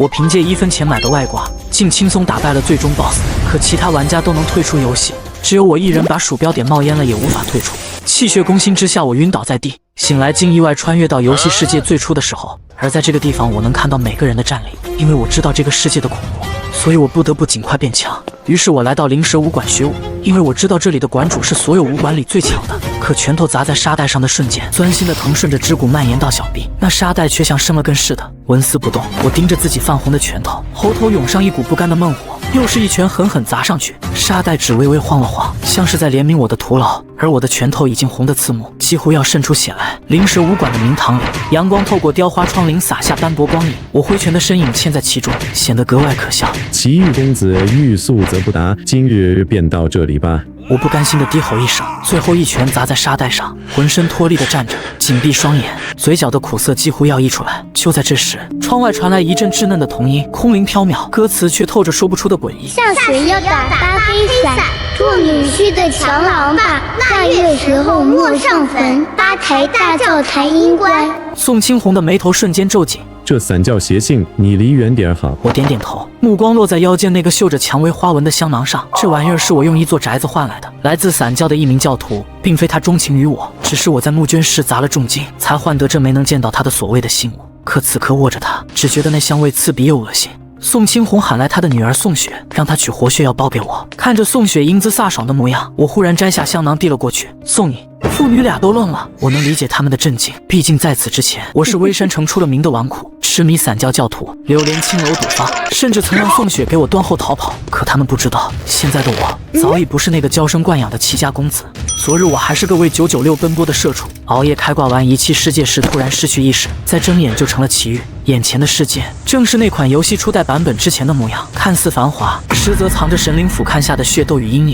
我凭借1分钱买的外挂，竟轻松打败了最终 BOSS。可其他玩家都能退出游戏，只有我一人把鼠标点冒烟了也无法退出。气血攻心之下，我晕倒在地，醒来竟意外穿越到游戏世界最初的时候。而在这个地方，我能看到每个人的战力，因为我知道这个世界的恐怖，所以我不得不尽快变强。于是我来到灵蛇武馆学武，因为我知道这里的馆主是所有武馆里最强的。可拳头砸在沙袋上的瞬间，钻心的疼顺着指骨蔓延到小臂，那沙袋却像生了根似的，纹丝不动。我盯着自己泛红的拳头，喉头涌上一股不甘的闷火，又是一拳狠狠砸上去，沙袋只微微晃了晃，像是在怜悯我的徒劳。而我的拳头已经红得刺目，几乎要渗出血来。灵蛇武馆的明堂里，阳光透过雕花窗棂洒下斑驳光影，我挥拳的身影嵌在其中，显得格外可笑。奇遇公子欲速则不达，今日便到这里吧。我不甘心地低吼一声，最后一拳砸在沙袋上，浑身脱力地站着，紧闭双眼，嘴角的苦涩几乎要溢出来。就在这时，窗外传来一阵稚嫩的童音，空灵缥缈，歌词却透着说不出的诡异。下水要打发黑伞，做女婿的强郎吧。腊月时候莫上坟，八抬大轿抬阴棺。宋青红的眉头瞬间皱紧。这散教邪性，你离远点好。我点点头，目光落在腰间那个绣着蔷薇花纹的香囊上。这玩意儿是我用一座宅子换来的，来自散教的一名教徒，并非他钟情于我，只是我在募捐时砸了重金，才换得这没能见到他的所谓的信物。可此刻握着它，只觉得那香味刺鼻又恶心。宋青红喊来他的女儿宋雪，让她取活血药包给我。看着宋雪英姿飒爽的模样，我忽然摘下香囊递了过去，送你。父女俩都愣了，我能理解他们的震惊，毕竟在此之前，我是微山城出了名的纨绔，痴迷散教教徒，流连青楼赌坊，甚至曾让宋雪给我断后逃跑。可他们不知道，现在的我早已不是那个娇生惯养的齐家公子。昨日我还是个为996奔波的社畜，熬夜开挂完遗弃世界时突然失去意识，再睁眼就成了奇遇。眼前的世界正是那款游戏初代版本之前的模样，看似繁华，实则藏着神灵俯瞰下的血斗与阴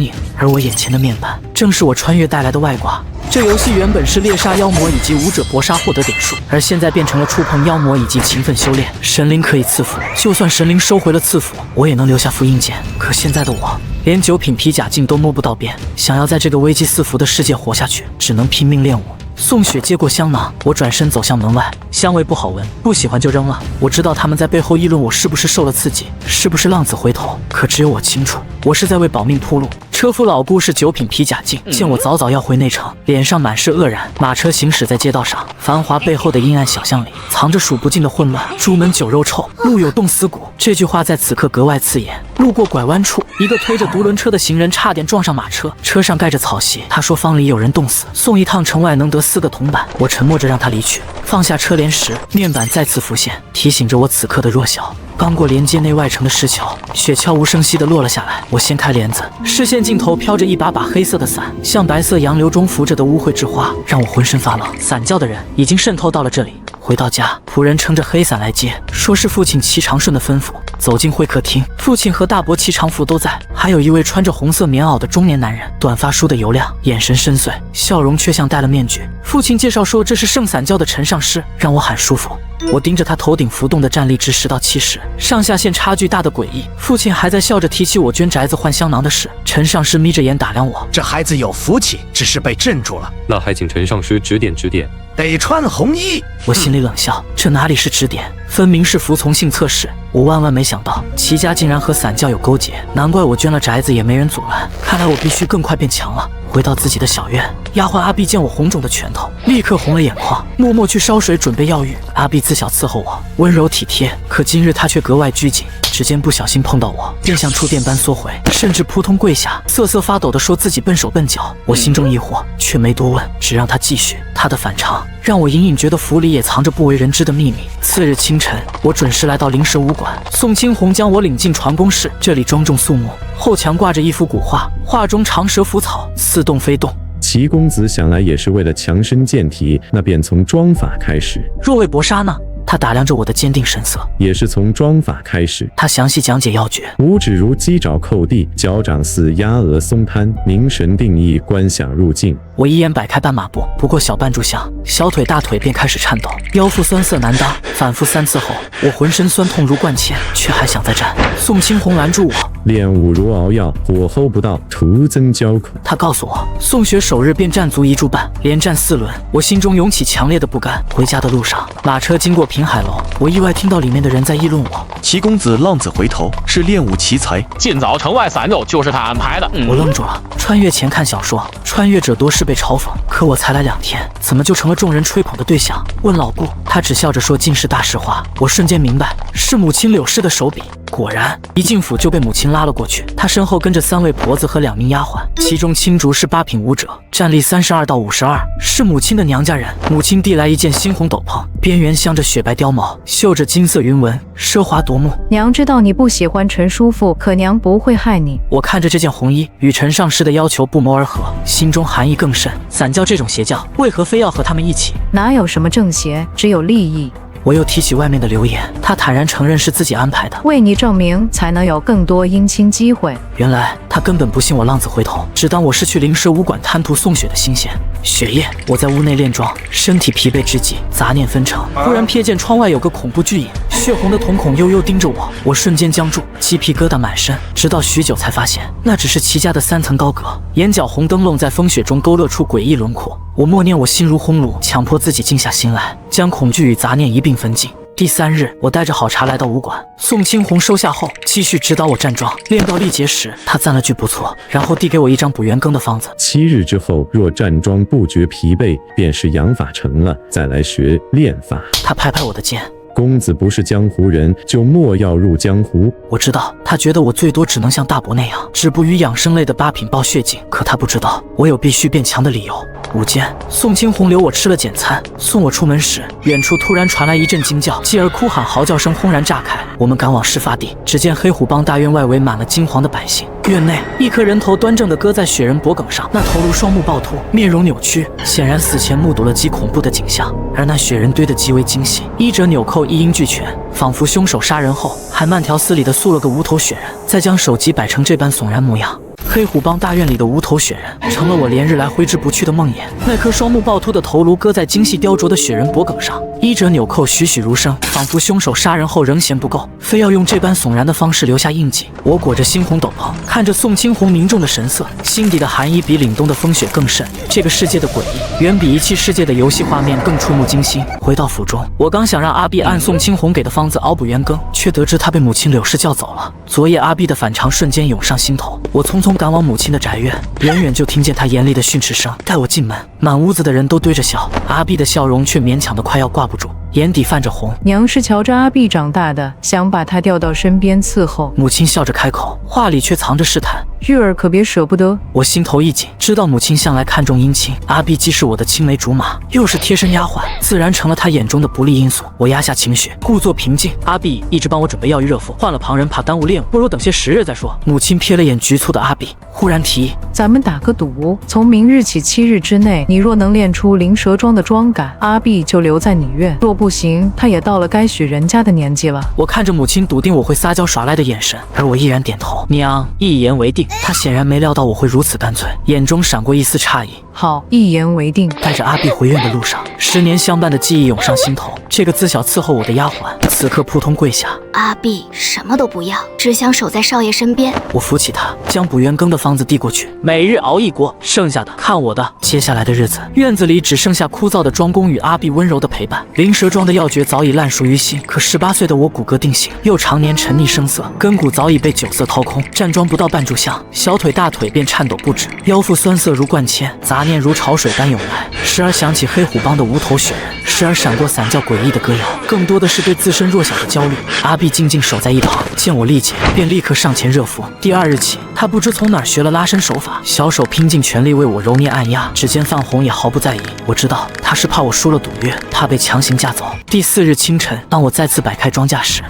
影，而我眼前的面板正是我穿越带来的外挂。这游戏原本是猎杀妖魔以及武者搏杀获得点数，而现在变成了触碰妖魔以及勤奋修炼。神灵可以赐福，就算神灵收回了赐福，我也能留下复印件。可现在的我连9品皮甲境都摸不到边，想要在这个危机四伏的世界活下去，只能拼命练武。宋雪接过香囊，我转身走向门外，香味不好闻，不喜欢就扔了。我知道他们在背后议论我是不是受了刺激，是不是浪子回头，可只有我清楚，我是在为保命铺路。车夫老顾是9品皮甲境，见我早早要回内城，脸上满是愕然。马车行驶在街道上，繁华背后的阴暗小巷里，藏着数不尽的混乱。朱门酒肉臭，路有冻死骨，这句话在此刻格外刺眼。路过拐弯处，一个推着独轮车的行人差点撞上马车，车上盖着草席。他说坊里有人冻死，送一趟城外能得4个铜板。我沉默着让他离去。放下车帘时，面板再次浮现，提醒着我此刻的弱小。刚过连接内外城的石桥，雪橇无声息地落了下来。我掀开帘子，视线尽头飘着一把黑色的伞，像白色洋流中浮着的污秽之花，让我浑身发冷。散教的人已经渗透到了这里。回到家，仆人撑着黑伞来接，说是父亲齐长顺的吩咐。走进会客厅，父亲和大伯齐长福都在，还有一位穿着红色棉袄的中年男人，短发梳得油亮，眼神深邃，笑容却像戴了面具。父亲介绍说这是圣散教的陈上师，让我喊舒服。我盯着他头顶浮动的战力值10到70，上下限差距大的诡异。父亲还在笑着提起我捐宅子换香囊的事。陈上师眯着眼打量我，这孩子有福气，只是被镇住了。那还请陈上师指点指点。得穿红衣。我心里冷笑，这哪里是指点，分明是服从性测试。我万万没想到齐家竟然和散教有勾结，难怪我捐了宅子也没人阻拦。看来我必须更快变强了。回到自己的小院，丫鬟阿碧见我红肿的拳头，立刻红了眼眶，默默去烧水准备药浴。阿碧自小伺候我，温柔体贴，可今日她却格外拘谨。指尖不小心碰到我，便像触电般缩回，甚至扑通跪下，瑟瑟发抖地说自己笨手笨脚。我心中疑惑，却没多问，只让他继续。他的反常让我隐隐觉得府里也藏着不为人知的秘密。次日清晨，我准时来到灵蛇武馆，宋青红将我领进传功室，这里庄重肃穆，后墙挂着一幅古画，画中长蛇伏草，似动非动。齐公子想来也是为了强身健体，那便从庄法开始。若为搏杀呢？他打量着我的坚定神色，也是从庄法开始。他详细讲解要诀：五指如鸡爪扣地，脚掌似鸭鹅松瘫，凝神定意，观想入境。我一眼摆开半马步，不过小半炷香，小腿大腿便开始颤抖，腰腹酸涩难当。反复3次后，我浑身酸痛如灌铅，却还想再战。宋青红拦住我：练武如熬药，火候不到，徒增焦苦。他告诉我，宋雪首日便战足1炷半，连战4轮。我心中涌起强烈的不甘。回家的路上，马车经过平琴海楼，我意外听到里面的人在议论我。齐公子浪子回头，是练武奇才。尽早城外散肉就是他安排的。我愣住了。穿越前看小说，穿越者多是被嘲讽，可我才来2天，怎么就成了众人吹捧的对象？问老顾，他只笑着说尽是大实话。我瞬间明白，是母亲柳氏的手笔。果然，一进府就被母亲拉了过去。她身后跟着3位婆子和2名丫鬟，其中青竹是8品武者，战力32到52，是母亲的娘家人。母亲递来一件猩红斗篷，边缘镶着雪白貂毛，绣着金色云纹，奢华夺目。娘知道你不喜欢陈叔父，可娘不会害你。我看着这件红衣，与陈上师的要求不谋而合，心中寒意更甚。散教这种邪教，为何非要和他们一起？哪有什么正邪，只有利益。我又提起外面的流言，他坦然承认是自己安排的，为你证明，才能有更多姻亲机会。原来他根本不信我浪子回头，只当我是去灵蛇武馆贪图送血的新鲜。雪夜，我在屋内练桩，身体疲惫之极，杂念纷呈。忽然瞥见窗外有个恐怖巨影，血红的瞳孔悠悠盯着我，我瞬间僵住，鸡皮疙瘩满身。直到许久才发现，那只是齐家的3层高阁，眼角红灯笼在风雪中勾勒出诡异轮廓。我默念我心如轰炉，强迫自己静下心来，将恐惧与杂念一并分尽。第3日，我带着好茶来到武馆，宋青红收下后，继续指导我站桩。练到力竭时，他赞了句不错，然后递给我一张补元羹的方子。7日之后，若站桩不觉疲惫，便是养法成了，再来学练法。他拍拍我的肩。公子不是江湖人，就莫要入江湖。我知道，他觉得我最多只能像大伯那样，止步于养生类的8品爆血劲。可他不知道，我有必须变强的理由。午间，宋青红留我吃了简餐，送我出门时，远处突然传来一阵惊叫，继而哭喊嚎叫声轰然炸开。我们赶往事发地，只见黑虎帮大院外围满了惊惶的百姓。院内，一颗人头端正地搁在雪人脖颈上，那头颅双目暴突，面容扭曲，显然死前目睹了极恐怖的景象。而那雪人堆得极为精细，衣褶纽扣一应俱全，仿佛凶手杀人后还慢条斯理地塑了个无头雪人，再将首级摆成这般悚然模样。黑虎帮大院里的无头雪人成了我连日来挥之不去的梦魇。那颗双目暴突的头颅搁在精细雕琢的雪人脖颈上，衣褶纽扣栩栩如生，仿佛凶手杀人后仍嫌不够，非要用这般悚然的方式留下印记。我裹着猩红斗篷，看着宋青红凝重的神色，心底的寒意比凛冬的风雪更甚。这个世界的诡异，远比遗弃世界的游戏画面更触目惊心。回到府中，我刚想让阿碧按宋青红给的方子熬补元羹，却得知他被母亲柳氏叫走了。昨夜阿碧的反常瞬间涌上心头，我匆匆赶往母亲的宅院，远远就听见她严厉的训斥声。待我进门，满屋子的人都对着笑，阿碧的笑容却勉强的快要挂不住，眼底泛着红。娘是瞧着阿碧长大的，想把她调到身边伺候。母亲笑着开口，话里却藏着试探。玉儿可别舍不得。我心头一紧，知道母亲向来看重姻亲，阿碧既是我的青梅竹马，又是贴身丫鬟，自然成了她眼中的不利因素。我压下情绪，故作平静。阿碧一直帮我准备药浴热敷，换了旁人怕耽误练武，不如等些时日再说。母亲瞥了眼局促的阿碧，忽然提议，咱们打个赌，从明日起7日之内，你若能练出灵蛇桩的桩感，阿碧就留在你院；若不行，她也到了该许人家的年纪了。我看着母亲笃定我会撒娇耍赖的眼神，而我毅然点头。娘，一言为定。她显然没料到我会如此干脆，眼中闪过一丝诧异。好，一言为定。带着阿碧回院的路上，10年相伴的记忆涌上心头。这个自小伺候我的丫鬟，此刻扑通跪下。阿碧什么都不要，只想守在少爷身边。我扶起她，将补元羹的方子递过去。每日熬一锅，剩下的看我的。接下来的日子，院子里只剩下枯燥的庄公与阿碧温柔的陪伴。灵蛇桩的要诀早已烂熟于心，可18岁的我骨骼定型，又常年沉溺声色，根骨早已被酒色掏空。站桩不到半炷香，小腿大腿便颤抖不止，腰腹酸涩如灌铅，杂念如潮水般涌来。时而想起黑虎帮的无头雪人，时而闪过散教诡异的歌谣，更多的是对自身弱小的焦虑。阿碧静静守在一旁，见我力竭，便立刻上前热敷。第2日起，他不知从哪儿学了拉伸手法，小手拼尽全力为我揉捏按压，指尖泛红也毫不在意。我知道他是怕我输了赌约，怕被强行嫁走。第4日清晨，当我再次摆开庄架时，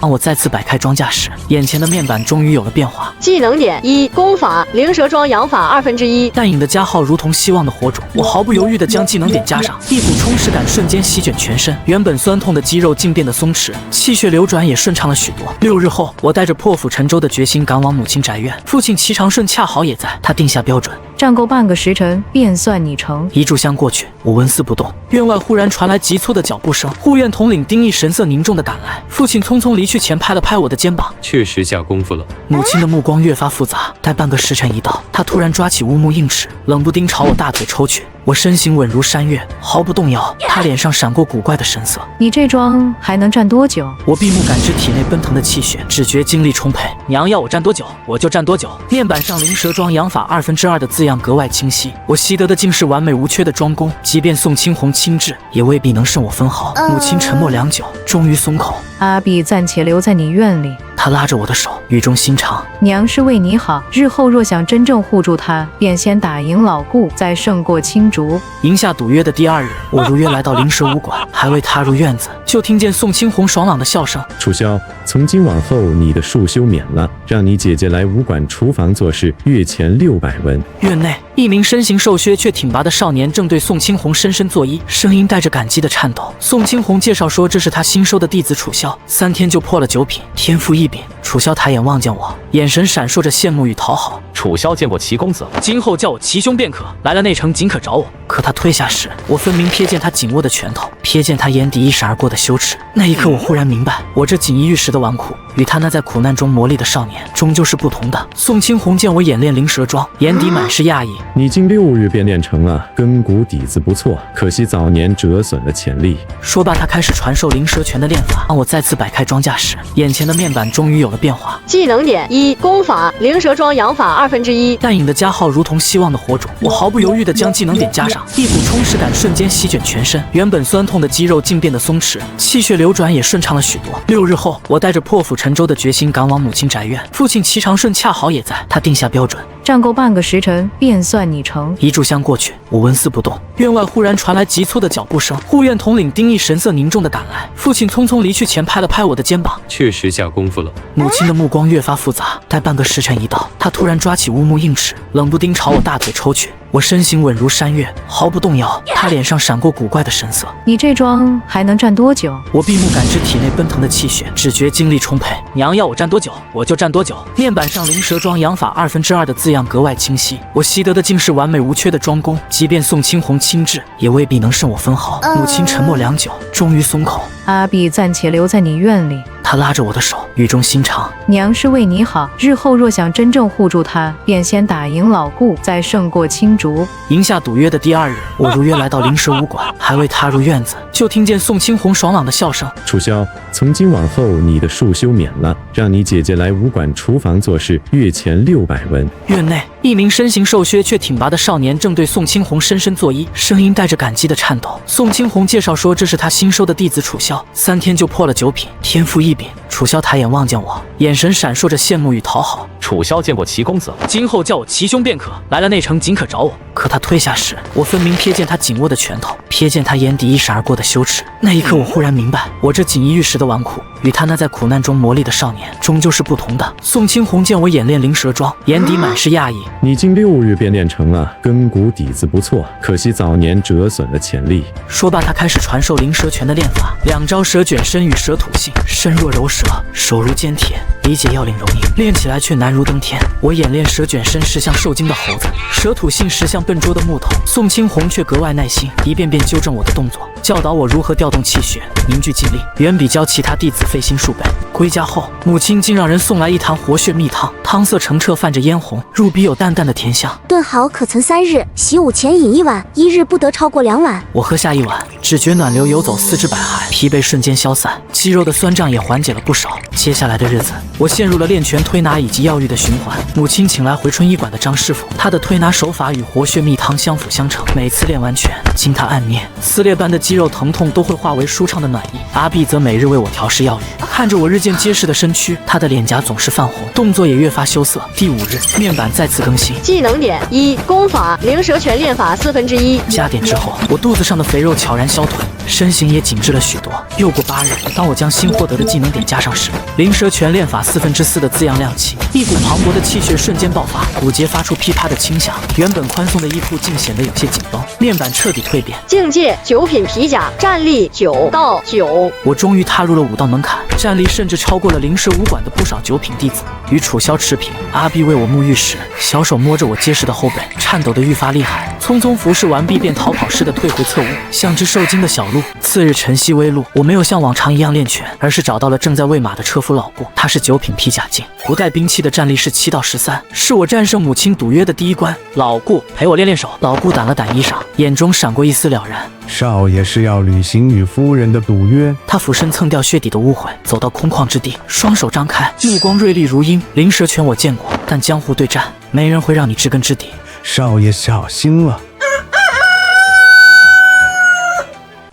眼前的面板终于有了变化。技能点1，功法灵蛇桩养法1/2。淡影的加号如同希望的火种，我毫不犹豫地将技能点加上，一股充实感瞬间席卷全身，原本酸痛的肌肉竟变得松弛，气血流转也顺畅了许多。6日后，我带着破釜沉舟的决心赶往母亲宅院，父亲齐长顺恰好也在，他定下标准。战够半个时辰，便算你成。一炷香过去，我纹丝不动。院外忽然传来急促的脚步声，护院统领丁义神色凝重的赶来。父亲匆匆离去前，拍了拍我的肩膀，确实下功夫了。母亲的目光越发复杂。待半个时辰一到，她突然抓起乌木硬尺，冷不丁朝我大腿抽去。我身形稳如山岳，毫不动摇。她脸上闪过古怪的神色。你这桩还能站多久？我闭目感知体内奔腾的气血，只觉精力充沛。娘要我站多久，我就站多久。面板上灵蛇庄养法2/2的字样格外清晰。我习得的竟是完美无缺的庄功，即便宋青红亲至，也未必能胜我分毫。母亲沉默良久，终于松口。阿碧暂且留在你院里。她拉着我的手，语重心长：娘是为你好，日后若想真正护住他，便先打赢老顾，再胜过青竹。赢下赌约的第2日，我如约来到灵蛇武馆，还未踏入院子，就听见宋青红爽朗的笑声：楚萧，从今往后你的束修免了，让你姐姐来武馆厨房做事，月钱600文。院内，一名身形瘦削却挺拔的少年正对宋青红深深作揖，声音带着感激的颤抖。宋青红介绍说，这是他新收的弟子楚萧，3天就破了9品，天赋异禀。楚萧抬眼望见我，眼神闪烁着羡慕与讨好。楚萧见过齐公子，今后叫我齐兄便可，来了内城尽可找我。可他退下时，我分明瞥见他紧握的拳头，瞥见他眼底一闪而过的羞耻。那一刻，我忽然明白，我这锦衣玉食的纨绔，与他那在苦难中磨砺的少年，终究是不同的。宋青红见我演练灵蛇桩，眼底满是讶异。你近6日便练成了，根骨底子不错，可惜早年折损了潜力。说罢，他开始传授灵蛇拳的练法。当我再次摆开装架时，眼前的面板终于有了变化。技能点1：功法灵蛇桩养法1/2。淡影的加号如同希望的火种，我毫不犹豫地将技能点加上，一股充实感瞬间席卷全身，原本酸痛的肌肉竟变得松弛，气血流转也顺畅了许多。6日后，我带着破釜沉舟的决心赶往母亲宅院，父亲齐长顺恰好也在，他定下标准：战够半个时辰，便算你成。一炷香过去，我纹丝不动。院外忽然传来急促的脚步声，护院统领丁义神色凝重地赶来。父亲匆匆离去前，拍了拍我的肩膀，确实下功夫了。母亲的目光越发复杂。待半个时辰一到，她突然抓起乌木硬尺，冷不丁朝我大腿抽去。我身形稳如山岳，毫不动摇。她脸上闪过古怪的神色。你这桩还能站多久？我闭目感知体内奔腾的气血，只觉精力充沛。娘要我站多久，我就站多久。面板上灵蛇桩养法2/2的字样格外清晰。我习得的竟是完美无缺的庄功，即便宋青红亲至，也未必能胜我分毫。母亲沉默良久，终于松口。阿碧暂且留在你院里。她拉着我的手，语重心长：娘是为你好，日后若想真正护住他，便先打赢老顾，再胜过青竹。赢下赌约的第2日，我如约来到灵蛇武馆，还未踏入院子，就听见宋青红爽朗的笑声：楚萧，从今往后你的束修免了，让你姐姐来武馆厨房做事，月钱600文。院内，一名身形瘦削却挺拔的少年正对宋青红深深作揖，声音带着感激的颤抖。宋青红介绍说，这是他新收的弟子楚萧，3天就破了9品，天赋异禀。楚萧抬眼望见我，眼神闪烁着羡慕与讨好。楚萧见过齐公子，今后叫我齐兄便可，来了内城尽可找我。可他退下时，我分明瞥见他紧握的拳头，瞥见他眼底一闪而过的羞耻。那一刻，我忽然明白，我这锦衣玉食的纨绔，与他那在苦难中磨砺的少年，终究是不同的。宋青红见我演练灵蛇桩，眼底满是讶异。你近6日便练成了，根骨底子不错，可惜早年折损了潜力。说罢，他开始传授灵蛇拳的练法，2招蛇卷身与蛇吐信，身若柔蛇，手如坚铁，理解要领容易，练起来却难如登天。我演练蛇卷身时像受惊的猴子，蛇吐信时像笨拙的木头。宋青红却格外耐心，一遍遍纠正我的动作，教导我如何调动气血，凝聚精力，远比教其他弟子费心数倍。归家后，母亲竟让人送来一坛活血蜜汤，汤色澄澈，泛着嫣红，入鼻有淡淡的甜香。炖好可存3日，习武前饮1碗，1日不得超过2碗。我喝下1碗，只觉暖流游走四肢百骸，疲惫瞬间消散，肌肉的酸胀也缓解了不少。接下来的日子，我陷入了练拳、推拿以及药浴的循环。母亲请来回春医馆的张师傅，他的推拿手法与活血蜜汤相辅相成。每次练完拳，经他按捏，撕裂般的肌肉疼痛都会化为舒畅的暖意。阿碧则每日为我调试药浴，看着我日渐结实的身躯，他的脸颊总是泛红，动作也越发羞涩。第5日，面板再次更新。技能点1：功法灵蛇拳练法1/4。加点之后，我肚子上的肥肉悄然消退，身形也紧致了许多。又过8日，当我将新获得的技能点加上时，灵蛇拳练法4/4的字样亮起，一股磅礴的气血瞬间爆发，骨节发出噼啪的轻响，原本宽松的衣裤竟显得有些紧绷，面板彻底蜕变。境界9品皮甲，战力9到9。我终于踏入了武道门槛，战力甚至超过了灵蛇武馆的不少9品弟子。与楚萧持平，阿碧为我沐浴时，小手摸着我结实的后背，颤抖得愈发厉害。匆匆服侍完毕，便逃跑似的退回侧屋，像只受惊的小鹿。次日晨曦微露，我没有像往常一样练拳，而是找到了正在喂马的车夫老顾，他是9品皮甲境，不带兵器的战力是7到13，是我战胜母亲赌约的第一关。老顾，陪我练练手。老顾掸了掸衣裳，眼中闪过一丝了然。少爷是要履行与夫人的赌约。他俯身蹭掉靴底的污秽，走到空旷之地，双手张开，目光锐利如鹰。灵蛇拳我见过，但江湖对战，没人会让你知根知底。少爷小心了。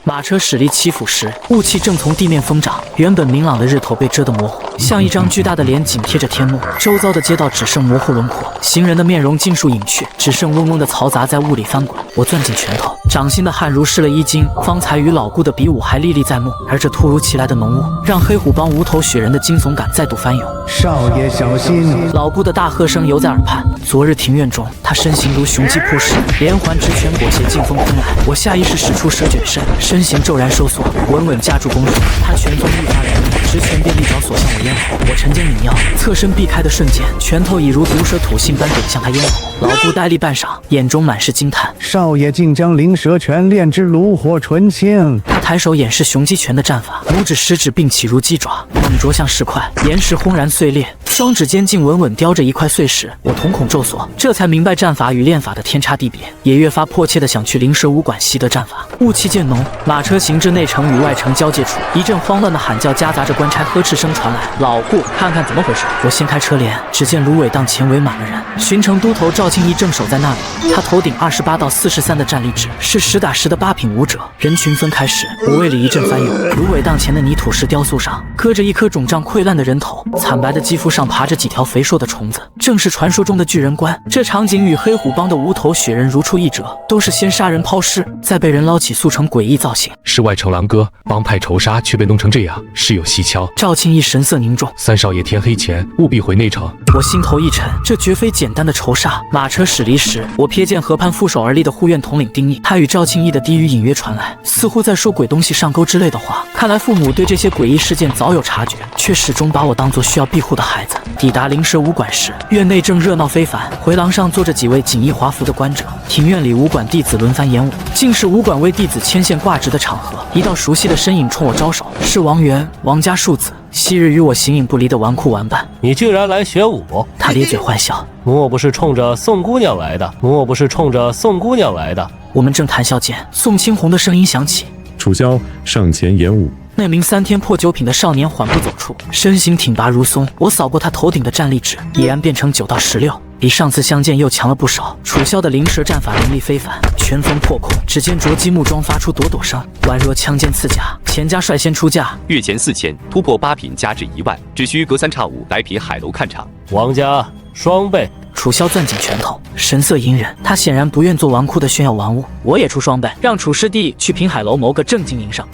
马车驶离七府时，雾气正从地面疯长，原本明朗的日头被遮得模糊，像一张巨大的脸紧贴着天幕。周遭的街道只剩模糊轮廓，行人的面容尽数隐去，只剩嗡嗡的嘈杂在雾里翻滚。我攥紧拳头，掌心的汗如湿了衣襟。方才与老顾的比武还历历在目，而这突如其来的浓雾，让黑虎帮无头雪人的惊悚感再度翻涌。少爷小心！老顾的大喝声犹在耳畔。昨日庭院中，他身形如雄鸡扑食，连环直拳裹挟劲风喷来。我下意识使出蛇卷身，身形骤然收缩，稳稳架住攻势。他拳风愈发凌厉，直拳便利爪锁向我咽喉。我沉肩拧腰，侧身避开的瞬间，拳头已如毒蛇吐信般顶向他咽喉。老顾呆立半晌，眼中满是惊叹：少爷竟将灵蛇拳练至炉火纯青。他抬手演示雄鸡拳的战法，拇指食指并起如鸡爪，猛啄向石块，岩石轰然碎裂，双指间竟稳稳叼着一块碎石。我瞳孔骤缩，这才明白战法与练法的天差地别，也越发迫切地想去灵蛇武馆习得战法。雾气渐浓，马车行至内城与外城交界处，一阵慌乱的喊叫夹杂着官差呵斥声传来：老顾，看看怎么回事！我掀开车帘，只见芦苇荡前围满了人，巡城都头赵庆义正守在那里，他头顶28到43的战力值，是实打实的8品武者。人群分开时，我胃里一阵翻涌，芦苇荡前的泥土石雕塑上搁着一颗肿胀溃烂的人头，惨白的肌肤上爬着几条肥硕的虫子，正是传说中的巨人关。这场景与黑虎帮的无头雪人如出一辙，都是先杀人抛尸，再被人捞起塑成诡异造型。世外城狼哥，帮派仇杀却被弄成这样，事有蹊跷。赵庆义神色凝重，三少爷天黑前务必回内城。我心头一沉，这绝非简单的仇杀。马车驶离时，我瞥见河畔负手而立的护院统领丁义，他与赵庆义的低语隐约传来，似乎在说鬼东西上钩之类的话。看来父母对这些诡异事件早有察觉，却始终把我当作需要庇护的孩子。抵达灵蛇武馆时，院内正热闹非凡，回廊上坐着几位锦衣华服的官者，庭院里武馆弟子轮番演武，竟是武馆为弟子牵线挂职的场合。一道熟悉的身影冲我招手，是王源，王家庶子，昔日与我形影不离的纨绔玩伴。你居然来学武？他咧嘴坏笑，莫不是冲着宋姑娘来的？莫不是冲着宋姑娘来的？我们正谈笑间，宋青红的声音响起：楚萧，上前演武。那名3天破9品的少年缓步走出，身形挺拔如松。我扫过他头顶的战力值，已然变成9到16，比上次相见又强了不少。楚萧的灵蛇战法凌厉非凡，拳风破空，指尖着击木桩发出朵朵声，宛若枪尖刺甲。钱家率先出价，月前4000，突破8品加至1万，只需隔3差5来品海楼看场。王家双倍。楚萧攥紧拳头，神色隐忍，他显然不愿做纨绔的炫耀玩物。我也出双倍，让楚师弟去品海楼谋个正经营生。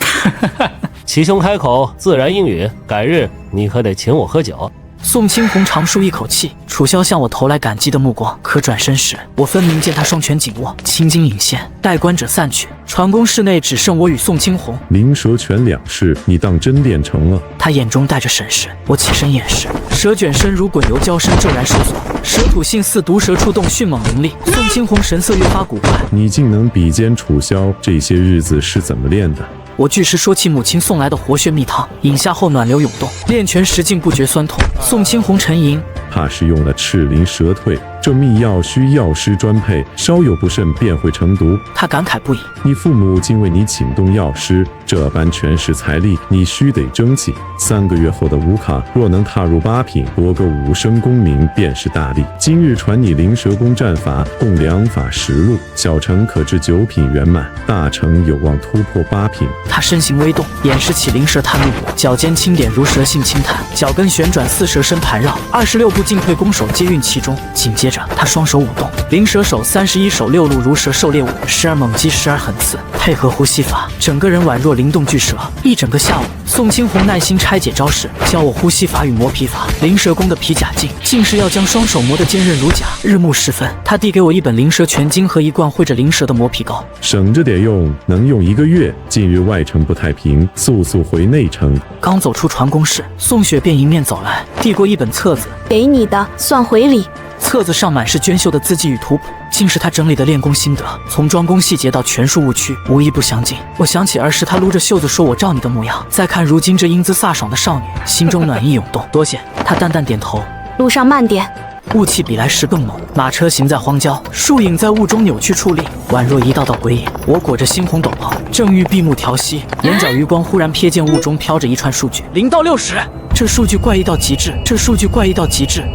齐兄开口，自然应允。改日你可得请我喝酒。宋青红长舒一口气，楚萧向我投来感激的目光，可转身时，我分明见他双拳紧握，青筋隐现。待观者散去，传功室内只剩我与宋青红。灵蛇拳2式，你当真练成了？他眼中带着审视。我起身掩饰，蛇卷身如滚油胶身骤然收缩，蛇吐信似毒蛇出洞，迅猛凌厉。宋青红神色越发古怪，你竟能比肩楚萧，这些日子是怎么练的？我据实说起母亲送来的活血蜜汤，饮下后暖流涌动，练拳时竟不觉酸痛。宋青红沉吟，怕是用了赤灵蛇退，这秘药需药师专配，稍有不慎便会成毒。他感慨不已。你父母竟为你请动药师，这般权势财力，你须得争气。3个月后的武卡，若能踏入8品，博个武生功名便是大利。今日传你灵蛇功战法，共2法10路，小成可至9品圆满，大成有望突破8品。他身形微动，演示起灵蛇探路步，脚尖轻点如蛇信轻弹，脚跟旋转似蛇身盘绕，26步进退攻守皆蕴其中。紧接接着他双手舞动，灵蛇手31手6路如蛇狩猎舞，时而猛击，时而狠刺，配合呼吸法，整个人宛若灵动巨蛇。一整个下午，宋青红耐心拆解招式，教我呼吸法与磨皮法。灵蛇功的皮甲劲，竟是要将双手磨得坚韧如甲。日暮时分，他递给我一本灵蛇全经和一罐绘着灵蛇的磨皮膏，省着点用，能用1个月。近日外城不太平，速回内城。刚走出传功室，宋雪便迎面走来，递过一本册子，给你的，算回礼。册子上满是娟秀的字迹与图谱，竟是他整理的练功心得，从装功细节到拳术误区，无一不详尽。我想起儿时他撸着袖子说我照你的模样，再看如今这英姿飒爽的少女，心中暖意涌动。多谢。他淡淡点头。路上慢点。雾气比来时更浓，马车行在荒郊，树影在雾中扭曲矗立，宛若一道道鬼影。我裹着猩红斗篷，正欲闭目调息，眼角余光忽然瞥见雾中飘着一串数据，0到60。这数据怪异到极致，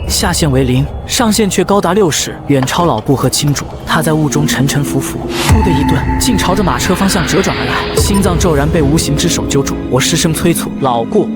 下限为0，上限却高达60，远超老顾和青主。他在雾中沉沉浮浮，突的一顿，竟朝着马车方向折转而来，心脏骤然被无形之手揪住。我失声催促：“老顾，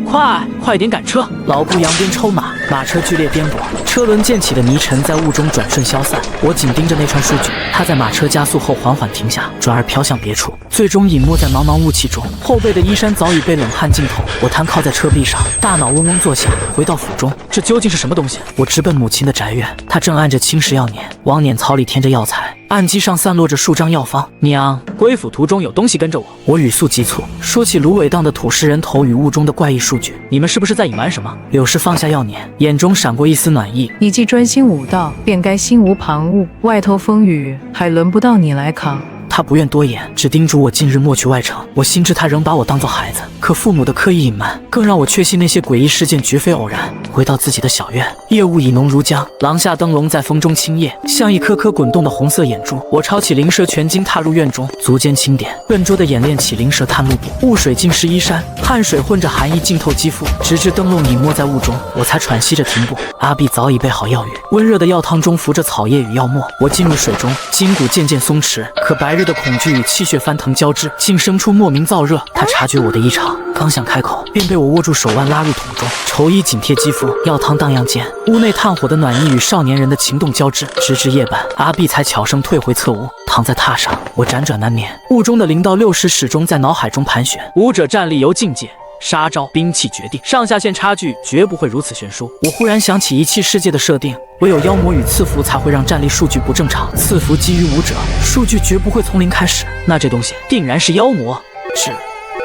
快点赶车！”老顾扬鞭抽马，马车剧烈颠簸，车轮溅起的泥尘在雾中转瞬消散。我紧盯着那串数据，它在马车加速后缓缓停下，转而飘向别处，最终隐没在茫茫雾气中。后背的衣衫早已被冷汗浸透，我瘫靠在车壁上，大脑嗡嗡作响。回到府中，这究竟是什么东西？我直奔母亲的宅院，她正按着青石药碾，往碾槽里添着药材，案几上散落着数张药方。娘，归府途中有东西跟着我。我语速急促，说起芦苇荡的土噬人头与雾中的怪异数据。你们是不是在隐瞒什么？柳氏放下药碾，眼中闪过一丝暖意。你既专心武道，便该心无旁骛，外头风雨还轮不到你来扛。他不愿多言，只叮嘱我近日莫去外城。我心知他仍把我当作孩子，可父母的刻意隐瞒，更让我确信那些诡异事件绝非偶然。回到自己的小院，夜雾已浓如浆，廊下灯笼在风中倾曳，像一颗颗滚动的红色眼珠。我抄起灵蛇全经，踏入院中，足尖轻点，笨拙地演练起灵蛇探路步。雾水浸湿衣衫，汗水混着寒意浸透肌肤，直至灯笼隐没在雾中，我才喘息着停步。阿碧早已备好药浴，温热的药汤中浮着草叶与药末。我进入水中，筋骨渐渐松弛，可白日的恐惧与气血翻腾交织，竟生出莫名燥热。他察觉我的异常，刚想开口，便被我握住手腕拉入桶中，绸衣紧贴肌肤，药汤荡漾间，屋内炭火的暖意与少年人的情动交织，直至夜半，阿碧才悄声退回侧屋，躺在榻上。我辗转难眠，雾中的0到60始终在脑海中盘旋。武者战力由境界、杀招、兵器决定，上下限差距绝不会如此悬殊。我忽然想起仪器世界的设定，唯有妖魔与赐福才会让战力数据不正常，赐福基于武者，数据绝不会从0开始。那这东西定然是妖魔。智、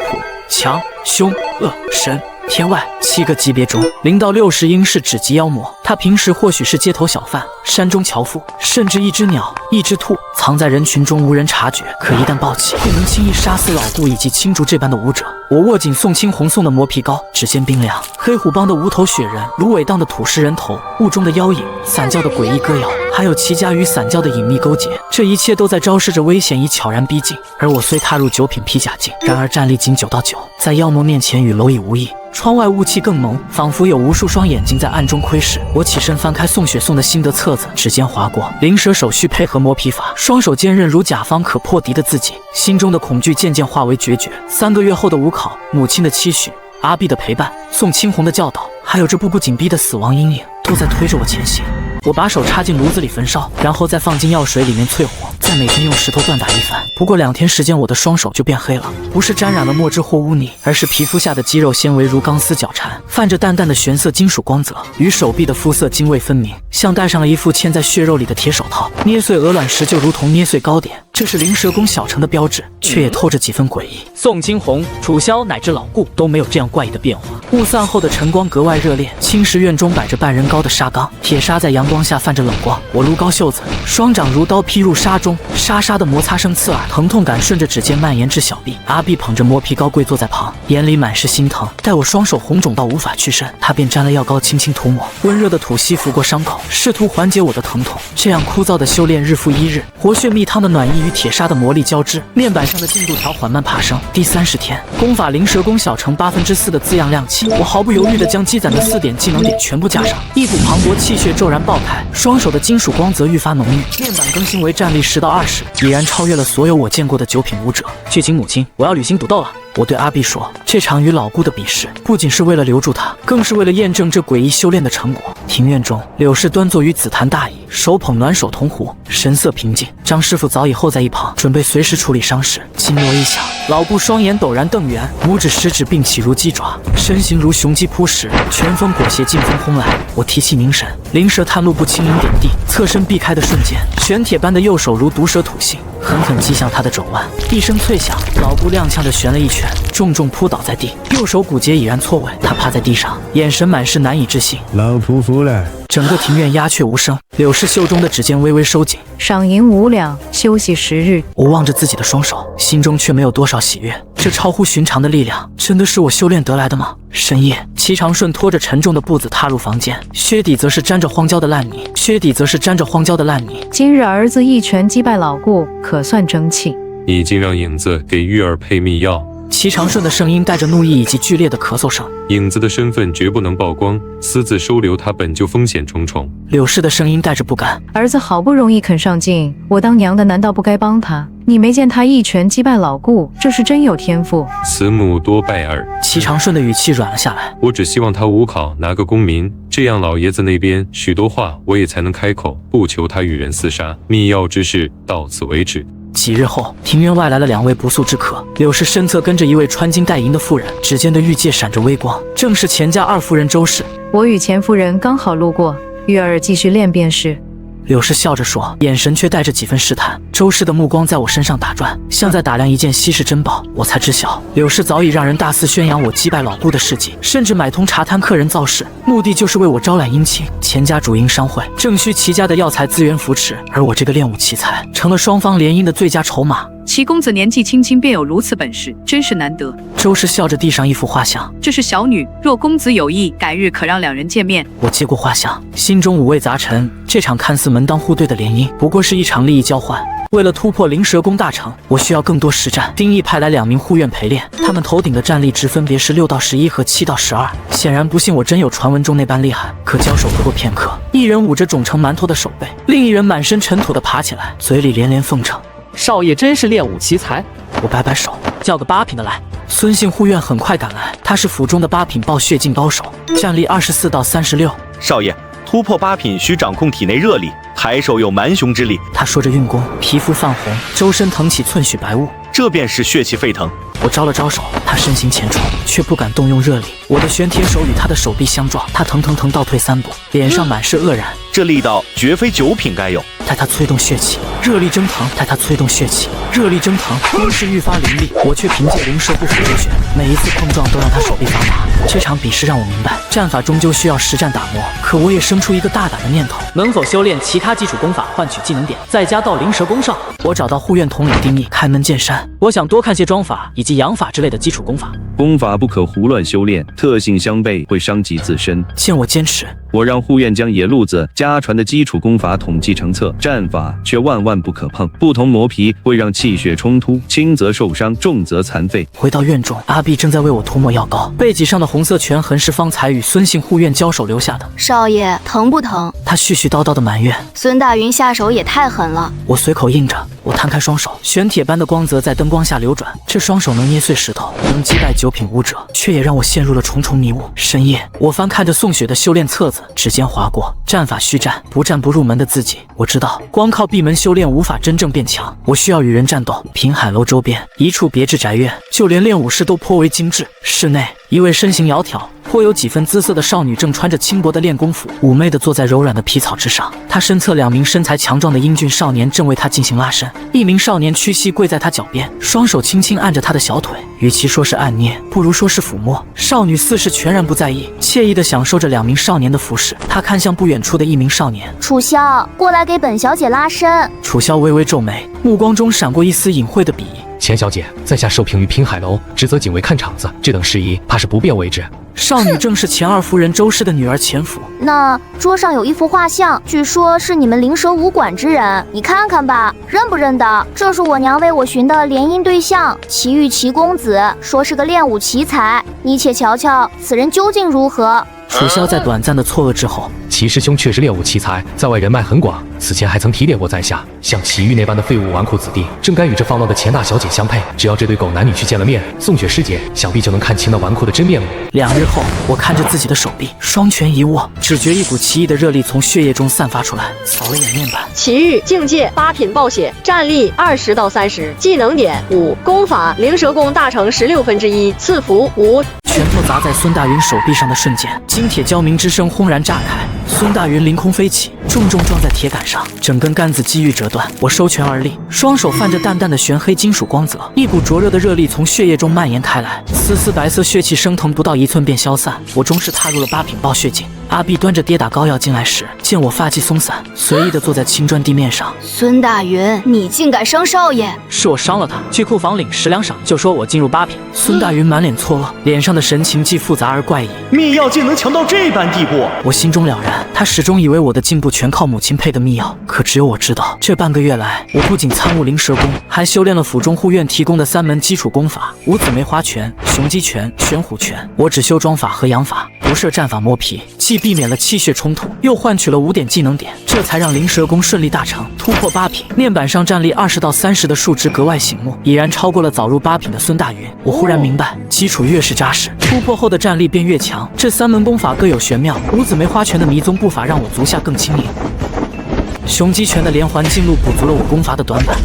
普、强、凶、恶、神、天外7个级别中，0到60应是只级妖魔。他平时或许是街头小贩、山中樵夫，甚至一只鸟、一只兔，藏在人群中无人察觉，可一旦暴起，便能轻易杀死老顾以及青竹这般的武者。我握紧宋青红送的磨皮膏，指尖冰凉。黑虎帮的无头雪人，芦苇荡的土噬人头，雾中的妖影，散教的诡异歌谣，还有齐家与散教的隐秘勾结，这一切都在昭示着危险已悄然逼近。而我虽踏入9品披甲境，然而战力仅9到9，在妖魔面前与蝼蚁无异。窗外雾气更浓，仿佛有无数双眼睛在暗中窥视。我起身翻开宋雪送的心得册子，指尖划过，灵蛇手续配合磨皮法，双手坚韧如甲方可破敌的自己。心中的恐惧渐渐化为决绝。3个月后的午考，母亲的期许，阿碧的陪伴，宋青红的教导，还有这步步紧逼的死亡阴影，都在推着我前行。我把手插进炉子里焚烧，然后再放进药水里面淬火，再每天用石头锻打一番。不过2天时间，我的双手就变黑了，不是沾染了墨汁或污泥，而是皮肤下的肌肉纤维如钢丝绞缠，泛着淡淡的玄色金属光泽，与手臂的肤色泾渭分明，像戴上了一副嵌在血肉里的铁手套。捏碎鹅卵石就如同捏碎糕点，这是灵蛇宫小城的标志，却也透着几分诡异。宋青红、楚萧乃至老顾都没有这样怪异的变化。雾散后的晨光格外热烈，青石院中摆着半人高的砂缸，铁砂在阳光下泛着冷光。我撸高袖子，双掌如刀劈入砂中，沙沙的摩擦声刺耳，疼痛感顺着指尖蔓延至小臂。阿碧捧着磨皮膏跪坐在旁，眼里满是心疼。待我双手红肿到无法屈伸，他便沾了药膏轻轻涂抹，温热的吐息拂过伤口，试图缓解我的疼痛。这样枯燥的修炼日复一日，活血蜜汤的暖意与铁砂的魔力交织，面板上的进度条缓慢爬升。第30天，功法灵蛇宫小城4%的字样亮起，我毫不犹豫地将积攒的4点技能点全部加上，一股磅礴气血骤然爆开，双手的金属光泽愈发浓郁，面板更新为战力10到20，已然超越了所有我见过的9品武者。去请母亲，我要履行赌斗了。我对阿碧说，这场与老顾的比试，不仅是为了留住他，更是为了验证这诡异修炼的成果。庭院中，柳氏端坐于紫檀大椅，手捧暖手铜壶，神色平静。张师傅早已候在一旁，准备随时处理伤势。金锣一响，老顾双眼陡然瞪圆，拇指食指并起如鸡爪，身形如雄鸡扑食，拳风裹挟劲风轰来。我提气凝神，灵蛇探路步轻盈点地，侧身避开的瞬间，玄铁般的右手如毒蛇吐信，狠狠击向他的肘弯。一声脆响，老顾踉跄着旋了一拳，重重扑倒在地，右手骨节已然错位。他趴在地上，眼神满是难以置信。老仆服了。整个庭院鸦雀无声，柳氏袖中的指尖微微收紧。赏银5两，休息10日。我望着自己的双手，心中却没有多少喜悦。这超乎寻常的力量，真的是我修炼得来的吗？深夜，齐长顺拖着沉重的步子踏入房间，靴底则是沾着荒郊的烂泥。今日儿子一拳击败老顾，可算争气。已经让影子给玉儿配密药。齐长顺的声音带着怒意以及剧烈的咳嗽声。影子的身份绝不能曝光，私自收留他本就风险重重。柳氏的声音带着不甘。儿子好不容易肯上进，我当娘的难道不该帮他？你没见他一拳击败老顾，这是真有天赋。慈母多败儿。齐长顺的语气软了下来。我只希望他5考拿个功名，这样老爷子那边许多话我也才能开口，不求他与人厮杀。密药之事到此为止。几日后，庭院外来了2位不速之客。柳氏身侧跟着一位穿金戴银的妇人，指尖的玉戒闪着微光，正是钱家2夫人周氏。我与钱夫人刚好路过，玉儿继续练便是。柳氏笑着说，眼神却带着几分试探。周氏的目光在我身上打转，像在打量一件稀世珍宝。我才知晓，柳氏早已让人大肆宣扬我击败老顾的事迹，甚至买通茶摊客人造势，目的就是为我招揽姻亲。钱家主营商会，正需齐家的药材资源扶持，而我这个练武奇才，成了双方联姻的最佳筹码。齐公子年纪轻轻便有如此本事，真是难得。周氏笑着递上一幅画像，这是小女，若公子有意，改日可让2人见面。我接过画像，心中五味杂陈。这场看似门当户对的联姻，不过是一场利益交换。为了突破灵蛇宫大成，我需要更多实战。丁义派来2名护院陪练，他们头顶的战力值分别是6到11和7到12。显然不信我真有传闻中那般厉害。可交手不过片刻，一人捂着肿成馒头的手背，另一人满身尘土的爬起来，嘴里连连奉承。少爷真是练武奇才。我摆摆手，叫个8品的来。孙姓护院很快赶来，他是府中的8品暴血劲高手，战力24到36。少爷，突破8品需掌控体内热力，抬手有蛮雄之力。他说着运功，皮肤泛红，周身腾起寸许白雾，这便是血气沸腾。我招了招手，他身形前冲，却不敢动用热力。我的玄铁手与他的手臂相撞，他腾倒退3步，脸上满是愕然。这力道绝非9品该有。待他催动血气，热力蒸腾；攻势愈发凌厉。我却凭借灵蛇不腐之血，每一次碰撞都让他手臂发麻。这场比试让我明白，战法终究需要实战打磨。可我也生出一个大胆的念头：能否修炼其他基础功法，换取技能点，再加到灵蛇宫上？我找到护院统领丁义，开门见山，我想多看些装法以及养法之类的基础功法。功法不可胡乱修炼，特性相悖会伤及自身。见我坚持，我让护院将野路子家传的基础功法统计成册，战法却万万不可碰。不同磨皮会让气血冲突，轻则受伤，重则残废。回到院中，阿碧正在为我涂抹药膏，背脊上的红色拳痕是方才与孙姓护院交手留下的。少爷，疼不疼？他絮絮叨叨的埋怨。孙大云下手也太狠了。我随口应着，我摊开双手，玄铁般的光泽在灯光下流转。这双手能捏碎石头，能击败9品武者，却也让我陷入了重重迷雾。深夜，我翻看着宋雪的修炼册子，指尖划过战法须战，不战不入门的字迹。我知道，光靠闭门修炼无法真正变强，我需要与人战斗。平海楼周边一处别致宅院，就连练武室都颇为精致。室内，一位身形窈窕，颇有几分姿色的少女正穿着轻薄的练功服，妩媚地坐在柔软的皮草之上。她身侧2名身材强壮的英俊少年正为她进行拉伸，一名少年屈膝跪在她脚边，双手轻轻按着她的小腿。与其说是按捏，不如说是抚摸。少女似是全然不在意，惬意地享受着2名少年的服侍。她看向不远处的一名少年：“楚萧，过来给本小姐拉伸。”楚萧微微皱眉，目光中闪过一丝隐晦的鄙夷。钱小姐在下受聘于平海楼，职责警卫看场子，这等事宜怕是不便为之。少女正是钱2夫人周氏的女儿钱府。那桌上有一幅画像，据说是你们灵蛇武馆之人，你看看吧，认不认得？这是我娘为我寻的联姻对象，齐玉齐公子，说是个练武奇才，你且瞧瞧此人究竟如何。楚萧在短暂的错愕之后，齐师兄确实练武奇才，在外人脉很广，此前还曾提点过在下，像齐玉那般的废物纨绔子弟，正该与这放浪的钱大小姐相配。只要这对狗男女去见了面，宋雪师姐想必就能看清那纨绔的真面目。2日后，我看着自己的手臂，双拳一握，只觉一股奇异的热力从血液中散发出来，扫了眼面板。奇遇境界8品暴血，战力20到30，技能点5，功法灵蛇功大成1/16，赐福5。拳头砸在孙大云手臂上的瞬间，金铁交鸣之声轰然炸开，孙大云凌空飞起，重重撞在铁杆上，整根杆子机遇折断。我收拳而立，双手泛着淡淡的玄黑金属光泽，一股灼热的热力从血液中蔓延开来，丝丝白色血气升腾，不到1寸便消散。我终是踏入了8品暴血境。阿碧端着跌打膏药进来时，见我发髻松散，随意地坐在青砖地面上。孙大云，你竟敢伤少爷！是我伤了他，去库房领10两赏，就说我进入8品。孙大云满脸错愕，脸上的神情既复杂而怪异。秘药竟能强到这般地步！我心中了然，他始终以为我的进步全靠母亲配的秘药，可只有我知道，这半个月来，我不仅参悟灵蛇功，还修炼了府中护院提供的3门基础功法：五子梅花拳、雄鸡拳、玄虎拳。我只修装法和养法，不设战法磨皮，既避免了气血冲突，又换取了5点技能点，这才让灵蛇功顺利大成，突破8品。面板上战力20到30的数值格外醒目，已然超过了早入8品的孙大云。我忽然明白，基础越是扎实，突破后的战力便越强。这3门功法各有玄妙，五子梅花拳的迷踪步法让我足下更轻盈，雄鸡拳的连环进路补足了我功法的短板，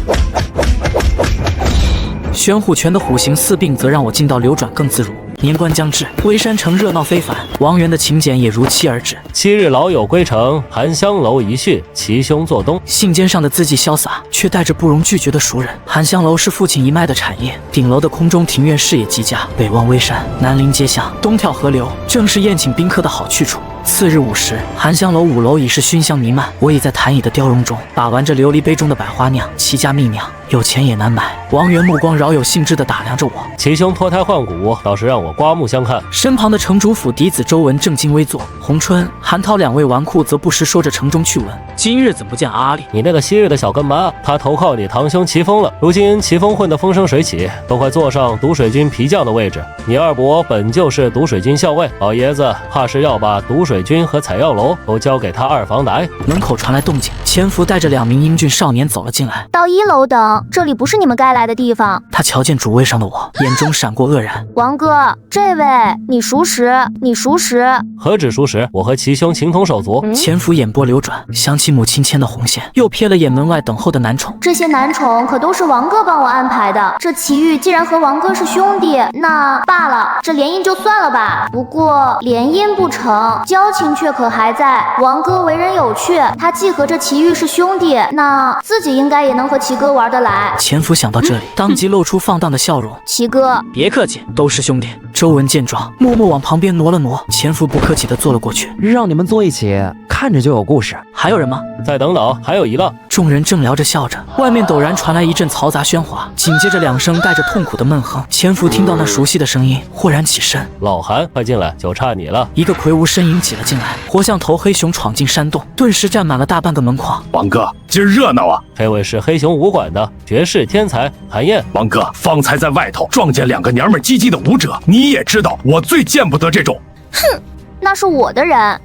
玄虎拳的虎形四并则让我劲道流转更自如。年关将至，微山城热闹非凡，王源的请柬也如期而至。7日老友归程，含香楼一叙，齐兄做东。信笺上的字迹潇洒，却带着不容拒绝的熟人。含香楼是父亲一脉的产业，顶楼的空中庭院视野极佳，北望微山，南临街巷，东眺河流，正是宴请宾客的好去处。次日午时，含香楼5楼已是熏香弥漫，我已在坛椅的雕容中把玩着琉璃杯中的百花酿，齐家蜜酿，有钱也难买。王源目光饶有兴致地打量着我，齐兄脱胎换骨，倒是让我刮目相看。身旁的城主府嫡子周文正襟危坐，洪春、韩涛2位纨绔则不时说着城中趣闻。今日怎不见阿里？你那个昔日的小跟妈，他投靠你堂兄齐风了。如今齐风混得风生水起，都快坐上毒水军皮将的位置。你二伯本就是毒水军校尉，老爷子怕是要把毒水军和采药楼都交给他二房来。门口传来动静，前夫带着2名英俊少年走了进来。到1楼等，这里不是你们该来的地方。他瞧见主位上的我，眼中闪过愕然。王哥，这位你熟识？你熟识？何止熟识，我和齐兄情同手足。前夫眼波流转，想起母亲牵的红线，又瞥了眼门外等候的男宠。这些男宠可都是王哥帮我安排的。这齐玉既然和王哥是兄弟，那罢了，这联姻就算了吧。不过联姻不成，交情却可还在。王哥为人有趣，他既和这齐玉是兄弟，那自己应该也能和齐哥玩得来。前夫想到这里，当即露出放荡的笑容。齐哥，别客气，都是兄弟。周文见状，默默往旁边挪了挪，前夫不客气地坐了过去。让你们坐一起，看着就有故事。还有人吗？再等等，还有一浪。众人正聊着笑着，外面陡然传来一阵嘈杂喧哗，紧接着2声带着痛苦的闷哼。前夫听到那熟悉的声音，豁然起身。老韩，快进来，就差你了。一个魁梧身影挤了进来，活像头黑熊闯进山洞，顿时占满了大半个门框。王哥，今儿热闹啊！这位是黑熊武馆的绝世天才韩燕。王哥，方才在外头撞见2个娘们唧唧的舞者，你也知道，我最见不得这种。哼，那是我的人。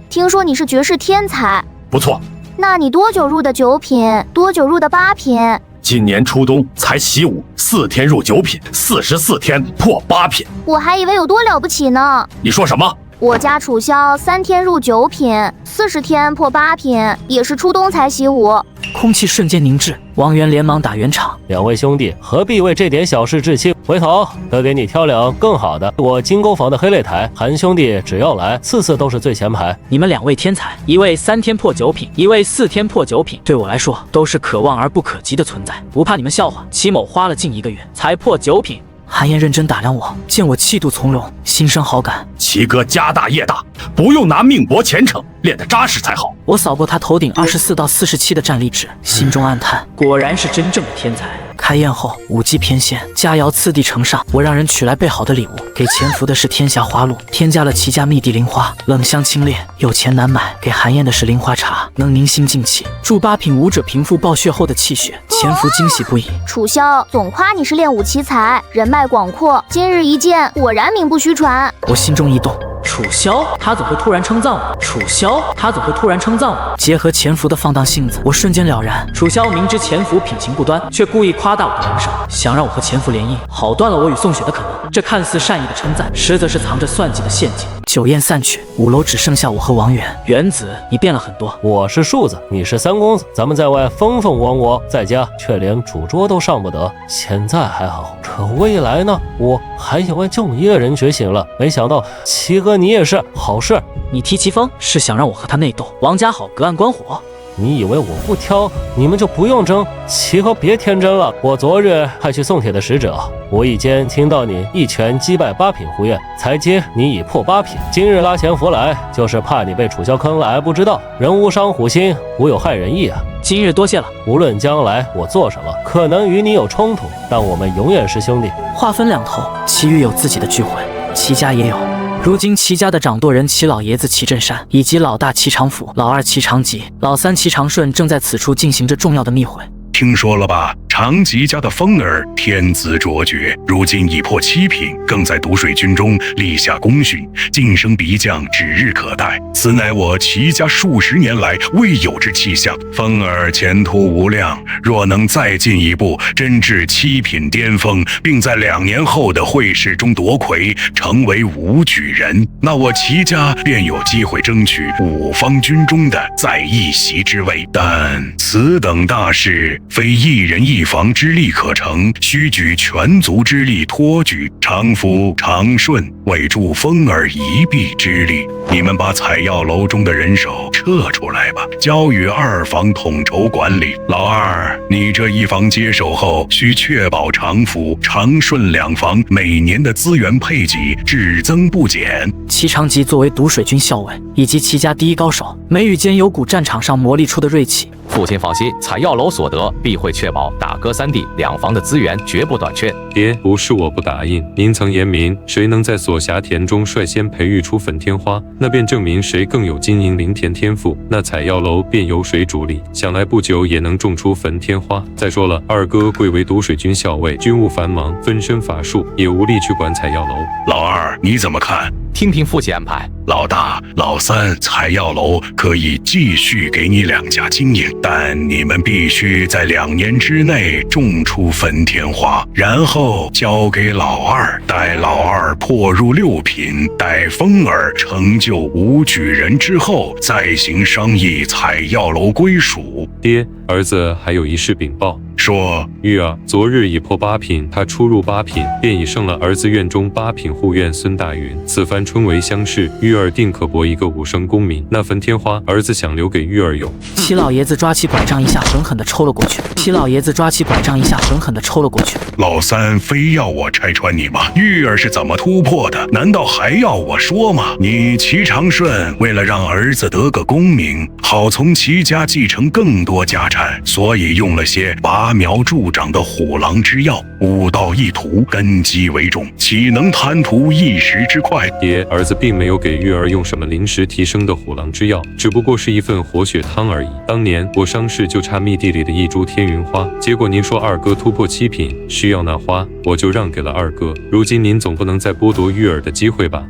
听说你是绝世天才，不错。那你多久入的9品？多久入的8品？今年初冬才习武，4天入9品，44天破8品。我还以为有多了不起呢。你说什么？我家楚萧3天入9品，40天破8品，也是初冬才习武。空气瞬间凝滞，王源连忙打圆场。2位兄弟何必为这点小事置气？回头得给你挑两更好的。我金钩房的黑擂台，韩兄弟只要来，次次都是最前排。你们2位天才，一位3天破9品，一位4天破9品，对我来说都是可望而不可及的存在。不怕你们笑话，齐某花了近1个月才破9品。韩燕认真打量我，见我气度从容，心生好感。齐哥家大业大，不用拿命搏前程，练得扎实才好。我扫过他头顶24到47的战力值，心中暗叹，果然是真正的天才。开宴后，舞姬翩跹，佳肴次第呈上。我让人取来备好的礼物，给潜伏的是天霞花露，添加了齐家秘地灵花，冷香清冽，有钱难买。给韩燕的是灵花茶，能宁心静气，助八品武者平复暴血后的气血。潜伏惊喜不已。楚萧总夸你是练武奇才，人脉广阔，今日一见，果然名不虚传。我心中一动。楚萧，他怎会突然称赞我？楚萧，他怎会突然称赞我？结合潜伏的放荡性子，我瞬间了然。楚萧明知潜伏品行不端，却故意夸大我的名声，想让我和潜伏联姻，好断了我与宋雪的可能。这看似善意的称赞，实则是藏着算计的陷阱。酒宴散去，5楼只剩下我和王源。原子，你变了很多。我是树子，你是三公子，咱们在外风风光光，在家却连主桌都上不得。现在还好，可未来呢？我还以为就一个人觉醒了，没想到齐哥你也是。好事，你提齐风是想让我和他内斗？王家好隔岸观火。你以为我不挑，你们就不用争？齐哥别天真了，我昨日派去送帖的使者，无意间听到你一拳击败8品胡院，才接你已破8品。今日拉潜伏来，就是怕你被楚萧坑了还不知道。人无伤虎心，无有害人意啊。今日多谢了。无论将来我做什么，可能与你有冲突，但我们永远是兄弟。话分两头，齐豫有自己的聚会，齐家也有。如今齐家的掌舵人齐老爷子齐振山，以及老大齐长甫、老二齐长吉、老三齐长顺正在此处进行着重要的密会。听说了吧？长吉家的风儿天资卓绝，如今已破7品，更在毒水军中立下功勋，晋升鼻将指日可待。此乃我齐家数十年来未有之气象。风儿前途无量，若能再进一步，真至7品巅峰，并在2年后的会试中夺魁，成为武举人，那我齐家便有机会争取5方军中的再一席之位。但此等大事，非一人一防之力可成，须举全族之力托举。长甫、长顺为助风儿一臂之力，你们把采药楼中的人手撤出来吧，交与2房统筹管理。老二，你这一房接手后，需确保长甫、长顺2房每年的资源配给只增不减。齐长吉作为毒水军校尉，以及齐家第一高手，眉宇间有股战场上磨砺出的锐气。父亲放心，采药楼所得必会确保大哥3弟2房的资源绝不短缺。爹，不是我不答应，您曾言明，谁能在所辖田中率先培育出粉天花，那便证明谁更有经营林田天赋，那采药楼便由谁主理，想来不久也能种出粉天花。再说了，二哥贵为毒水军校尉，军务繁忙，分身乏术，也无力去管采药楼。老二，你怎么看？听凭父亲安排。老大、老三，采药楼可以继续给你2家经营，但你们必须在2年之内种出粉天花，然后交给老二，待老二破入6品，待风儿成就武举人之后，再行商议采药楼归属。爹，儿子还有一事禀报。说，玉儿昨日已破8品，他初入8品，便已胜了儿子院中8品护院孙大云。此番春闱乡试，玉儿定可博一个5升功名。那份天花，儿子想留给玉儿用。齐老爷子抓起拐杖一下，狠狠地抽了过去。齐老爷子抓起拐杖一下，狠狠地抽了过去。老三非要我拆穿你吗？玉儿是怎么突破的？难道还要我说吗？你齐长顺为了让儿子得个功名，好从齐家继承更多家产，所以用了些拔苗助长的虎狼之药，悟道一途，根基为重，岂能贪图一时之快？爹，儿子并没有给玉儿用什么临时提升的虎狼之药，只不过是一份活血汤而已。当年我伤势就差密地里的一株天云花，结果您说二哥突破7品，需要那花，我就让给了二哥。如今您总不能再剥夺玉儿的机会吧？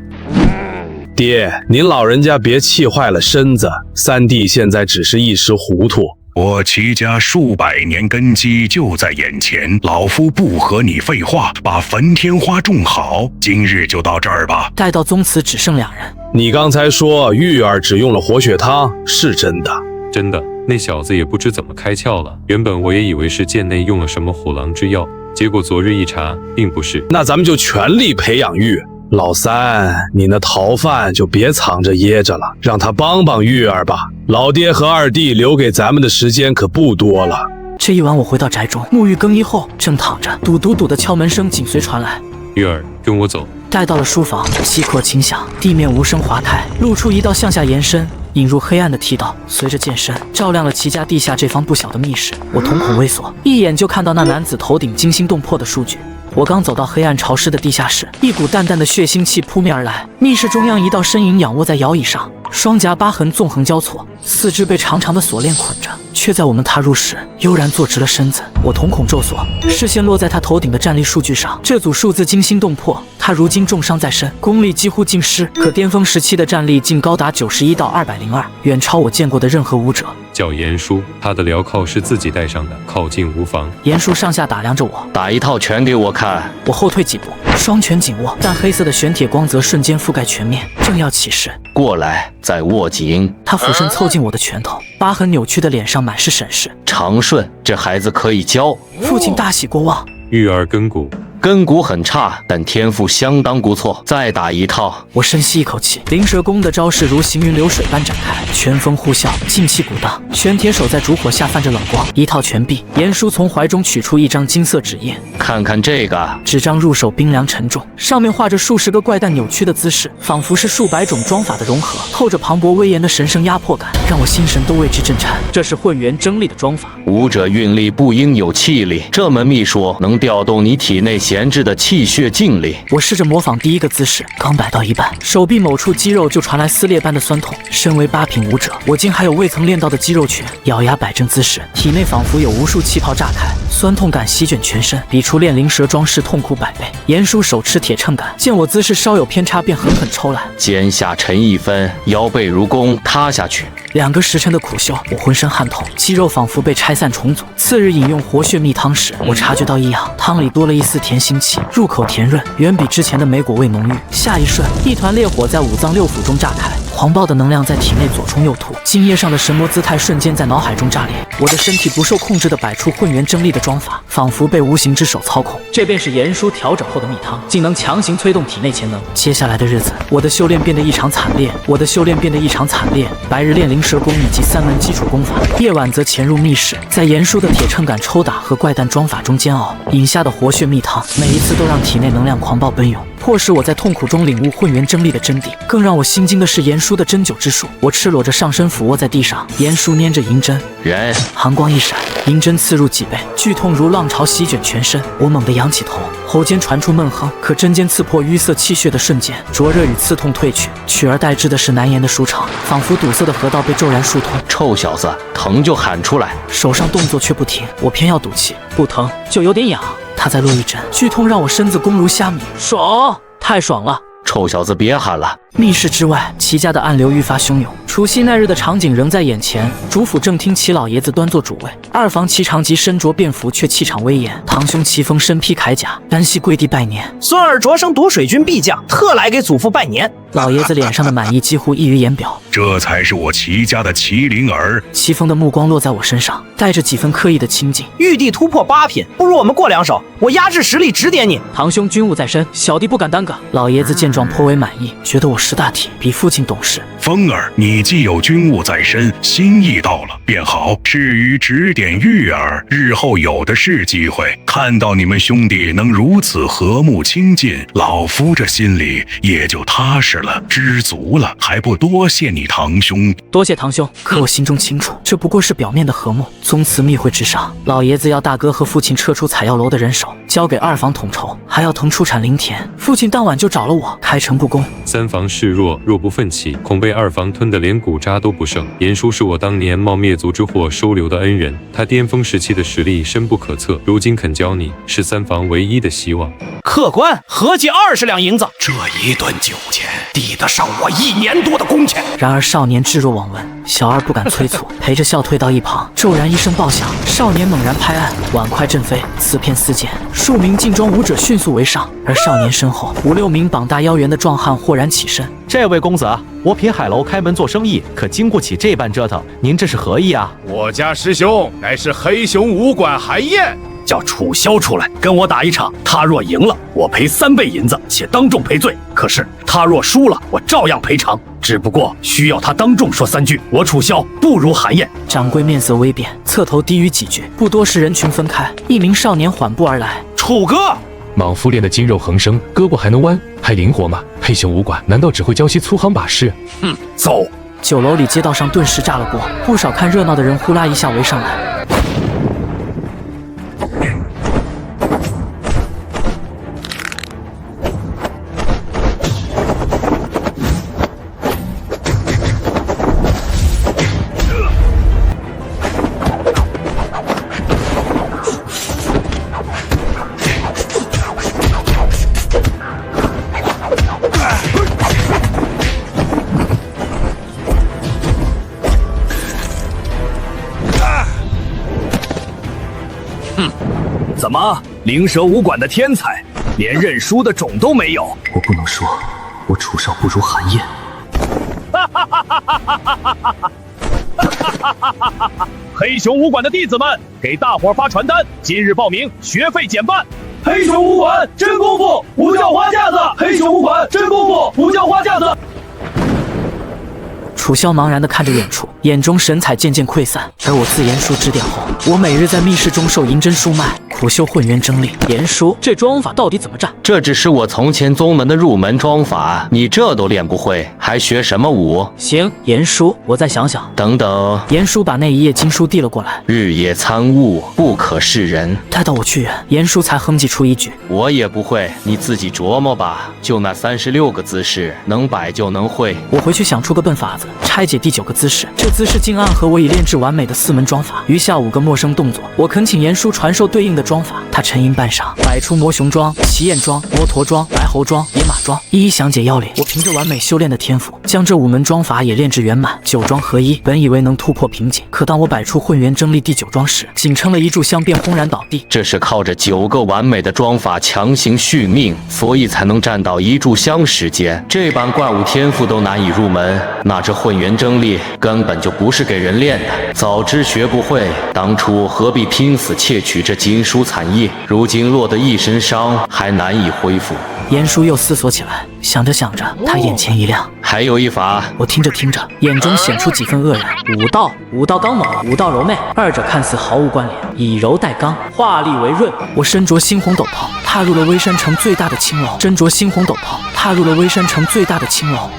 爹，您老人家别气坏了身子，三弟现在只是一时糊涂。我齐家数百年根基就在眼前，老夫不和你废话，把焚天花种好。今日就到这儿吧。待到宗祠只剩2人。你刚才说玉儿只用了活血汤，是真的？真的，那小子也不知怎么开窍了。原本我也以为是剑内用了什么虎狼之药，结果昨日一查，并不是。那咱们就全力培养玉。老三，你那逃犯就别藏着掖着了，让他帮帮玉儿吧。老爹和二弟留给咱们的时间可不多了。这一晚我回到宅中，沐浴更衣后正躺着，嘟嘟嘟的敲门声紧随传来。玉儿，跟我走。待到了书房，七廓轻响，地面无声滑开，露出一道向下延伸、引入黑暗的梯道，随着剑身照亮了齐家地下这方不小的密室。我瞳孔微缩，一眼就看到那男子头顶惊心动魄的数据。我刚走到黑暗潮湿的地下室，一股淡淡的血腥气扑面而来。密室中央，一道身影仰卧在摇椅上，双颊疤痕纵横交错，四肢被长长的锁链捆着，却在我们踏入时悠然坐直了身子。我瞳孔骤缩，视线落在他头顶的战力数据上，这组数字惊心动魄。他如今重伤在身，功力几乎尽失，可巅峰时期的战力竟高达91到202，远超我见过的任何武者。叫严叔，他的镣铐是自己带上的，靠近无妨。严叔上下打量着我，打一套拳给我看。我后退几步，双拳紧握，但黑色的玄铁光泽瞬间覆盖全面，正要起势，过来，再握紧。他俯身凑近我的拳头，疤痕扭曲的脸上满是审视。长顺，这孩子可以教。父亲大喜过望。育儿根骨。根骨很差，但天赋相当不错。再打一套。我深吸一口气，灵蛇功的招式如行云流水般展开，拳风呼啸，劲气鼓荡。玄铁手在烛火下泛着冷光，一套拳毕，严叔从怀中取出一张金色纸页，看看这个。纸张入手冰凉沉重，上面画着数十个怪诞扭曲的姿势，仿佛是数百种装法的融合，透着磅礴威严的神圣压迫感，让我心神都为之震颤。这是混元真力的装法。武者运力不应有气力，这门秘术能调动你体内闲置的气血劲力。我试着模仿第一个姿势，刚摆到一半，手臂某处肌肉就传来撕裂般的酸痛。身为8品武者，我竟还有未曾练到的肌肉群。咬牙摆正姿势，体内仿佛有无数气泡炸开，酸痛感席卷全身，比出练灵蛇装饰痛苦100倍。严叔手持铁秤杆，见我姿势稍有偏差，便狠狠抽来，肩下沉1分，腰背如弓塌下去。2个时辰的苦修，我浑身汗透，肌肉仿佛被拆散重组。次日饮用活血蜜汤时，我察觉到异样，汤里多了一丝甜腥气，入口甜润，远比之前的莓果味浓郁。下一瞬，一团烈火在五脏六腑中炸开，狂暴的能量在体内左冲右突，金叶上的神魔姿态瞬间在脑海中炸裂。我的身体不受控制地摆出混元真力的装法，仿佛被无形之手操控。这便是严叔调整后的蜜汤，竟能强行催动体内潜能。接下来的日子，我的修炼变得异常惨烈。白日练灵蛇功以及3门基础功法，夜晚则潜入密室，在严叔的铁秤杆抽打和怪诞装法中煎熬，饮下的活血蜜汤，每一次都让体内能量狂暴奔涌，迫使我在痛苦中领悟混元真力的真谛。更让我心惊的是严叔的针灸之术。我赤裸着上身俯卧在地上，严叔拈着银针，人寒光一闪，银针刺入脊背，剧痛如浪潮席卷全身。我猛地仰起头，喉间传出闷哼，可针尖刺破淤塞气血的瞬间，灼热与刺痛退去，取而代之的是难言的舒畅，仿佛堵塞的河道被骤然疏通。臭小子，疼就喊出来！手上动作却不停，我偏要赌气，不疼就有点痒。他再落一针，剧痛让我身子弓如虾米，爽，太爽了！臭小子，别喊了！密室之外，齐家的暗流愈发汹涌。除夕那日的场景仍在眼前，主府正厅齐老爷子端坐主位，二房齐长吉身着便服却气场威严，堂兄齐峰身披铠甲，单膝跪地拜年。孙儿擢升夺水军必将，特来给祖父拜年。老爷子脸上的满意几乎溢于言表。这才是我齐家的麒麟儿。齐峰的目光落在我身上，带着几分刻意的亲近。玉帝突破8品，不如我们过2手，我压制实力指点你。堂兄军务在身，小弟不敢耽搁。老爷子见状颇为满意，觉得我识大体，比父亲懂事。风儿，你既有军务在身，心意到了便好。至于指点玉儿，日后有的是机会。看到你们兄弟能如此和睦亲近，老夫这心里也就踏实了，知足了，还不多谢你堂兄。多谢堂兄。可我心中清楚，这不过是表面的和睦。宗祠密会之上，老爷子要大哥和父亲撤出采药楼的人手，交给2房统筹，还要腾出产灵田。父亲当晚就找了我，开诚布公。3房示弱，若不奋起，恐被2房吞得连骨渣都不剩。严叔是我当年冒灭族之祸收留的恩人，他巅峰时期的实力深不可测，如今肯教你，是3房唯一的希望。客官，合计20两银子，这一顿酒钱抵得上我1年多的工钱。然而少年置若罔闻，小二不敢催促，陪着笑退到一旁。骤然一声爆响，少年猛然拍案，碗筷震飞，瓷片四溅，数名劲装武者迅速围上，而少年身后5、6名膀大腰圆的壮汉豁然起身。这位公子，我品海楼开门做生意，可经不起这般折腾，您这是何意啊？我家师兄乃是黑熊武馆韩燕，叫楚萧出来跟我打一场，他若赢了，我赔3倍银子，且当众赔罪；可是他若输了，我照样赔偿，只不过需要他当众说3句，我楚萧不如韩燕。掌柜面色微变，侧头低语几句，不多时人群分开，一名少年缓步而来。楚哥，莽夫练的筋肉横生，胳膊还能弯，还灵活吗？黑熊武馆难道只会教些粗行把式？走！酒楼里街道上顿时炸了锅，不少看热闹的人呼啦一下围上来。怎么，灵蛇武馆的天才，连认输的种都没有？我不能说，我楚少不如韩燕。黑熊武馆的弟子们，给大伙发传单，今日报名，学费减半。黑熊武馆真功夫，不叫花架子。黑熊武馆真功夫，不叫花架子。楚萧茫然地看着远处，眼中神采渐渐溃散。而我自严叔指点后，我每日在密室中受银针书脉，苦修混元真力。严叔，这桩法到底怎么战？这只是我从前宗门的入门桩法，你这都练不会，还学什么武？行，严叔，我再想想。等等，严叔把那一页经书递了过来。日夜参悟，不可示人。待到我去远，严叔才哼唧出一句：我也不会，你自己琢磨吧。就那36个姿势，能摆就能会。我回去想出个笨法子，拆解第9个姿势。这姿势竟暗合我已练至完美的4门桩法。余下5个陌生动作，我恳请严叔传授对应的桩法。他沉吟半晌，摆出魔熊桩、奇燕桩、摩驼桩、白猴桩、野马桩，一一详解要领。我凭着完美修炼的天赋，将这5门桩法也练至圆满，9桩合一。本以为能突破瓶颈，可当我摆出混元真力第9桩时，仅撑了一炷香便轰然倒地。这是靠着9个完美的桩法强行续命，所以才能站到一炷香时间。这般怪物天赋都难以入门，那这混元真力根本就不是给人练的。早知学不会，当初何必拼死窃取这金书产业？如今落得一身伤，还难以恢复。严叔又思索起来，想着想着，他眼前一亮。还有一法，我听着听着，眼中显出几分愕然。武道刚猛，武道柔媚，二者看似毫无关联，以柔代刚，化力为润。我身着猩红斗篷，踏入了微山城最大的青楼。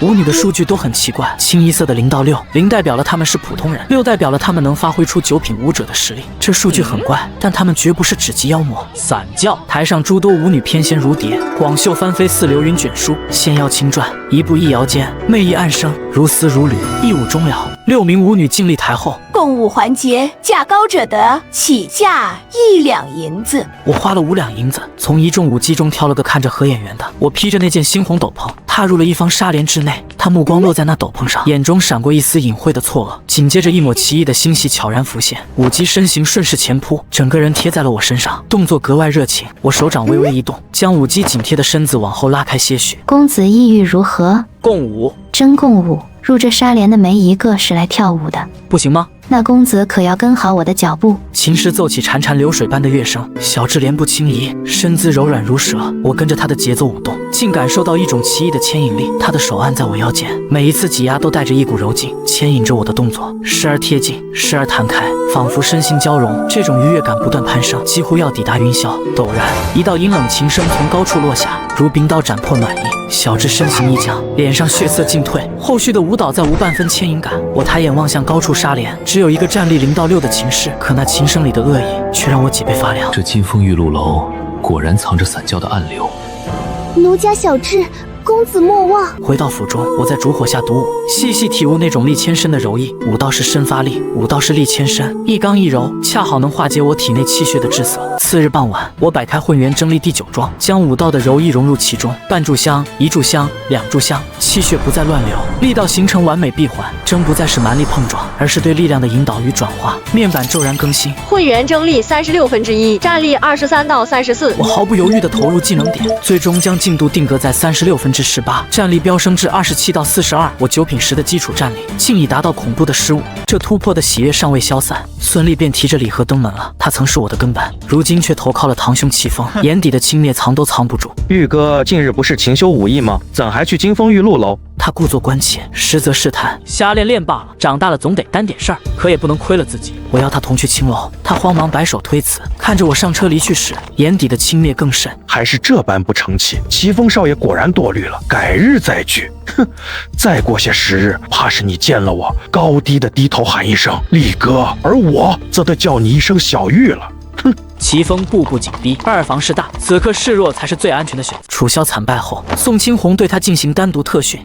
舞女的数据都很奇怪，清一色的0到6，0代表了他们是普通人，6代表了他们能发挥出9品武者的实力。这数据很怪，但他们绝不是只级妖魔。散教，台上诸多舞女翩跹如蝶，广袖翻飞似流云卷舒，纤腰轻转，一步一摇间，媚意暗生，如丝如缕，一舞终了。6名舞女静立台后。共舞环节，价高者得，起价1两银子。我花了5两银子，从一众舞姬中挑了个看着合眼缘的。我披着那件猩红斗篷，踏入了一方纱帘之内。他目光落在那斗篷上，眼中闪过一丝隐晦的错愕，紧接着一抹奇异的欣喜悄然浮现。舞姬身形顺势前扑，整个人贴在了我身上，动作格外热情。我手掌微微一动，将舞姬紧贴的身子往后拉开些许。公子意欲如何？共舞，真共舞。入这纱帘的没一个是来跳舞的，不行吗？那公子可要跟好我的脚步。琴师奏起潺潺流水般的乐声，小至莲步轻移，身姿柔软如蛇。我跟着他的节奏舞动，竟感受到一种奇异的牵引力。他的手按在我腰间，每一次挤压都带着一股柔劲，牵引着我的动作，时而贴近，时而弹开，仿佛身心交融。这种愉悦感不断攀升，几乎要抵达云霄。陡然，一道阴冷琴声从高处落下，如冰刀斩破暖意。小智身形一僵，脸上血色尽退，后续的舞蹈再无半分牵引感。我抬眼望向高处纱帘，只有一个战力0到6的琴师，可那琴声里的恶意却让我脊背发凉。这金风玉露楼果然藏着散教的暗流。奴家小智，公子莫忘。回到府中，我在烛火下独舞，细细体悟那种力牵身的柔意。武道是身发力，武道是力牵身，一刚一柔，恰好能化解我体内气血的滞涩。次日傍晚，我摆开混元真力第9桩，将武道的柔意融入其中。半炷香，1炷香，2炷香，气血不再乱流，力道形成完美闭环。真不再是蛮力碰撞，而是对力量的引导与转化。面板骤然更新，混元真力1/36，战力23到34。我毫不犹豫地投入技能点，最终将进度定格在36/18，战力飙升至27到42。我9品时的基础战力竟已达到恐怖的15，这突破的喜悦尚未消散，孙俪便提着礼盒登门了。他曾是我的跟班，如今却投靠了堂兄齐风，眼底的轻蔑藏都藏不住。玉哥近日不是勤修武艺吗？怎还去金风玉露楼？他故作关切，实则试探。瞎练练罢了，长大了总得担点事儿，可也不能亏了自己。我要他同去青楼，他慌忙摆手推辞，看着我上车离去时，眼底的轻蔑更甚。还是这般不成器，齐风少爷果然多虑了，改日再聚。哼，再过些时日，怕是你见了我，高低的低头喊一声力哥，而我则得叫你一声小玉了。哼！齐风步步紧逼，二房势大，此刻示弱才是最安全的选择。楚萧惨败后，宋清红对他进行单独特训。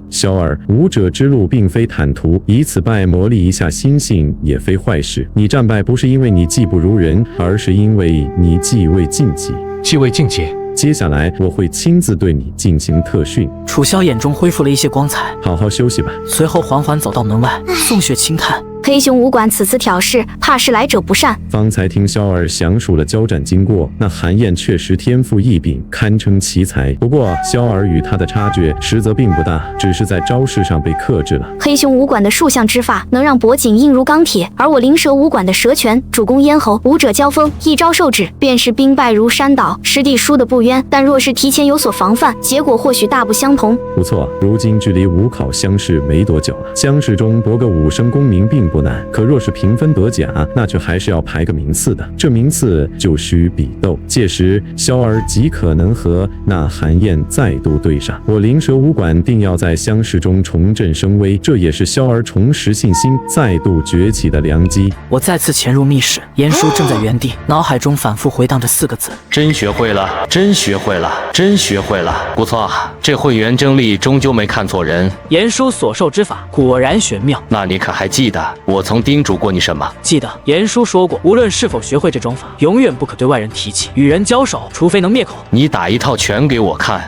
萧儿，武者之路并非坦途，以此败磨砺一下心性也非坏事。你战败不是因为你技不如人，而是因为你技未晋级。技未晋级。接下来我会亲自对你进行特训。楚萧眼中恢复了一些光彩，好好休息吧。随后缓缓走到门外。宋雪轻叹。黑熊武馆此次挑事，怕是来者不善。方才听萧儿详述了交战经过，那韩燕确实天赋异禀，堪称奇才。不过萧儿与他的差距实则并不大，只是在招式上被克制了。黑熊武馆的数项之法能让脖颈硬如钢铁，而我灵蛇武馆的蛇拳主攻咽喉，武者交锋，一招受制，便是兵败如山倒，实地输得不冤。但若是提前有所防范，结果或许大不相同。不错，如今距离武考乡试没多久了，乡试中博个5升功名并不难，可若是评分得甲，那却还是要排个名次的，这名次就需比斗。届时萧儿极可能和那韩燕再度对上。我灵蛇武馆定要在乡试中重振声威，这也是萧儿重拾信心、再度崛起的良机。我再次潜入密室，严叔正在原地，脑海中反复回荡着4个字：真学会了，真学会了，真学会了。不错，这混元真力终究没看错人。严叔所授之法果然玄妙。那你可还记得我曾叮嘱过你什么？记得，严叔说过，无论是否学会这桩法，永远不可对外人提起。与人交手，除非能灭口。你打一套拳给我看。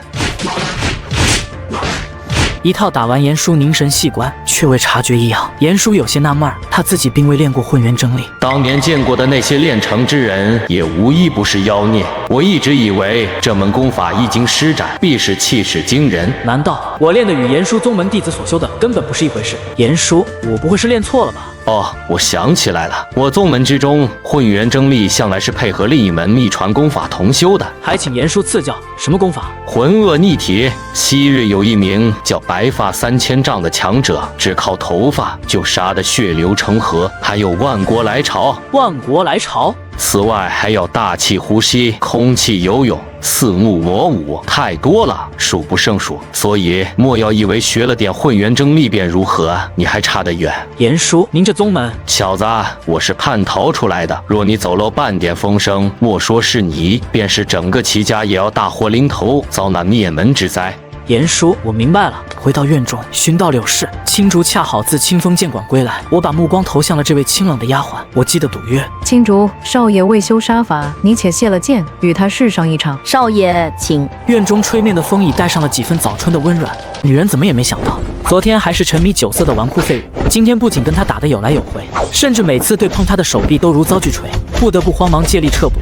一套打完，严叔凝神细观，却未察觉异样。严叔有些纳闷，他自己并未练过混元真力，当年见过的那些练成之人，也无一不是妖孽。我一直以为这门功法一经施展，必是气势惊人。难道我练的与严叔宗门弟子所修的根本不是一回事？严叔，我不会是练错了吧？哦，我想起来了，我宗门之中混元真力向来是配合另一门秘传功法同修的。还请严叔赐教，什么功法？浑噩逆体。昔日有一名叫白发3000丈的强者，只靠头发就杀得血流成河，还有万国来朝。万国来朝。此外还要大气呼吸、空气游泳、四目魔舞，太多了，数不胜数。所以莫要以为学了点混元真力便如何，你还差得远。严叔，您这宗门，小子，我是叛逃出来的。若你走漏半点风声，莫说是你，便是整个齐家也要大祸临头，遭那灭门之灾。严叔，我明白了。回到院中，寻到柳氏，青竹恰好自清风剑馆归来，我把目光投向了这位清冷的丫鬟。我记得赌约，青竹少爷未修杀法，你且卸了剑，与他试上一场。少爷请。院中吹面的风已带上了几分早春的温软。女人怎么也没想到，昨天还是沉迷酒色的纨绔废物，今天不仅跟他打得有来有回，甚至每次对碰他的手臂都如遭巨锤，不得不慌忙借力撤步。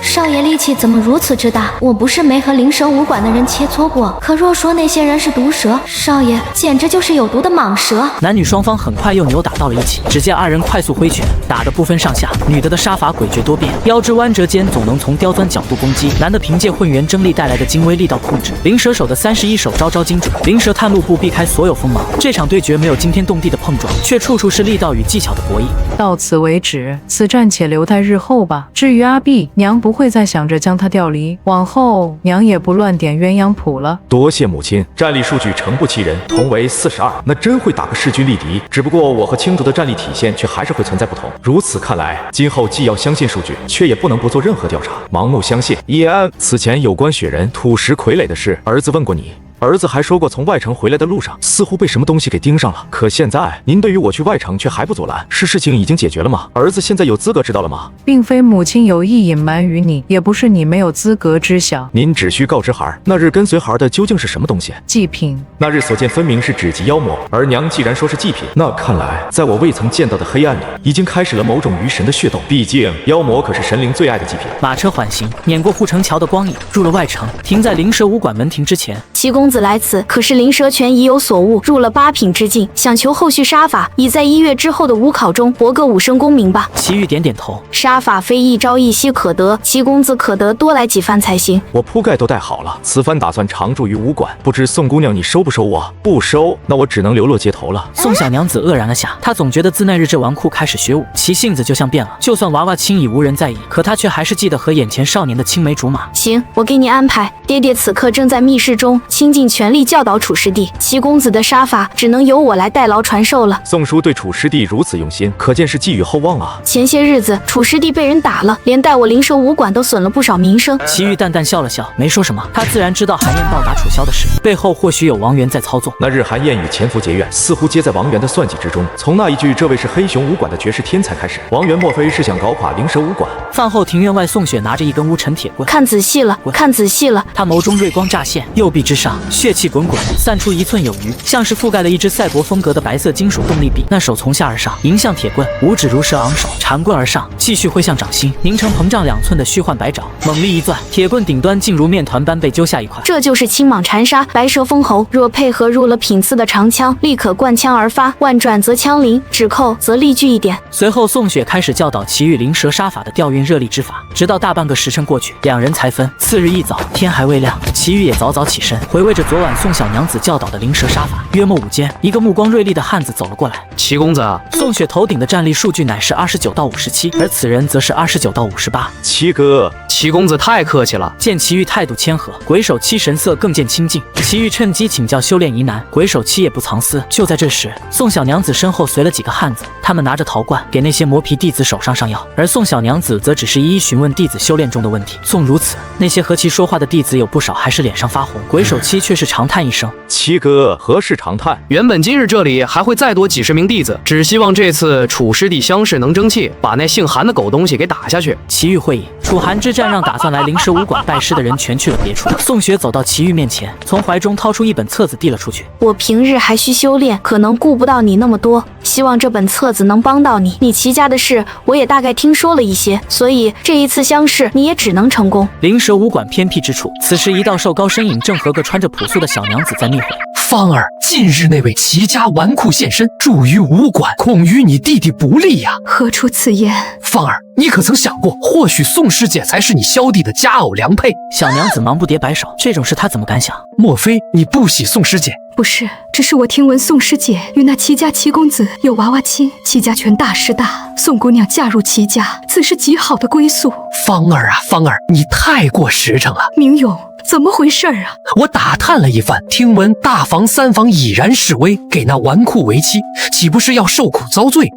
少爷力气怎么如此之大？我不是没和灵蛇武馆的人切磋过，可若说那些人是毒蛇，少爷简直就是有毒的蟒蛇。男女双方很快又扭打到了一起，只见二人快速挥拳，打得不分上下。女的杀法诡谲多变，腰肢弯折间总能从刁钻角度攻击；男的凭借混元真力带来的精微力道控制，灵蛇手的31手招招精准，灵蛇探路步避开所有锋芒。这场对决没有惊天动地的碰撞，却处处是力道与技巧的博弈。到此为止，此战且留待日后吧。至于阿碧，娘不会再想着将他调离，往后娘也不乱点鸳鸯谱了。多谢母亲，战力数据诚不欺人，同为42，那真会打个势均力敌。只不过我和青竹的战力体现却还是会存在不同。如此看来，今后既要相信数据，却也不能不做任何调查，盲目相信。叶安，此前有关雪人、土石傀儡的事，儿子问过你。儿子还说过，从外城回来的路上，似乎被什么东西给盯上了。可现在，您对于我去外城却还不阻拦，是事情已经解决了吗？儿子现在有资格知道了吗？并非母亲有意隐瞒于你，也不是你没有资格知晓。您只需告知孩儿，那日跟随孩儿的究竟是什么东西？祭品。那日所见分明是纸及妖魔，而娘既然说是祭品，那看来在我未曾见到的黑暗里，已经开始了某种鱼神的血斗。毕竟妖魔可是神灵最爱的祭品。马车缓行，碾过护城桥的光影，入了外城，停在灵蛇武馆门庭之前。齐公子来此，可是灵蛇拳已有所悟，入了8品之境，想求后续杀法，已在1月之后的武考中博个5升功名吧。齐玉点点头，杀法非一朝一夕可得，齐公子可得多来几番才行。我铺盖都带好了，此番打算常住于武馆，不知宋姑娘你收不收我？不收，那我只能流落街头了。宋小娘子愕然了下，她总觉得自那日这纨绔开始学武，其性子就像变了。就算娃娃亲已无人在意，可她却还是记得和眼前少年的青梅竹马。行，我给你安排。爹爹此刻正在密室中倾尽全力教导楚师弟，齐公子的杀法只能由我来代劳传授了。宋叔对楚师弟如此用心，可见是寄予厚望啊。前些日子楚师弟被人打了，连带我灵蛇武馆都损了不少名声。齐玉淡淡笑了笑，没说什么。他自然知道韩燕暴打楚萧的事，背后或许有王源在操纵。那日韩燕与前夫结怨，似乎皆在王源的算计之中。从那一句这位是黑熊武馆的绝世天才开始，王源莫非是想搞垮灵蛇武馆？饭后庭院外，宋雪拿着一根乌沉铁棍，看仔细了，看仔细了。他眸中锐光乍现，右臂之上血气滚滚，散出1寸有余，像是覆盖了一只赛博风格的白色金属动力臂。那手从下而上迎向铁棍，五指如蛇昂首，缠棍而上，继续挥向掌心，凝成膨胀2寸的虚幻白爪，猛力一攥，铁棍顶端竟如面团般被揪下一块。这就是青蟒缠杀，白蛇封喉。若配合入了品次的长枪，立可贯枪而发，万转则枪灵，指扣则力具一点。随后，宋雪开始教导齐玉灵蛇杀法的调运热力之法，直到大半个时辰过去，两人才分。次日一早，天还未亮，齐玉也早早起身，回味着昨晚宋小娘子教导的灵蛇杀法。约莫午间，一个目光锐利的汉子走了过来。齐公子，宋雪头顶的战力数据乃是29到57，而此人则是29到58。齐哥，齐公子太客气了。见齐玉态度谦和，鬼手七神色更见亲近。齐玉趁机请教修炼疑难，鬼手七也不藏私。就在这时，宋小娘子身后随了几个汉子，他们拿着陶罐给那些磨皮弟子手上药，而宋小娘子则只是一一询问弟子修炼中的问题。纵如此，那些和其说话的弟子有不少还是脸上发红，鬼手七却是长叹一声：“齐哥，何事长叹？原本今日这里还会再多几十名弟子，只希望这次楚师弟相试能争气，把那姓韩的狗东西给打下去。”齐玉会意，楚韩之战让打算来灵蛇武馆拜师的人全去了别处。宋雪走到齐玉面前，从怀中掏出一本册子递了出去。我平日还需修炼，可能顾不到你那么多，希望这本册子能帮到你。你齐家的事我也大概听说了一些，所以这一次相试你也只能成功。灵蛇武馆偏僻之处，此时一道瘦高身影正和个穿着朴素的小娘子在密会。芳儿，近日那位齐家纨绔现身，住于武馆，恐与你弟弟不利呀。何出此言？芳儿，你可曾想过，或许宋师姐才是你萧弟的佳偶良配？小娘子忙不迭摆手，这种事她怎么敢想？莫非你不喜宋师姐？不是，只是我听闻宋师姐与那齐家齐公子有娃娃亲，齐家权大势大，宋姑娘嫁入齐家，此是极好的归宿。芳儿啊，芳儿，你太过实诚了。明勇，怎么回事啊？我打探了一番，听闻大房三房已然示威，给那纨绔为妻，岂不是要受苦遭罪？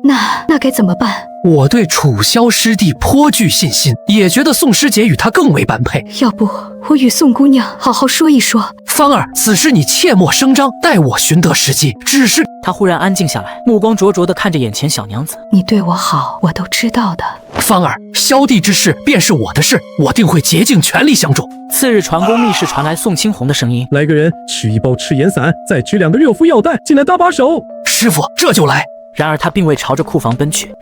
那该怎么办？我对楚萧师弟颇具信心，也觉得宋师姐与他更为般配。要不我与宋姑娘好好说一说。芳儿，此事你切莫声张，待我寻得时机。只是他忽然安静下来，目光灼灼地看着眼前小娘子。你对我好，我都知道的。芳儿，萧弟之事便是我的事，我定会竭尽全力相助。次日，传宫密室传来宋青红的声音：“来个人，取一包赤焰散，再取2个热敷药袋，进来搭把手。”师傅，这就来。然而他并未朝着库房奔去，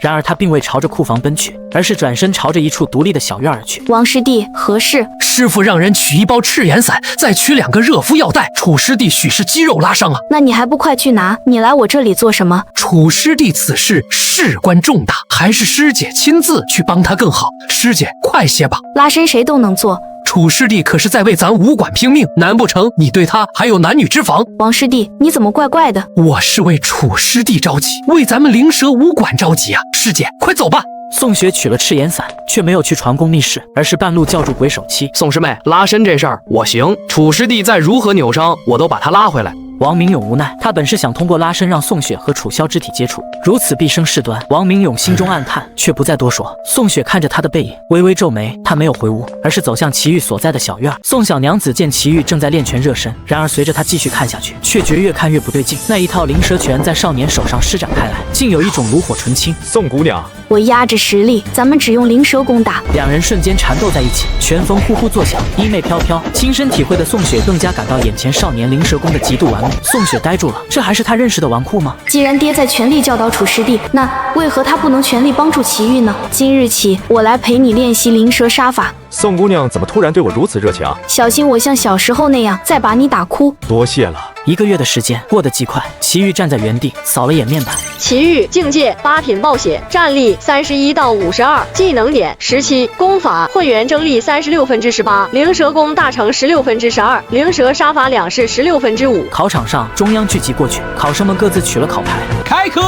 而是转身朝着一处独立的小院而去。王师弟，何事？师傅让人取一包赤焰散，再取2个热敷药袋。楚师弟许是肌肉拉伤啊，那你还不快去拿？你来我这里做什么？楚师弟此事事关重大，还是师姐亲自去帮他更好。师姐，快些吧。拉伸谁都能做。楚师弟可是在为咱武馆拼命，难不成你对他还有男女之防？王师弟，你怎么怪怪的？我是为楚师弟着急，为咱们灵蛇武馆着急啊！师姐，快走吧。宋雪取了赤焰伞，却没有去传宫密室，而是半路叫住鬼手七。宋师妹，拉伸这事儿我行，楚师弟再如何扭伤，我都把他拉回来。王明勇无奈，他本是想通过拉伸让宋雪和楚萧肢体接触，如此必生事端。王明勇心中暗叹，却不再多说。宋雪看着他的背影，微微皱眉，他没有回屋，而是走向齐玉所在的小院。宋小娘子见齐玉正在练拳热身，然而随着他继续看下去，却觉越看越不对劲。那一套灵蛇拳在少年手上施展开来，竟有一种炉火纯青。宋姑娘，我压着实力，咱们只用灵蛇攻打。两人瞬间缠斗在一起，拳风呼呼作响，衣袂飘飘。亲身体会的宋雪更加感到眼前少年灵蛇功的极度完美。同。宋雪呆住了，这还是他认识的纨绔吗？既然爹在全力教导楚师弟，那为何他不能全力帮助祁煜呢？今日起，我来陪你练习灵蛇杀法。宋姑娘怎么突然对我如此热情？小心我像小时候那样再把你打哭。多谢了。1个月的时间过得极快，祁煜站在原地扫了眼面板。祁煜境界8品暴血，战力31到52，技能点17，功法混元蒸力36%，灵蛇功大成16%，灵蛇杀法2式16%。考场上中央聚集过去，考生们各自取了考牌，开课。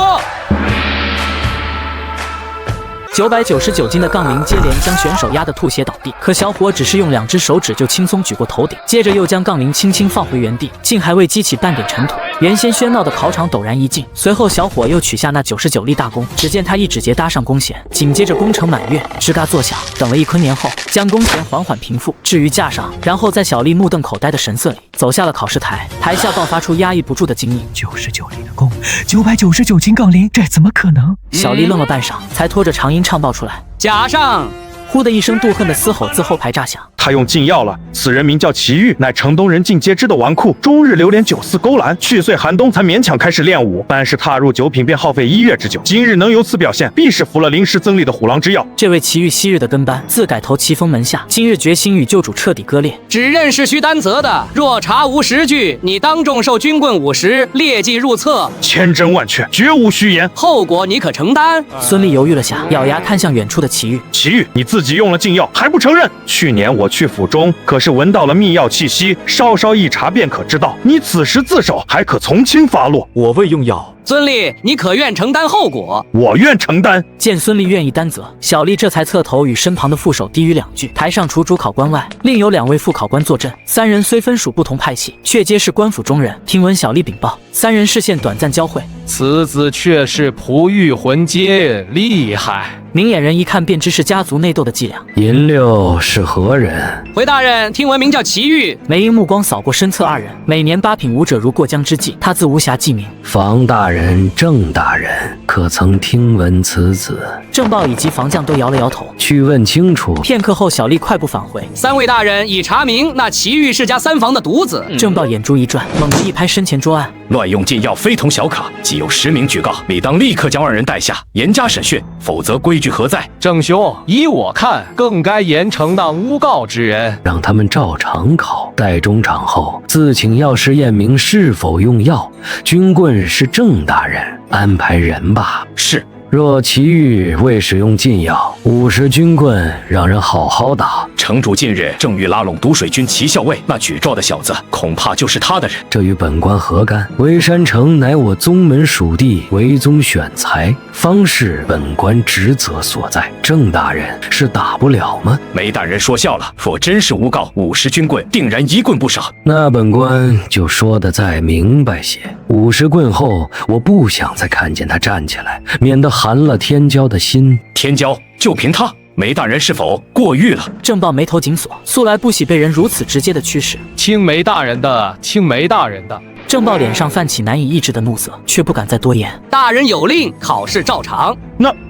999斤的杠铃接连将选手压得吐血倒地，可小伙只是用2只手指就轻松举过头顶，接着又将杠铃轻轻放回原地，竟还未激起半点尘土。原先喧闹的考场陡然一静，随后小伙又取下那99粒大弓，只见他一指节搭上弓弦，紧接着弓程满月，吱嘎作响。等了1坤年后，将弓弦缓缓平复，置于架上，然后在小丽目瞪口呆的神色里走下了考试台。台下爆发出压抑不住的惊异：99粒的弓，999斤杠铃，这怎么可能？小丽愣了半晌，才拖着长音唱报出来：假上！呼的一声妒恨的嘶吼自后排炸响。他用禁药了，此人名叫祁煜，乃城东人尽皆知的纨绔，终日流连酒肆勾栏，去岁寒冬才勉强开始练武，但是踏入9品便耗费1月之久。今日能有此表现，必是服了灵师增力的虎狼之药。这位祁煜昔日的跟班，自改投祁封门下，今日决心与旧主彻底割裂。指认是需担责的，若查无实据，你当众受军棍50，劣迹入册，千真万确，绝无虚言，后果你可承担？孙俪犹豫了下，咬牙看向远处的祁煜：祁煜，你自己用了禁药还不承认？去年我去府中，可是闻到了秘药气息，稍稍一查便可知道。你此时自首，还可从轻发落。我未用药。孙俪，你可愿承担后果？我愿承担。见孙俪愿意担责，小丽这才侧头与身旁的副手低语2句。台上除主考官外，另有2位副考官坐镇。3人虽分属不同派系，却皆是官府中人。听闻小丽禀报，3人视线短暂交汇。此子却是璞玉魂阶，厉害！明眼人一看便知是家族内斗的伎俩。银六是何人？回大人，听闻名叫祁煜。梅英目光扫过身侧2人，每年8品武者如过江之鲫，他自无暇记名。房大人、郑大人，可曾听闻此子？郑豹以及房将都摇了摇头。去问清楚。片刻后，小丽快步返回。3位大人已查明，那祁煜是家3房的独子。郑豹眼珠一转，猛地一拍身前桌案：乱用禁药非同小可，既有10名举告，理当立刻将2人带下，严加审讯，否则规矩何在？郑兄，依我看，更该严惩那诬告之人，让他们照常考。待中场后，自请药师验明是否用药。军棍是郑大人，安排人吧。是。若祁煜未使用禁药，50军棍让人好好打。城主近日正欲拉拢毒水军祁校尉，那举诏的小子恐怕就是他的人。这与本官何干？微山城乃我宗门属地，为宗选才，方是本官职责所在。郑大人是打不了吗？梅大人说笑了，若真是诬告，50军棍定然1棍不少。那本官就说得再明白些。50棍后，我不想再看见他站起来，免得寒了天骄的心。天骄就凭他？梅大人是否过誉了？郑豹眉头紧锁，素来不喜被人如此直接的驱使。青梅大人的，青梅大人的。郑豹脸上泛起难以抑制的怒色，却不敢再多言。大人有令，考试照常。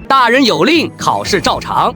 大人有令，考试照常。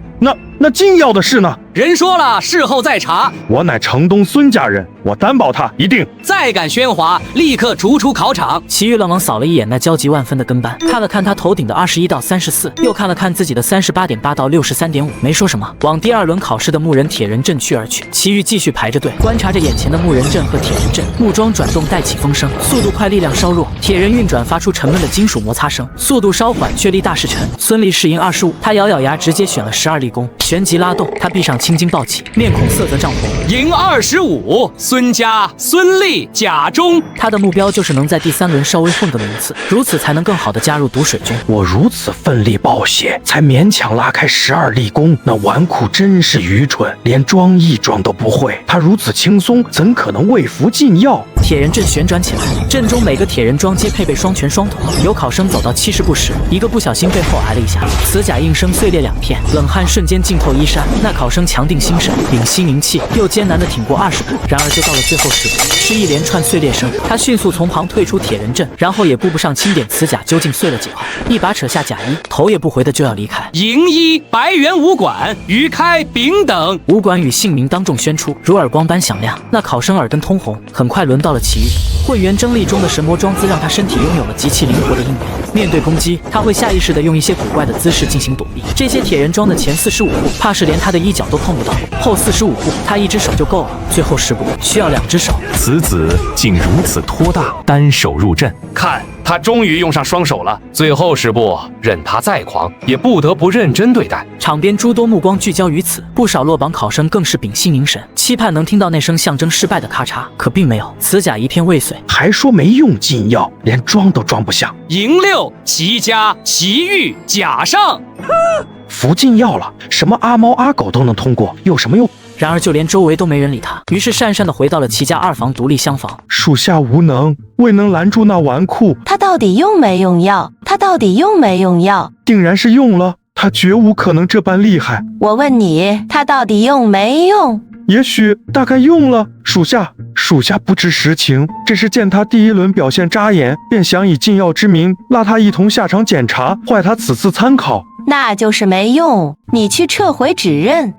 那禁药的事呢？人说了，事后再查。我乃城东孙家人，我担保他一定。再敢喧哗，立刻逐出考场。祁煜冷冷扫了一眼那焦急万分的跟班，看了看他头顶的21到34，又看了看自己的38.8到63.5，没说什么，往第2轮考试的木人铁人阵去而去。祁煜继续排着队，观察着眼前的木人阵和铁人阵，木桩转动带起风声，速度快，力量稍弱。铁人运转发出沉闷的金属摩擦声，速度稍缓却力大势沉。孙俪是赢25，他咬咬牙，直接选了12立功，旋即拉动，他闭上青筋暴起，面孔色泽涨红。赢25，孙家孙俪甲中。他的目标就是能在第3轮稍微混个名次，如此才能更好的加入毒水军。我如此奋力暴血，才勉强拉开12立功。那纨绔真是愚蠢，连装一装都不会。他如此轻松，怎可能未服禁药？铁人阵旋转起来，阵中每个铁人桩皆配备双拳双筒。有考生走到70步时，一个不小心背后挨了一下，此甲应声碎裂2片，冷汗瞬间浸透衣衫。那考生强定心神，屏息凝气，又艰难地挺过20步。然而就到了最后10步，是一连串碎裂声。他迅速从旁退出铁人阵，然后也顾不上清点此甲究竟碎了几块，一把扯下甲衣，头也不回的就要离开。赢1，白猿武馆，于开丙等。武馆与姓名当众宣出，如耳光般响亮。那考生耳根通红。很快轮到了了奇遇。混元真力中的神魔装姿让他身体拥有了极其灵活的应援，面对攻击，他会下意识地用一些古怪的姿势进行躲避。这些铁人装的前45步，怕是连他的衣角都碰不到；后45步，他1只手就够了；最后10步，需要2只手。此子竟如此托大，单手入阵，看他终于用上双手了。最后10步，任他再狂，也不得不认真对待。场边诸多目光聚焦于此，不少落榜考生更是屏息凝神，期盼能听到那声象征失败的咔嚓，可并没有，此甲一片未遂。还说没用禁药，连装都装不像。赢6，齐家、齐豫、甲上。服禁药了，什么阿猫阿狗都能通过，有什么用？然而就连周围都没人理他，于是讪讪地回到了齐家2房独立厢房。属下无能，未能拦住那纨绔。他到底用没用药？他到底用没用药？定然是用了，他绝无可能这般厉害。我问你，他到底用没用？也许大概用了，属下不知实情，只是见他第1轮表现扎眼，便想以禁药之名拉他一同下场检查，坏他此次参考。那就是没用，你去撤回指认。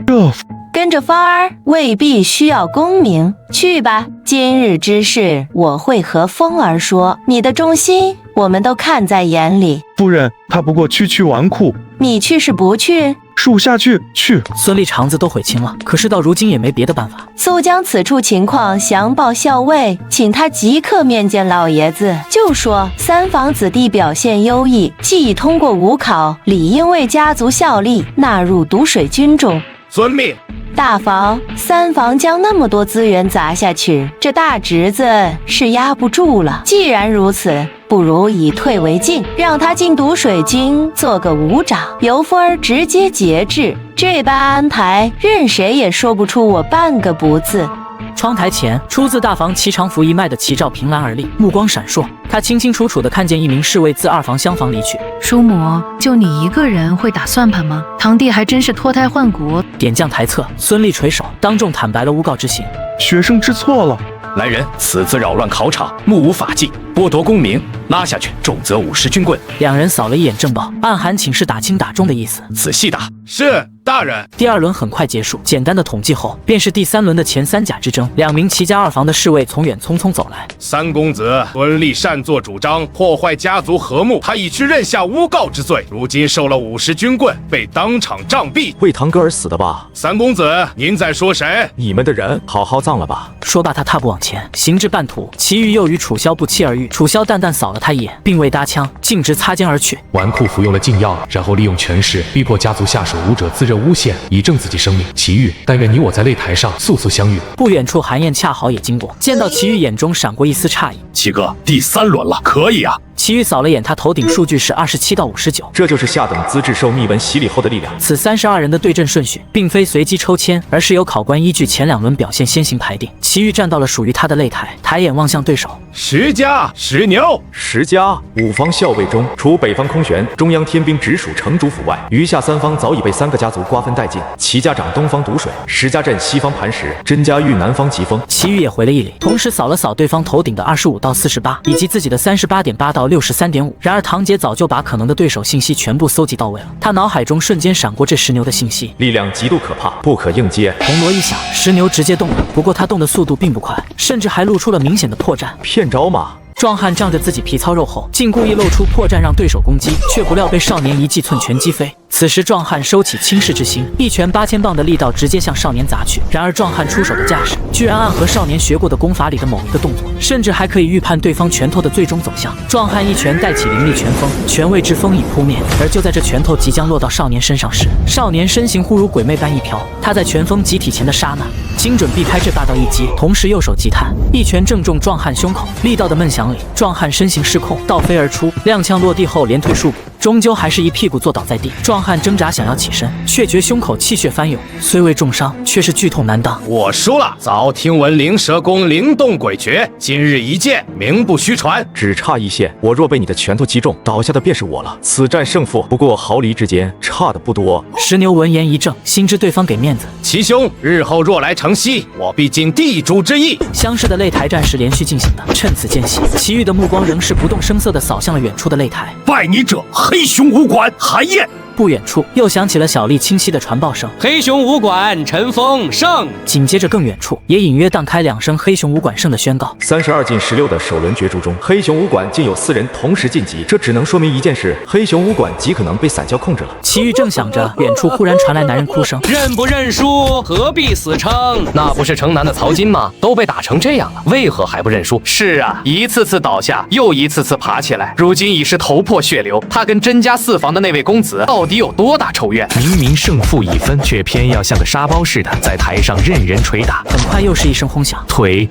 跟着芳儿未必需要功名，去吧。今日之事我会和风儿说，你的忠心我们都看在眼里。夫人，他不过区纨绔，你去是不去？属下去。孙俪肠子都悔青了，可是到如今也没别的办法。速将此处情况详报校尉，请他即刻面见老爷子，就说3房子弟表现优异，既已通过5考，理应为家族效力，纳入毒水军中。遵命。大房、3房将那么多资源砸下去，这大侄子是压不住了。既然如此，不如以退为进，让他进毒水军做个伍长，由风儿直接节制。这般安排，任谁也说不出我半个不字。窗台前，出自大房齐长服一脉的齐兆凭栏而立，目光闪烁。他清清楚楚地看见一名侍卫自2房厢房离去。叔母，就你一个人会打算盘吗？堂弟还真是脱胎换骨。点将台侧，孙俪垂手，当众坦白了诬告之行。学生知错了。来人，此次扰乱考场，目无法纪，剥夺功名，拉下去，重则50军棍。两人扫了一眼正报，暗含请示打轻打重的意思。仔细打。是大人。第2轮很快结束，简单的统计后，便是第3轮的前3甲之争。2名齐家2房的侍卫从远匆匆走来。3公子孙俪擅作主张，破坏家族和睦，他已去认下诬告之罪，如今受了50军棍，被当场杖毙。为堂哥而死的吧？3公子，您在说谁？你们的人好好葬了吧。说罢，他踏步往前，行至半途，齐豫又与楚萧不期而遇。楚萧淡淡扫了他一眼，并未搭腔，径直擦肩而去。纨绔服用了禁药，然后利用权势逼迫家族下属武者自认诬陷，以正自己生命。齐豫，但愿你我在擂台上速速相遇。不远处，韩燕恰好也经过，见到齐豫，眼中闪过一丝诧异。齐哥，第3轮了，可以啊。齐豫扫了眼，他头顶数据是27到59，这就是下等资质受密文洗礼后的力量。此32人的对阵顺序，并非随机抽签，而是由考官依据前2轮表现先行排定。齐豫站到了属于他的擂台，抬眼望向对手。10家10牛，10家5房校尉中，除北方空玄、中央天兵直属城主府外，余下3方早已被3个家族瓜分殆尽。齐家掌东方毒水，石家镇西方磐石，甄家峪南方疾风。齐豫也回了一礼，同时扫了扫对方头顶的25到48，以及自己的38.8到63.5。然而堂姐早就把可能的对手信息全部搜集到位了，他脑海中瞬间闪过这10牛的信息，力量极度可怕，不可应接。铜锣一响，10牛直接动了，不过他动的速度并不快，甚至还露出了明显的破绽。骗招吗？壮汉仗着自己皮糙肉厚，竟故意露出破绽让对手攻击，却不料被少年一记寸拳击飞。此时壮汉收起轻视之心，一拳8000磅的力道直接向少年砸去。然而壮汉出手的架势，居然暗合少年学过的功法里的某一个动作，甚至还可以预判对方拳头的最终走向。壮汉一拳带起凌厉拳风，拳位之风已扑面。而就在这拳头即将落到少年身上时，少年身形忽如鬼魅般一飘，他在拳风集体前的刹那，精准避开这霸道一击，同时右手急探，一拳正中壮汉胸口。力道的闷响里，壮汉身形失控，倒飞而出，踉跄落地后连退数步，终究还是一屁股坐倒在地。壮汉挣扎想要起身，却觉胸口气血翻涌，虽未重伤，却是剧痛难当。我输了，早听闻灵蛇功灵动诡谲，今日一见，名不虚传。只差一线，我若被你的拳头击中，倒下的便是我了。此战胜负不过毫厘之间，差的不多。10牛闻言一怔，心知对方给面子。齐兄，日后若来城西，我必尽地主之谊。相似的擂台战是连续进行的，趁此间隙，齐豫的目光仍是不动声色地扫向了远处的擂台。败你者，黑熊武馆韩燕。不远处又响起了小丽清晰的传报声：黑熊武馆陈封胜。紧接着更远处也隐约荡开2声黑熊武馆胜的宣告。32进16的首轮角逐中，黑熊武馆竟有4人同时晋级，这只能说明一件事：黑熊武馆极可能被散教控制了。齐豫正想着，远处忽然传来男人哭声：认不认输，何必死撑？那不是城南的曹金吗？都被打成这样了，为何还不认输？是啊，一次次倒下，又一次次爬起来，如今已是头破血流。他跟甄家4房的那位公子到底有多大仇怨？明明胜负已分，却偏要像个沙包似的在台上任人捶打。很快又是一声轰响，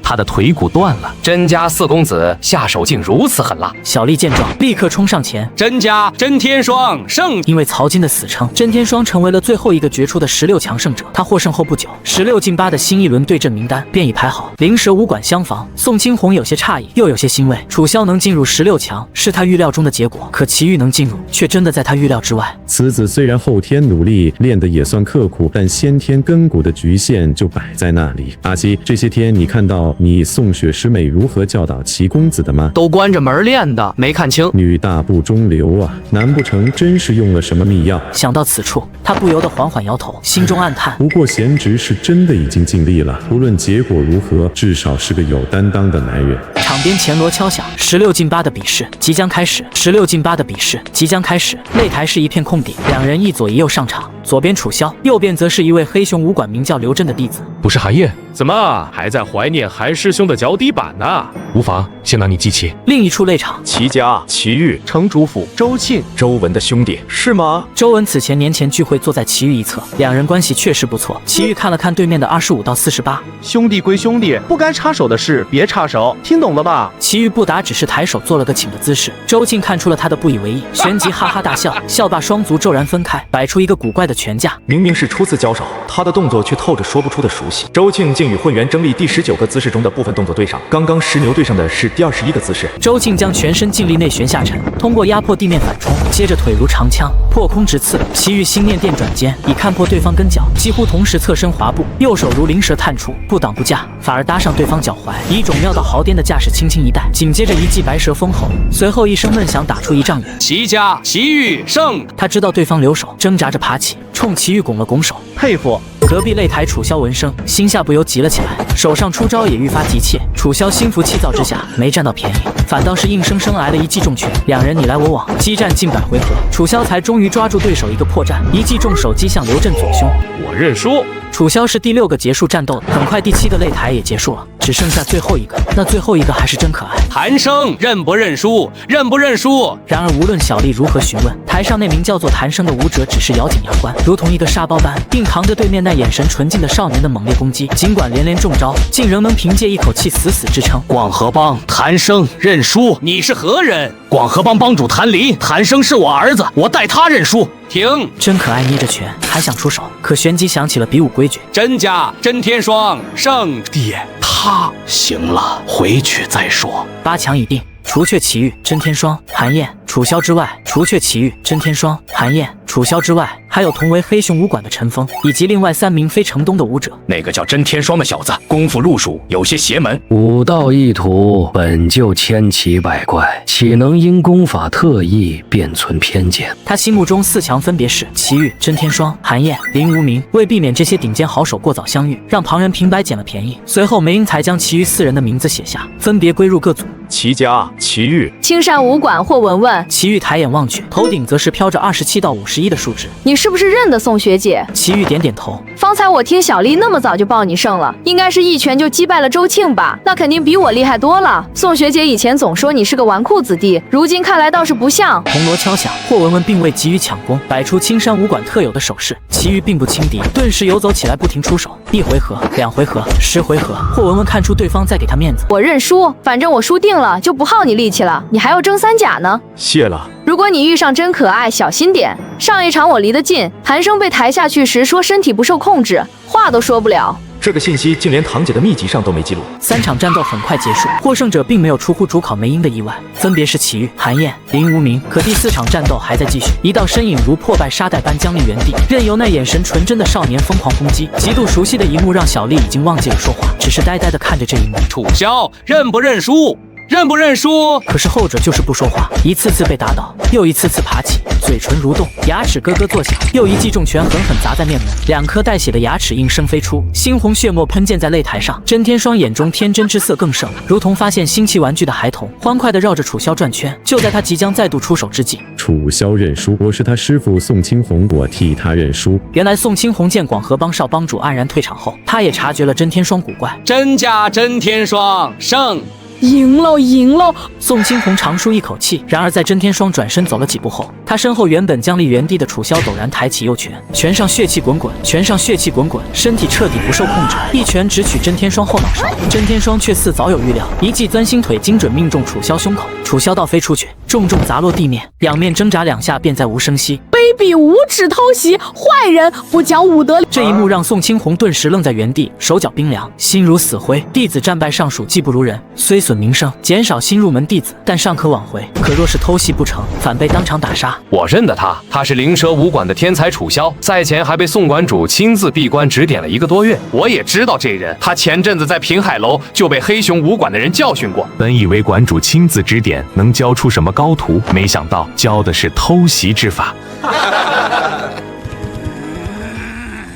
他的腿骨断了。甄家4公子下手竟如此狠辣。小丽见状，立刻冲上前：甄家甄天霜胜！因为曹金的死撑，甄天霜成为了最后一个决出的16强胜者。他获胜后不久，16进8的新一轮对阵名单便已排好，灵蛇武馆相防。宋青红有些诧异，又有些欣慰。楚萧能进入16强是他预料中的结果，可齐豫能进入，却真的在他预料之外。此子虽然后天努力练得也算刻苦，但先天根骨的局限就摆在那里。阿西，这些天你看到你宋雪师妹如何教导齐公子的吗？都关着门练的，没看清。女大不中留啊，难不成真是用了什么秘药？想到此处，他不由得缓缓摇头，心中暗叹。不过贤侄是真的已经尽力了，无论结果如何，至少是个有担当的男人。场边前锣敲响，16进8的比试即将开始。16进8的比试即将开始，擂台是一片空地，两人一左一右上场。左边楚萧，右边则是一位黑熊武馆名叫刘真的弟子。不是韩烨？怎么还在怀念韩师兄的脚底板呢？无妨，先拿你记起。另一处擂场，齐家、齐豫、程主府、周庆、周文的兄弟是吗？周文此前年前聚会坐在齐豫一侧，两人关系确实不错。齐豫看了看对面的25到48，兄弟归兄弟，不该插手的事别插手，听懂了吧？齐豫不答，只是抬手做了个请的姿势。周庆看出了他的不以为意，旋即哈哈大笑，笑罢双足骤然分开，摆出一个古怪的拳架。明明是初次交手，他的动作却透着说不出的熟悉。周庆竟与混元争利第19个姿势中的部分动作对上，刚刚石牛对上的是第21个姿势。周庆将全身尽力内旋下沉，通过压迫地面反冲，接着腿如长枪破空直刺。齐豫心念电转间，已看破对方跟脚，几乎同时侧身滑步，右手如灵蛇探出，不挡不架，反而搭上对方脚踝，以一种妙到毫巅的架势轻轻一带，紧接着一记白蛇封喉，随后一声闷响打出1丈远。齐家齐豫胜！他知道对方留手，挣扎着爬起，冲齐豫拱了拱手，佩服。隔壁擂台楚萧闻声，心下不由急了起来，手上出招也愈发急切。楚萧心浮气躁之下，没占到便宜，反倒是硬生生来了一记重拳，两人你来我往，激战近100回合，楚萧才终于抓住对手一个破绽，一记重手击向刘震左胸。我认输。楚萧是第6个结束战斗的，很快第7个擂台也结束了，只剩下最后一个。那最后一个还是真可爱。谭生认不认输？认不认输？然而无论小丽如何询问，台上那名叫做谭生的武者只是咬紧牙关，如同一个沙包般，并扛着对面那眼神纯净的少年的猛烈攻击。尽管连连中招，竟仍能凭借一口气死死支撑。广河帮谭生认输。你是何人？广河帮帮主谭离，谭生是我儿子，我代他认输。停！真可爱捏着拳还想出手，可旋即想起了比武规矩。甄家甄天霜胜！爹，他行了，回去再说。8强已定，除却齐豫、甄天霜、韩燕、楚萧之外，除却齐豫、甄天霜、韩燕、楚萧之外，还有同为黑熊武馆的陈峰，以及另外3名非城东的武者。那个叫甄天霜的小子，功夫路数有些邪门。武道一途本就千奇百怪，岂能因功法特异便存偏见？他心目中4强分别是齐豫、甄天霜、韩燕、林无名。为避免这些顶尖好手过早相遇，让旁人平白捡了便宜，随后梅英才将其余4人的名字写下，分别归入各组。齐家、齐豫、青山武馆霍文文。齐豫抬眼望去，头顶则是飘着27到51的数值。你是不是认得宋学姐？齐豫点点头。方才我听小丽那么早就报你胜了，应该是一拳就击败了周庆吧？那肯定比我厉害多了。宋学姐以前总说你是个纨绔子弟，如今看来倒是不像。铜锣敲响，霍文文并未急于抢攻，摆出青山武馆特有的手势。齐豫并不轻敌，顿时游走起来，不停出手。1回合、2回合、10回合，霍文文看出对方在给他面子。我认输，反正我输定了，就不耗你力气了。你还要争3甲呢。谢了。如果你遇上真可爱，小心点。上一场我离得近，谭生被抬下去时说身体不受控制，话都说不了。这个信息竟连堂姐的秘籍上都没记录。3场战斗很快结束，获胜者并没有出乎主考梅英的意外，分别是齐豫、韩燕、林无名。可第4场战斗还在继续，一道身影如破败沙袋般僵立原地，任由那眼神纯真的少年疯狂攻击。极度熟悉的一幕让小丽已经忘记了说话，只是呆呆地看着这一幕。楚萧认不认输？认不认输？可是后者就是不说话，一次次被打倒，又一次次爬起，嘴唇蠕动，牙齿咯咯作响，又一记重拳狠狠砸在面门，2颗带血的牙齿应声飞出，猩红血沫喷溅在擂台上。真天霜眼中天真之色更盛，如同发现新奇玩具的孩童，欢快地绕着楚萧转圈。就在他即将再度出手之际，楚萧认输，我是他师父宋青红，我替他认输。原来宋青红见广河帮少帮主黯然退场后，他也察觉了真天霜古怪，真假真天霜胜。赢喽，赢喽！宋青红长舒一口气。然而在真天霜转身走了几步后，他身后原本僵立原地的楚萧陡然抬起右拳，拳上血气滚滚，拳上血气滚滚，身体彻底不受控制，一拳直取真天霜后脑勺。真天霜却似早有预料，一记钻心腿精准命中楚萧胸口，楚萧倒飞出去，重重砸落地面，两面挣扎2下便再无声息。卑鄙无耻偷袭，坏人不讲武德。这一幕让宋青红顿时愣在原地，手脚冰凉，心如死灰。弟子战败尚属技不如人，虽损名声，减少新入门弟子，但尚可挽回。可若是偷袭不成，反被当场打杀。我认得他，他是灵蛇武馆的天才楚萧，赛前还被宋馆主亲自闭关指点了1个多月。我也知道这人，他前阵子在平海楼就被黑熊武馆的人教训过。本以为馆主亲自指点能教出什么高徒，没想到教的是偷袭之法。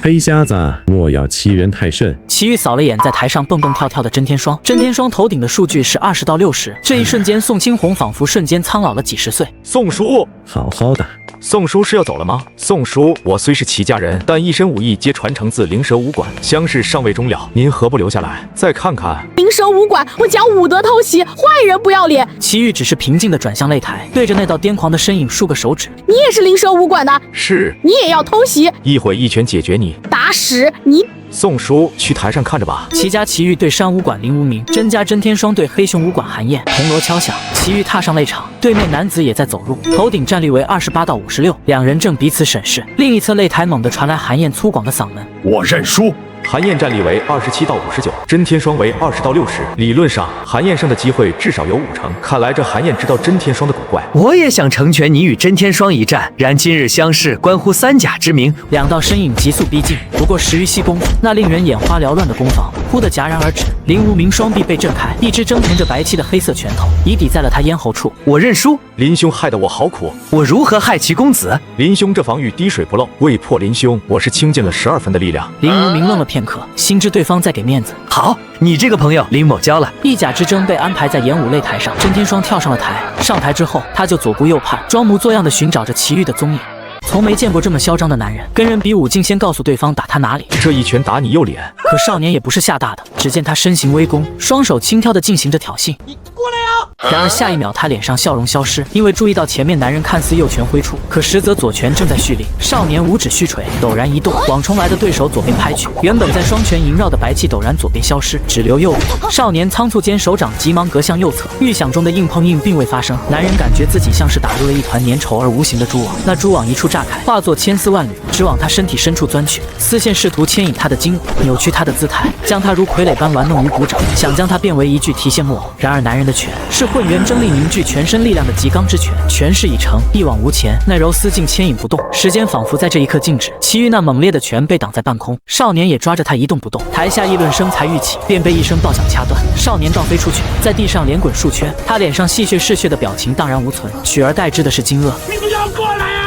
黑瞎子，莫要欺人太甚。齐豫扫了眼在台上蹦蹦跳跳的真天霜，真天霜头顶的数据是20到60。这一瞬间，宋青红仿佛瞬间苍老了几10岁。宋叔，好好的。宋叔是要走了吗？宋叔，我虽是齐家人，但一身武艺皆传承自灵蛇武馆，乡试尚未终了，您何不留下来再看看？灵蛇武馆不讲武德偷袭，坏人不要脸。齐豫只是平静地转向擂台，对着那道癫狂的身影竖个手指。你也是灵蛇武馆的？是。你也要偷袭？一会一拳解决你。打死你！宋叔，去台上看着吧。齐家齐豫对山武馆林无名，真家真天霜对黑熊武馆韩燕。铜锣敲响，齐豫踏上擂场，对面男子也在走入，头顶战力为28到56，两人正彼此审视。另一侧擂台猛地传来韩燕粗犷的嗓门：我认输。韩燕战力为27到59，真天霜为20到60。理论上，韩燕胜的机会至少有50%。看来这韩燕知道真天霜的古怪。我也想成全你与真天霜一战，然今日相试关乎3甲之名。两道身影急速逼近，不过10余息功夫，那令人眼花缭乱的攻防忽地戛然而止。林无名双臂被震开，一只蒸腾着白气的黑色拳头已抵在了他咽喉处。我认输。林兄害得我好苦，我如何害齐公子？林兄这防御滴水不漏，为破林兄，我是倾尽了12分的力量。林无名愣了片刻，心知对方在给面子。好，你这个朋友林某交了。一甲之争被安排在演武擂台上，真天霜跳上了台。上台之后，他就左顾右盼，装模作样地寻找着齐豫的踪影。从没见过这么嚣张的男人，跟人比武竟先告诉对方打他哪里。这一拳打你右脸。可少年也不是吓大的，只见他身形微弓，双手轻佻地进行着挑衅。你过来啊！然而下一秒，他脸上笑容消失，因为注意到前面男人看似右拳挥出，可实则左拳正在蓄力。少年五指虚锤，陡然一动，往冲来的对手左边拍去。原本在双拳萦绕的白气陡然左边消失，只留右路。少年仓促间手掌急忙隔向右侧，预想中的硬碰硬并未发生。男人感觉自己像是打入了一团粘稠而无形的蛛网，那蛛网一处炸开，化作千丝万缕，直往他身体深处钻去。丝线试图牵引他的筋骨，扭曲他的姿态，将他如傀儡般玩弄于股掌，想将他变为一具提线木偶。然而男人的拳是混元真力凝聚全身力量的极罡之拳，拳势已成，一往无前，那柔丝竟牵引不动，时间仿佛在这一刻静止。其余那猛烈的拳被挡在半空，少年也抓着他一动不动。台下议论声才欲起，便被一声爆响掐断。少年倒飞出去，在地上连滚数圈，他脸上戏谑嗜血的表情荡然无存，取而代之的是惊愕。你不要过来啊！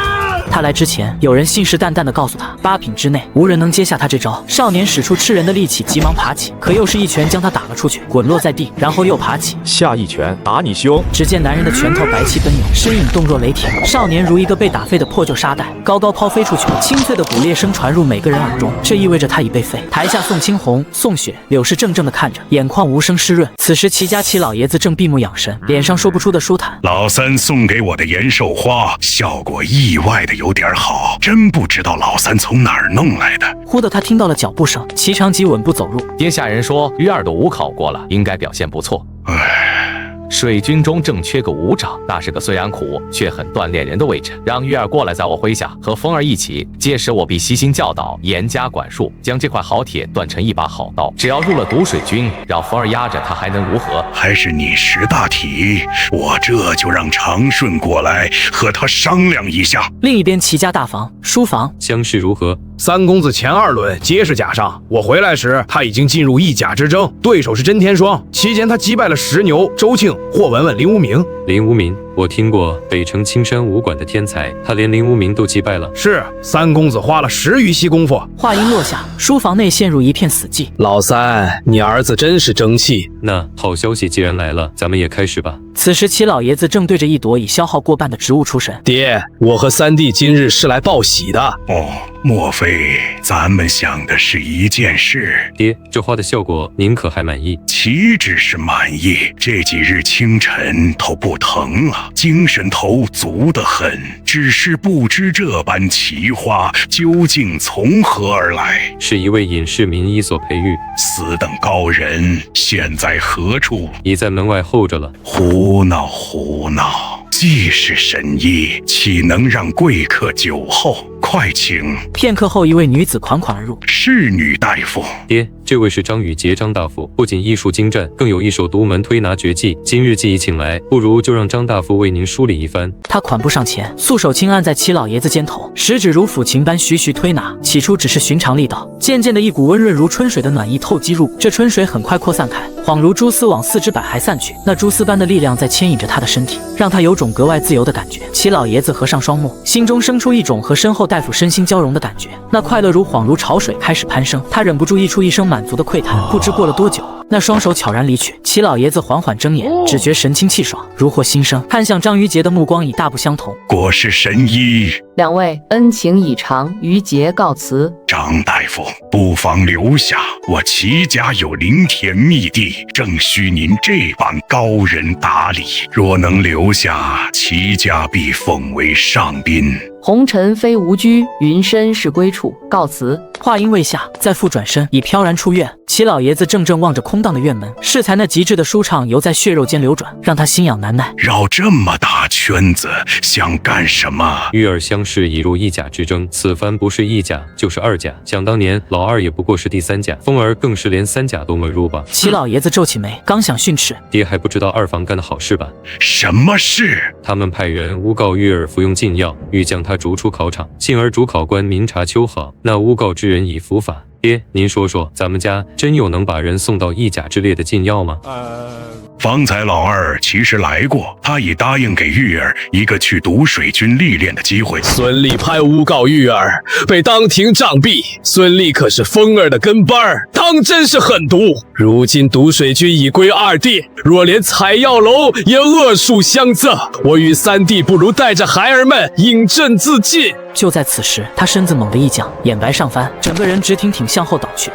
他来之前，有人信誓旦旦地告诉他，8品之内无人能接下他这招。少年使出吃人的力气，急忙爬起，可又是一拳将他打了出去，滚落在地，然后又爬起，下一拳打你胸。只见男人的拳头白气奔涌，身影动若雷霆。少年如一个被打废的破旧沙袋，高高抛飞出去，清脆的骨裂声传入每个人耳中，这意味着他已被废。台下宋青红、宋雪、柳氏怔怔地看着，眼眶无声湿润。此时齐家齐老爷子正闭目养神，脸上说不出的舒坦。老三送给我的延寿花，效果意外的有点好，真不知道老三从哪儿弄来的。忽的他听到了脚步声，齐长吉稳步走入。殿下人说于二的武考过了，应该表现不错。水军中正缺个武长，那是个虽然苦却很锻炼人的位置。让玉儿过来，在我麾下和风儿一起，届时我必悉心教导，严加管束，将这块好铁锻成一把好刀。只要入了毒水军，让风儿压着他，还能如何？还是你识大体，我这就让长顺过来和他商量一下。另一边齐家大房书房，相事如何？三公子前2轮皆是假伤，我回来时他已经进入一甲之争，对手是真天霜。期间他击败了石牛、周庆、霍文文、林无名。林无名，我听过北城青山武馆的天才，他连林无名都击败了。是，三公子花了10余息功夫。话音落下，书房内陷入一片死寂。老三，你儿子真是争气。那好消息既然来了，咱们也开始吧。此时齐老爷子正对着一朵已消耗过半的植物出神。爹，我和三弟今日是来报喜的。哦，莫非咱们想的是一件事？爹，这花的效果您可还满意？岂止是满意，这几日清晨头不疼了，精神头足得很，只是不知这般奇花究竟从何而来。是一位隐士名医所培育。此等高人现在何处？已在门外候着了。胡闹胡闹！既是神医，岂能让贵客久候？快请！片刻后，一位女子款款而入。侍女大夫。爹，这位是张宇杰张大夫，不仅医术精湛，更有一手独门推拿绝技。今日既已请来，不如就让张大夫为您梳理一番。他款步上前，素手轻按在齐老爷子肩头，食指如抚琴般徐徐推拿。起初只是寻常力道，渐渐的一股温润如春水的暖意透肌入骨。这春水很快扩散开，恍如蛛丝往4肢百骸散去。那蛛丝般的力量在牵引着他的身体，让他有种格外自由的感觉。齐老爷子合上双目，心中生出一种和身后大夫身心交融的感觉。那快乐如恍如潮水开始攀升，他忍不住溢出一声满足的喟叹。不知过了多久，那双手悄然离去，齐老爷子缓缓睁眼，只觉神清气爽，如获新生。看向张于杰的目光已大不相同。果是神医。两位恩情已长，于杰告辞。张大夫，不妨留下，我齐家有灵田秘地，正需您这般高人打理。若能留下，齐家必奉为上宾。红尘非吾居，云深是归处。告辞。话音未下，再复转身，已飘然出院。齐老爷子怔怔望着空荡的院门，适才那极致的舒畅犹在血肉间流转，让他心痒难耐。绕这么大圈子，想干什么？玉儿相识已入一甲之争，此番不是一甲就是2甲。想当年老二也不过是第3甲，风儿更是连3甲都没入吧。齐老爷子皱起眉，刚想训斥，爹还不知道二房干的好事吧？什么事？他们派人诬告玉儿服用禁药，欲将他逐出考场，幸而主考官明察秋毫，那诬告之人已伏法。爹，您说说，咱们家真有能把人送到一甲之列的禁药吗？方才老二其实来过，他已答应给玉儿一个去毒水军历练的机会。孙俪派诬告玉儿，被当庭杖毙。孙俪可是风儿的跟班儿，当真是狠毒。如今毒水军已归2弟，若连采药楼也恶术相赠，我与3弟不如带着孩儿们饮鸩自尽。就在此时，他身子猛地一降，眼白上翻，整个人直挺挺向后倒去，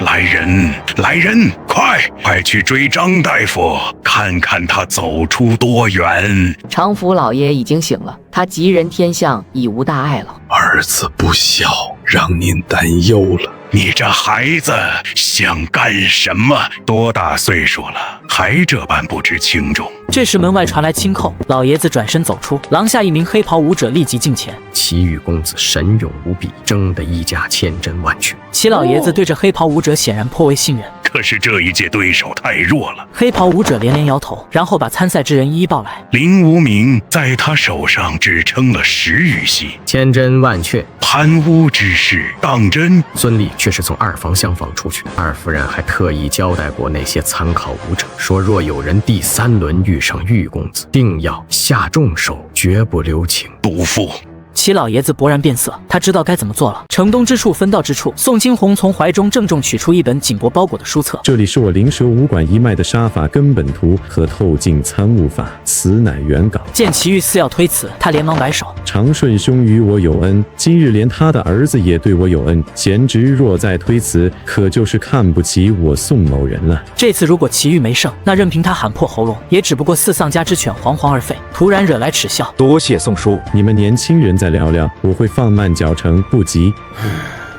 来人，来人，快去追张大夫，看看他走出多远。常福老爷已经醒了，他吉人天相，已无大碍了。儿子不孝，让您担忧了。你这孩子想干什么？多大岁数了，还这般不知轻重？这时门外传来轻叩，老爷子转身走出，廊下一名黑袍武者立即近前。齐玉公子神勇无比，争得一家千真万确。齐老爷子对着黑袍武者显然颇为信任，可是这一届对手太弱了。黑袍武者连连摇头，然后把参赛之人一一报来。林无名在他手上只撑了10余息，千真万确。贪污之事当真。孙俪却是从2房厢房出去，二夫人还特意交代过那些参考武者，说若有人第3轮遇上玉公子，定要下重手，绝不留情。毒妇。齐老爷子勃然变色，他知道该怎么做了。城东之处，分道之处。宋青红从怀中郑重取出一本紧薄包裹的书册，这里是我灵蛇武馆一脉的杀法根本图和透镜参悟法，此乃原稿。见齐玉似要推辞，他连忙摆手：长顺兄与我有恩，今日连他的儿子也对我有恩，贤侄若再推辞，可就是看不起我宋某人了。这次如果齐玉没胜，那任凭他喊破喉咙，也只不过似丧家之犬，惶惶而废，突然惹来耻笑。多谢宋叔，你们年轻人再聊聊，我会放慢脚程，不急。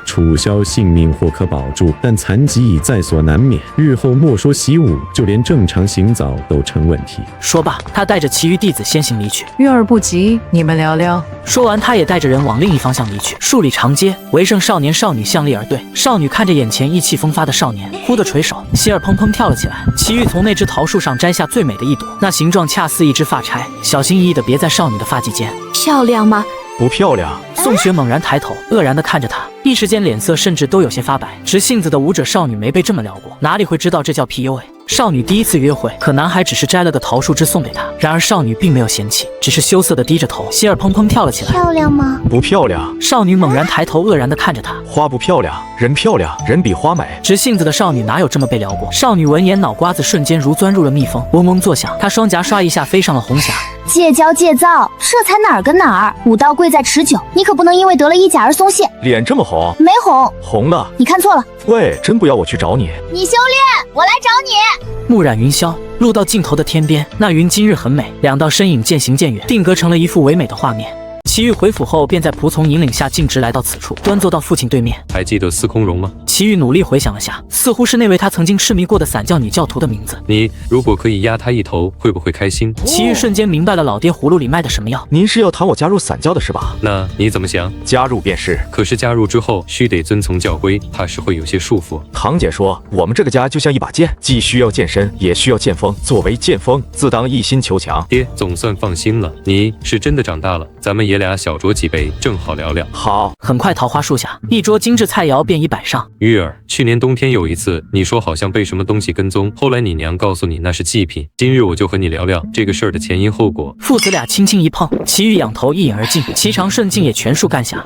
楚萧性命或可保住，但残疾已在所难免。日后莫说习武，就连正常行早都成问题。说罢，他带着其余弟子先行离去。玉儿不急，你们聊聊。说完，他也带着人往另一方向离去。数里长街，围胜少年少女向立而对。少女看着眼前意气风发的少年，忽地垂手，心儿砰砰跳了起来。齐玉从那只桃树上摘下最美的一朵，那形状恰似一只发钗，小心翼翼地别在少女的发髻间。漂亮吗？不漂亮。宋雪猛然抬头，愕然地看着他，一时间脸色甚至都有些发白。直性子的舞者少女没被这么撩过，哪里会知道这叫 PUA。少女第一次约会，可男孩只是摘了个桃树枝送给她，然而少女并没有嫌弃，只是羞涩地低着头，心儿砰砰跳了起来。漂亮吗？不漂亮。少女猛然抬头，愕然地看着他。花不漂亮，人漂亮，人比花美。直性子的少女哪有这么被撩过？少女闻言，脑瓜子瞬间如钻入了蜜蜂，嗡嗡作响。她双颊刷一下飞上了红霞。戒骄戒躁，这才哪儿跟哪儿？武道贵在持久，你可不能因为得了1甲而松懈。脸这么红？没红，红了。你看错了。喂，真不要我去找你？你修炼，我来找你。暮染云霄，路到尽头的天边，那云今日很美，两道身影渐行渐远，定格成了一幅唯美的画面。祁煜回府后，便在仆从引领下径直来到此处，端坐到父亲对面。还记得司空荣吗？祁煜努力回想了下，似乎是那位他曾经痴迷过的散教女教徒的名字。你如果可以压他一头，会不会开心？祁煜瞬间明白了老爹葫芦里卖的什么药。您是要谈我加入散教的是吧？那你怎么想？加入便是。可是加入之后，须得遵从教规，怕是会有些束缚。堂姐说，我们这个家就像一把剑，既需要剑身，也需要剑锋。作为剑锋，自当一心求强。爹总算放心了，你是真的长大了，咱们爷俩小酌几杯，正好聊聊。好。很快，桃花树下一桌精致菜肴便已摆上。玉儿，去年冬天有一次，你说好像被什么东西跟踪，后来你娘告诉你那是祭品。今日我就和你聊聊这个事儿的前因后果。父子俩轻轻一碰，祁煜仰头一饮而尽，齐长顺竟也全数干下。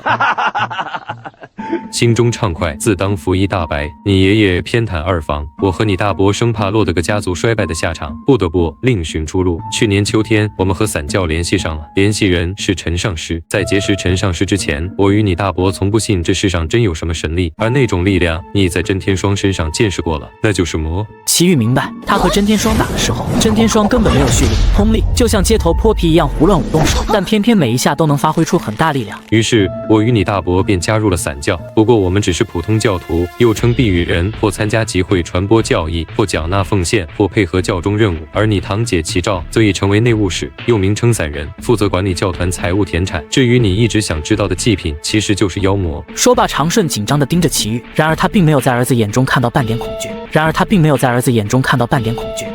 心中畅快，自当福一大白。你爷爷偏袒二房，我和你大伯生怕落得个家族衰败的下场，不得不另寻出路。去年秋天，我们和散教联系上了，联系人是陈上师。在结识陈上师之前，我与你大伯从不信这世上真有什么神力，而那种力量，你在真天霜身上见识过了，那就是魔。祁煜明白，他和真天霜打的时候，真天霜根本没有蓄力，通力就像街头泼皮一样胡乱舞动手，但偏偏每一下都能发挥出很大力量。于是，我与你大伯便加入了散教。不过我们只是普通教徒，又称避雨人，或参加集会传播教义，或缴纳奉献，或配合教中任务。而你堂姐祁兆则已成为内务使，又名称散人，负责管理教团财务田产。至于你一直想知道的祭品，其实就是妖魔。说罢，长顺紧张地盯着祁煜，然而他并没有在儿子眼中看到半点恐惧。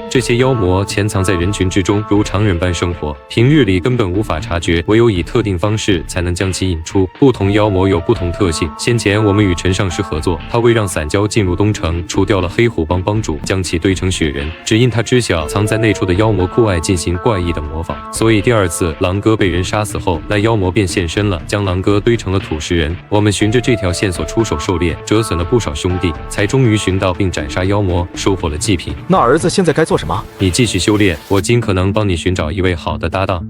这些妖魔潜藏在人群之中，如常人般生活，平日里根本无法察觉，唯有以特定方式才能将其引出。不同妖魔有不同特性。先前我们与陈上师合作，他为让散教进入东城，除掉了黑虎帮帮主，将其堆成雪人。只因他知晓藏在内处的妖魔酷爱进行怪异的模仿，所以第二次狼哥被人杀死后，那妖魔便现身了，将狼哥堆成了土石人。我们循着这条线索出手狩猎，折损了不少兄弟，才终于寻到并斩杀妖魔，收获了祭品。那儿子现在该做什么？你继续修炼，我尽可能帮你寻找一位好的搭档。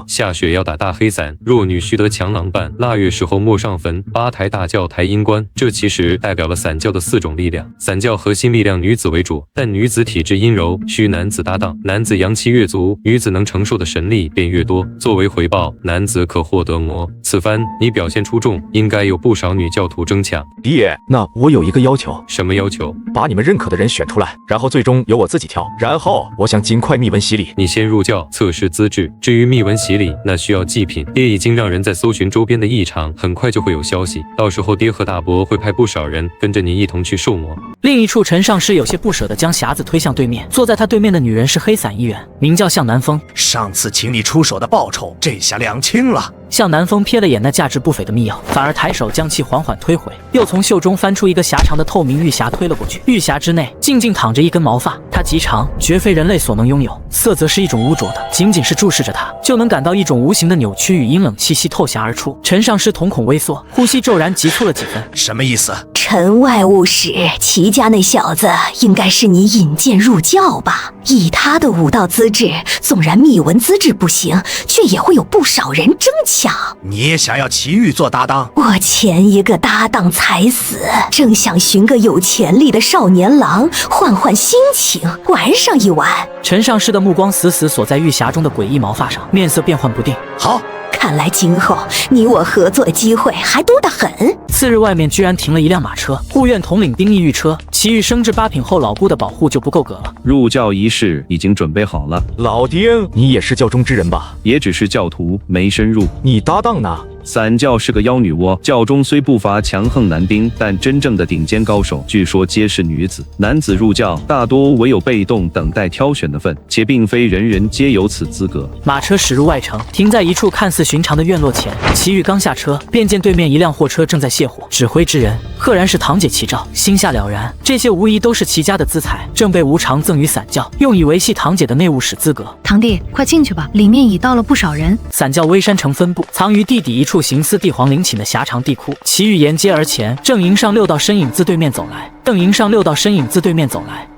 下雪要打大黑伞，弱女须得强郎伴，腊月时候莫上坟，8抬大轿抬阴棺。这其实代表了散教的4种力量。散教核心力量女子为主，但女子体质阴柔，需男子搭档。男子阳气越足，女子能承受的神力便越多。作为回报，男子可获得魔。此番你表现出众，应该有不少女教徒争抢。爹，那我有一个要求。什么要求？把你们认可的人选出来，然后最终由我自己挑。然后我想尽快密文洗礼。你先入教测试资质，至于密文洗礼，那需要祭品。爹已经让人在搜寻周边的异常，很快就会有消息。到时候爹和大伯会派不少人跟着你一同去受魔。另一处，陈上师有些不舍地将匣子推向对面，坐在他对面的女人是黑伞一员，名叫向南风。上次请你出手的报酬，这下两清了。向南风瞥了眼那价值不菲的密钥，反而抬手将其缓缓推回，又从袖中翻出一个狭长的透明玉匣推了过去。玉匣之内静静躺着一根毛发，它极长，绝非人类所能拥有，色泽是一种污浊的，仅仅是注视着它，就能感到一种无形的扭曲与阴冷气息透匣而出。陈上师瞳孔微缩，呼吸骤然急促了几分。什么意思？陈外务使，祁家那小子应该是你引荐入教吧？以他的武道资质，纵然秘文资质不行，却也会有不少人争抢。你也想要祁煜做搭档？我前一个搭档才死，正想寻个有潜力的少年郎换换心情，玩上一玩。陈上师的目光死死锁在玉匣中的诡异毛发上，面色变幻不定。好，看来今后你我合作机会还多得很。次日，外面居然停了一辆马车，护院统领丁义御车。祁煜升至8品后，老姑的保护就不够格了。入教仪式已经准备好了。老丁，你也是教中之人吧？也只是教徒，没深入。你搭档呢？伞教是个妖女窝，教中虽不乏强横男丁，但真正的顶尖高手，据说皆是女子。男子入教，大多唯有被动等待挑选的份，且并非人人皆有此资格。马车驶入外城，停在一处看似寻常的院落前。齐豫刚下车，便见对面一辆货车正在卸货，指挥之人赫然是堂姐齐照，心下了然，这些无疑都是齐家的资财，正被无偿赠予伞教，用以维系堂姐的内务使资格。堂弟，快进去吧，里面已到了不少人。伞教微山城分部，藏于地底一处形似帝皇陵寝的狭长地窟。齐豫沿街而前，正迎上6道身影自对面走来。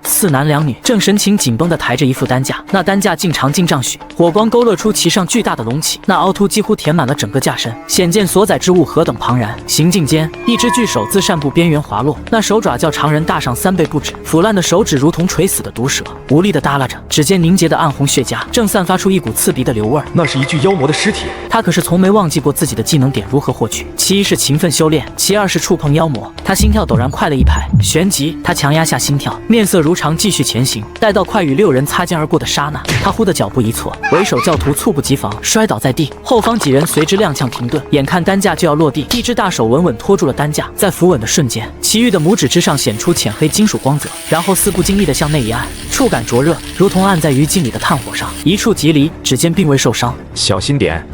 4男2女正神情紧绷地抬着一副担架，那担架径长近丈许，火光勾勒出其上巨大的隆起，那凹凸几乎填满了整个架身，显见所载之物何等庞然。行进间，一只巨手自扇部边缘滑落，那手爪较常人大上3倍不止，腐烂的手指如同垂死的毒蛇，无力地耷拉着，指尖凝结的暗红血痂正散发出一股刺鼻的硫味。那是一具妖魔的尸体。他可是从没忘记过自己的技能点如何获取，其一是勤奋修炼，其二是触碰妖魔。他心跳陡然快了一拍，旋即他强压下心跳，面色如常，继续前行。待到快与6人擦肩而过的刹那，他忽的脚步一错，为首教徒猝不及防摔倒在地，后方几人随之踉跄停顿，眼看担架就要落地，一只大手稳稳拖住了担架，在扶稳的瞬间，齐豫的拇指之上显出浅黑金属光泽，然后似不经意地向内一按，触感灼热，如同按在鱼茎里的炭火上，一触即离，指尖并未受伤。小心点。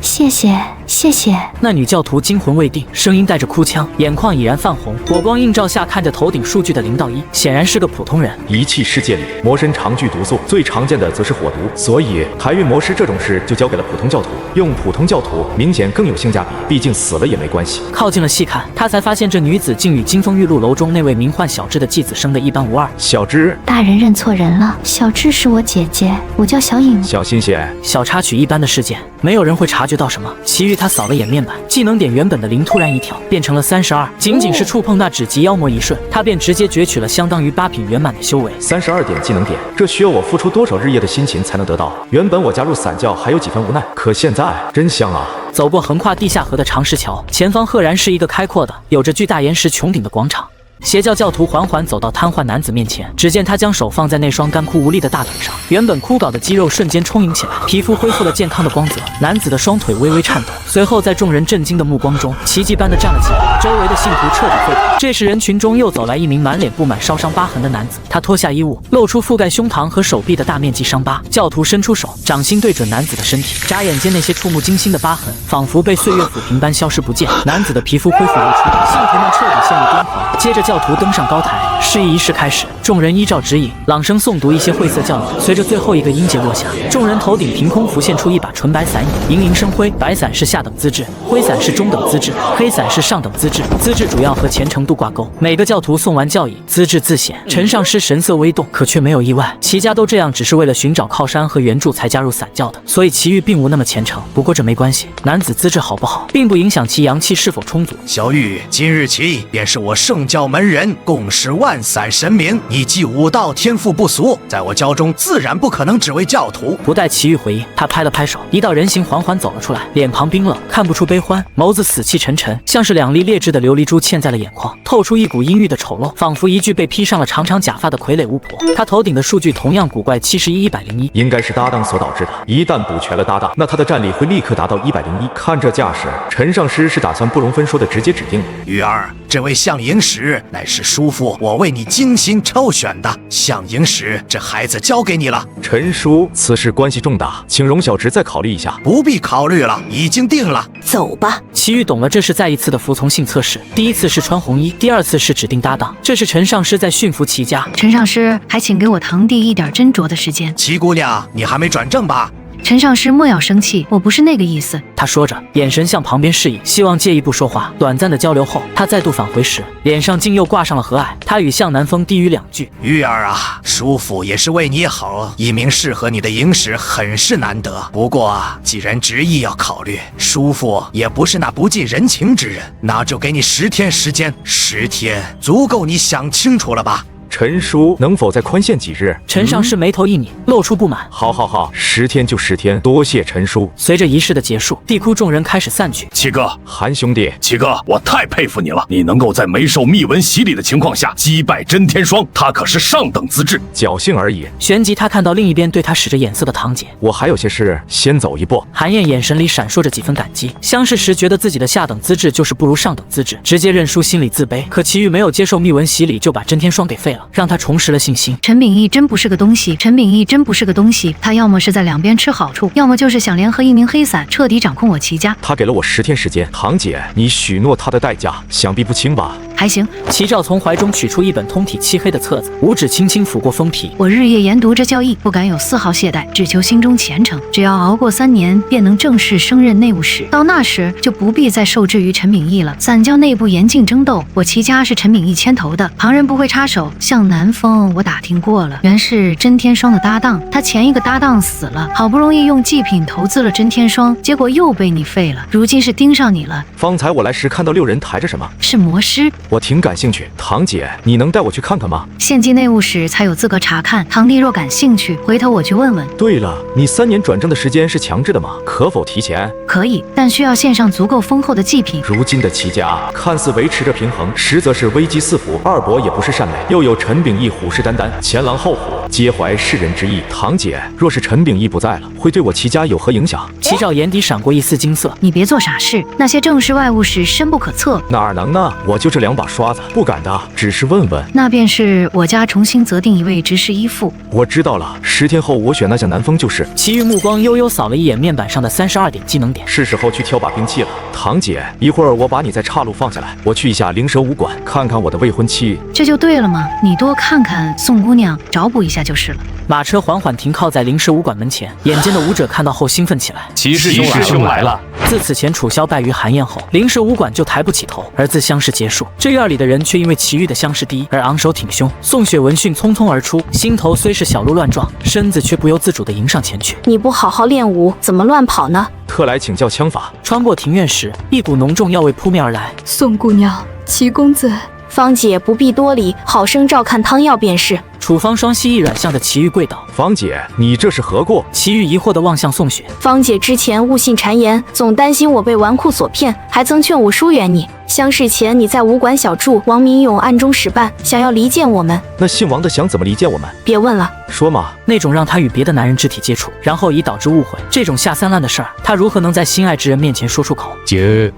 谢谢。那女教徒惊魂未定，声音带着哭腔，眼眶已然泛红，火光映照下看着头顶数据的0道1，显然是个普通人。仪器世界里，魔神常具毒素，最常见的则是火毒，所以抬运魔师这种事就交给了普通教徒。用普通教徒明显更有性价比，毕竟死了也没关系。靠近了细看，他才发现这女子竟与金风玉露楼中那位名唤小芝的继子生得一般无二。小芝，大人认错人了，小芝是我姐姐，我叫小影。小心些。小插曲一般的事件，没有人会察觉到什么。其余他扫了眼面板，技能点原本的0突然一跳，变成了32，仅仅是触碰那只级妖魔一瞬，他便直接攫取了相当于8品圆满的修为。32点技能点，这需要我付出多少日夜的辛勤才能得到？原本我加入伞教还有几分无奈，可现在真香啊！走过横跨地下河的长石桥，前方赫然是一个开阔的、有着巨大岩石穹顶的广场。邪教教徒缓缓走到瘫痪男子面前，只见他将手放在那双干枯无力的大腿上，原本枯槁的肌肉瞬间充盈起来，皮肤恢复了健康的光泽。男子的双腿微微颤抖，随后在众人震惊的目光中，奇迹般的站了起来。周围的信徒彻底沸腾。这时人群中又走来一名满脸布满烧伤疤痕的男子，他脱下衣物，露出覆盖胸膛和手臂的大面积伤疤。教徒伸出手，掌心对准男子的身体，眨眼间那些触目惊心的疤痕仿佛被岁月抚平般消失不见。男子的皮肤恢复如初，信徒们彻底陷入癫狂。接着教徒登上高台，示意仪式开始，众人依照指引朗声诵读一些晦涩教义。随着最后一个音节落下，众人头顶凭空浮现出一把纯白伞影，盈盈生辉。白伞是下等资质，灰伞是中等资质，黑伞是上等资质。资质主要和虔诚度挂钩。每个教徒诵完教义，资质自显。陈上师神色微动，可却没有意外，齐家都这样，只是为了寻找靠山和援助才加入伞教的，所以齐豫并无那么虔诚。不过这没关系，男子资质好不好，并不影响其阳气是否充足。小玉，今日起便是我圣教门人，共识万伞神明。你既武道天赋不俗，在我教中自然不可能只为教徒。不待齐豫回应，他拍了拍手，一道人形缓缓走了出来，脸庞冰冷，看不出悲欢，眸子死气沉沉，像是2粒劣质的琉璃珠嵌在了眼眶，透出一股阴郁的丑陋，仿佛一具被披上了长长假发的傀儡巫婆。他头顶的数据同样古怪，71-101，应该是搭档所导致的。一旦补全了搭档，那他的战力会立刻达到101。看这架势，陈上师是打算不容分说的直接指定了。玉儿，这位相营使乃是叔父我为你精心抽选的，相营使，这孩子交给你了。陈叔，此事关系重大，请容小侄再考虑一下。不必考虑了，已经定了。走吧。齐豫懂了，这是再一次的服从性测试，第一次是穿红衣，第二次是指定搭档，这是陈上师在驯服齐家。陈上师，还请给我堂弟一点斟酌的时间。齐姑娘，你还没转正吧？陈上师莫要生气，我不是那个意思。他说着，眼神向旁边示意，希望借一步说话。短暂的交流后，他再度返回时，脸上竟又挂上了和蔼。他与向南风低语2句：“玉儿啊，叔父也是为你好，一名适合你的营使很是难得。不过既然执意要考虑，叔父也不是那不近人情之人，那就给你10天时间，10天足够你想清楚了吧？”陈叔能否再宽限几日？陈上士眉头一拧，露出不满。好，10天就10天，多谢陈叔。随着仪式的结束，地窟众人开始散去。七哥，韩兄弟，七哥，我太佩服你了，你能够在没受密文洗礼的情况下击败真天霜，他可是上等资质。侥幸而已。旋即他看到另一边对他使着眼色的堂姐，我还有些事，先走一步。韩燕眼神里闪烁着几分感激。相识时觉得自己的下等资质就是不如上等资质，直接认输，心里自卑。可祁煜没有接受密文洗礼，就把真天霜给废了，让他重拾了信心。陈秉义真不是个东西，陈秉义真不是个东西，他要么是在两边吃好处，要么就是想联合一名黑伞，彻底掌控我祁家。他给了我10天时间，堂姐，你许诺他的代价想必不轻吧？还行。祁照从怀中取出一本通体漆黑的册子，五指轻轻抚过封皮。我日夜研读这教义，不敢有丝毫懈怠，只求心中虔诚。只要熬过3年，便能正式升任内务使。到那时，就不必再受制于陈秉义了。伞教内部严禁争斗，我祁家是陈秉义牵头的，旁人不会插手。像南风，我打听过了，原是真天霜的搭档，他前一个搭档死了，好不容易用祭品投资了真天霜，结果又被你废了。如今是盯上你了。方才我来时看到6人抬着什么？是魔师。我挺感兴趣，堂姐，你能带我去看看吗？献祭内务使才有资格查看，堂弟若感兴趣，回头我去问问。对了，你3年转正的时间是强制的吗？可否提前？可以，但需要献上足够丰厚的祭品。如今的祁家看似维持着平衡，实则是危机四伏。二伯也不是善类，又有陈秉义虎视眈眈，前狼后虎，皆怀世人之意。堂姐，若是陈秉义不在了，会对我祁家有何影响？祁照眼底闪过一丝惊色，你别做傻事，那些正式外务使深不可测。哪能呢？我就这2把刷子，不敢的，只是问问。那便是我家重新择定一位执事依附。我知道了，10天后我选那向南风就是。祁煜目光悠悠扫了一眼面板上的32点技能点，是时候去挑把兵器了。堂姐，一会儿我把你在岔路放下来，我去一下灵蛇武馆，看看我的未婚妻。这就对了嘛，你多看看宋姑娘，找补一下就是了。马车缓缓停靠在灵蛇武馆门前，眼尖的武者看到后兴奋起来。祁师兄来了！自此前楚萧败于韩燕后，灵蛇武馆就抬不起头。而自相识结束，这院里的人却因为祁煜的相识第一而昂首挺胸。宋雪闻讯匆匆而出，心头虽是小鹿乱撞，身子却不由自主地迎上前去。你不好好练武，怎么乱跑呢？特来请教枪法。穿过庭院时，一股浓重药味扑面而来。宋姑娘，祁公子。芳姐不必多礼，好生照看汤药便是。楚芳双膝一软，向着祁煜跪倒。芳姐，你这是何过？祁煜疑惑地望向宋雪。芳姐之前误信谗言，总担心我被纨绔所骗，还曾劝我疏远你。相识前你在武馆小住，王明勇暗中使绊，想要离间我们。那姓王的想怎么离间我们？别问了，说嘛。那种让他与别的男人肢体接触，然后以导致误会，这种下三滥的事儿，他如何能在心爱之人面前说出口？姐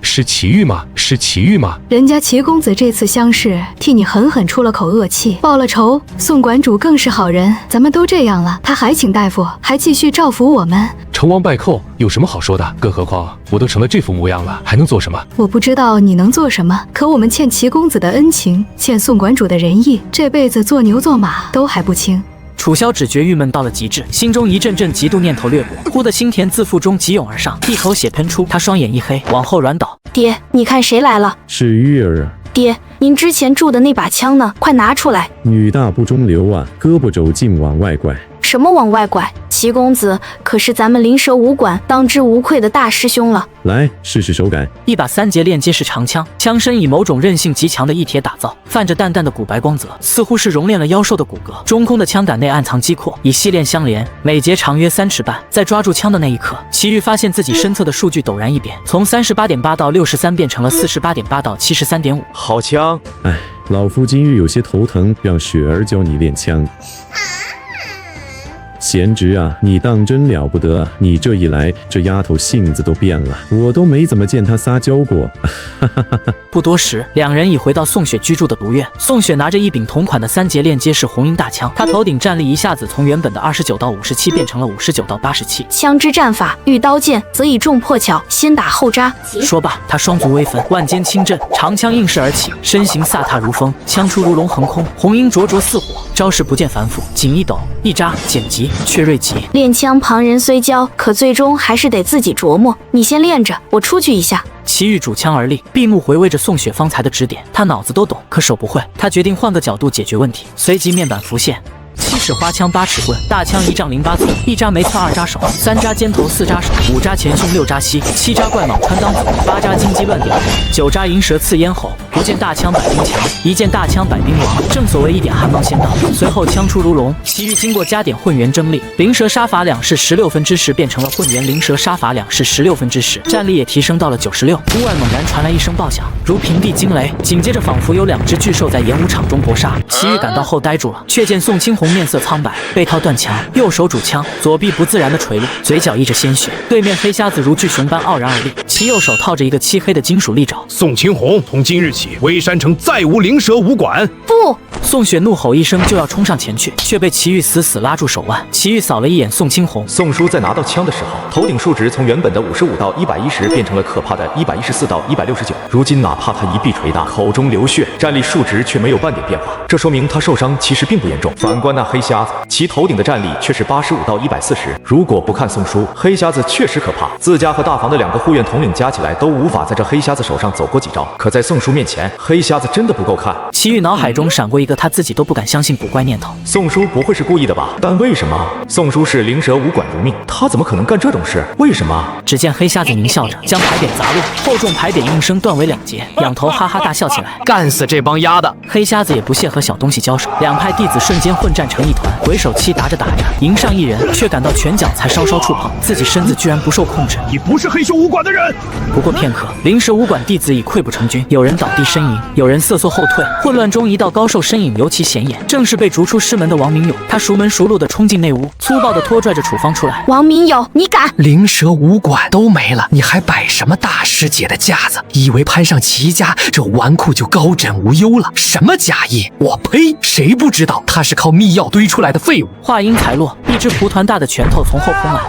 是祁煜吗？是祁煜吗？人家祁公子这次相识，替你狠狠出了口恶气，报了仇。宋馆主更是好人，咱们都这样了，他还请大夫，还继续照拂我们。成王败寇有什么好说的？更何况我都成了这副模样了，还能做什么？我不知道你能做什么，可我们欠祁公子的恩情，欠宋馆主的仁义，这辈子做牛做马都还不清。楚萧只觉郁闷到了极致，心中一阵阵嫉妒念头掠过，忽的心田自腹中急涌而上，一口血喷出，他双眼一黑，往后软倒。爹，你看谁来了？是玉儿啊。爹，您之前铸的那把枪呢？快拿出来！女大不中留啊，胳膊肘尽往外拐。什么往外拐？祁公子可是咱们灵蛇武馆当之无愧的大师兄了。来，试试手感。一把3节链接式长枪，枪身以某种韧性极强的一铁打造，泛着淡淡的古白光泽，似乎是熔炼了妖兽的骨骼。中空的枪杆内暗藏机括，以细链相连，每节长约3尺半。在抓住枪的那一刻，祁煜发现自己身侧的数据陡然一变，从38.8到63变成了48.8到73.5。好枪！哎，老夫今日有些头疼，让雪儿教你练枪。贤侄啊，你当真了不得啊！你这一来，这丫头性子都变了，我都没怎么见她撒娇过。不多时，两人已回到宋雪居住的独院。宋雪拿着一柄同款的3节链接式红缨大枪，她头顶战力一下子从原本的29到57变成了59到87。枪之战法，遇刀剑则以重破巧，先打后扎。说罢，他双足微分，万肩轻震，长枪应势而起，身形飒沓如风，枪出如龙横空，红缨灼灼似火，招式不见繁复，仅一抖一扎，简急却锐极。练枪旁人虽教，可最终还是得自己琢磨。你先练着，我出去一下。祁煜主枪而立，闭目回味着宋雪方才的指点。他脑子都懂，可手不会。他决定换个角度解决问题，随即面板浮现。7使花枪8尺棍，大枪1丈08寸，1扎眉寸2扎手，3扎肩头4扎手，5扎前胸6扎膝，7扎怪蟒穿裆子，8扎金鸡乱点，9扎银蛇刺咽喉，不见大枪百兵强，一见大枪百兵亡。正所谓一点汉方仙道，随后枪出如龙。其余经过加点混元争力，灵蛇杀法2式16分之10变成了混元灵蛇杀法2式16分之10，战力也提升到了96。屋外猛然传来一声爆响，如平地惊雷，紧接着仿佛有2只巨兽在演武场中搏杀。齐豫赶到后呆住了，却见宋青红面色苍白，背靠断墙，右手拄枪，左臂不自然的垂落，嘴角溢着鲜血。对面黑瞎子如巨熊般傲然而立，其右手套着一个漆黑的金属利爪。宋青红，从今日起，微山城再无灵蛇武馆。不！宋雪怒吼一声就要冲上前去，却被齐豫死死拉住手腕。齐豫扫了一眼宋青红，宋叔在拿到枪的时候，头顶数值从原本的55到110变成了可怕的114到169。如今哪怕他一臂捶打，口中流血，战力数值却没有半点变化，这说明他受伤其实并不严重。反观那黑瞎子，其头顶的战力却是85到140。如果不看宋叔，黑瞎子确实可怕，自家和大房的2个护院统领加起来都无法在这黑瞎子手上走过几招。可在宋叔面前，黑瞎子真的不够看。齐豫脑海中闪过一个他自己都不敢相信古怪念头：宋叔不会是故意的吧？但为什么？宋叔是灵蛇武馆如命，他怎么可能干这种事？为什么？只见黑瞎子狞笑着，将牌匾砸落，厚重牌匾应声断为2截，仰头哈哈大笑起来，干死这帮丫的！黑瞎子也不屑和小东西交手，2派弟子瞬间混战成一团，鬼手七打着打着，迎上一人，却感到拳脚才稍稍触碰，自己身子居然不受控制。你不是黑熊武馆的人！不过片刻，灵蛇武馆弟子已溃不成军，有人倒地呻吟，有人瑟缩后退，混乱中一道高瘦身影尤其显眼，正是被逐出师门的王明勇。他熟门熟路地冲进内屋，粗暴地拖拽着处方出来。王明勇，你敢！灵蛇武馆都没了，你还摆什么大师姐的架子？以为攀上齐家这纨绔就高枕无忧了？什么假意？我呸！谁不知道他是靠秘药堆出来的废物？话音才落，一只蒲团大的拳头从后扑来，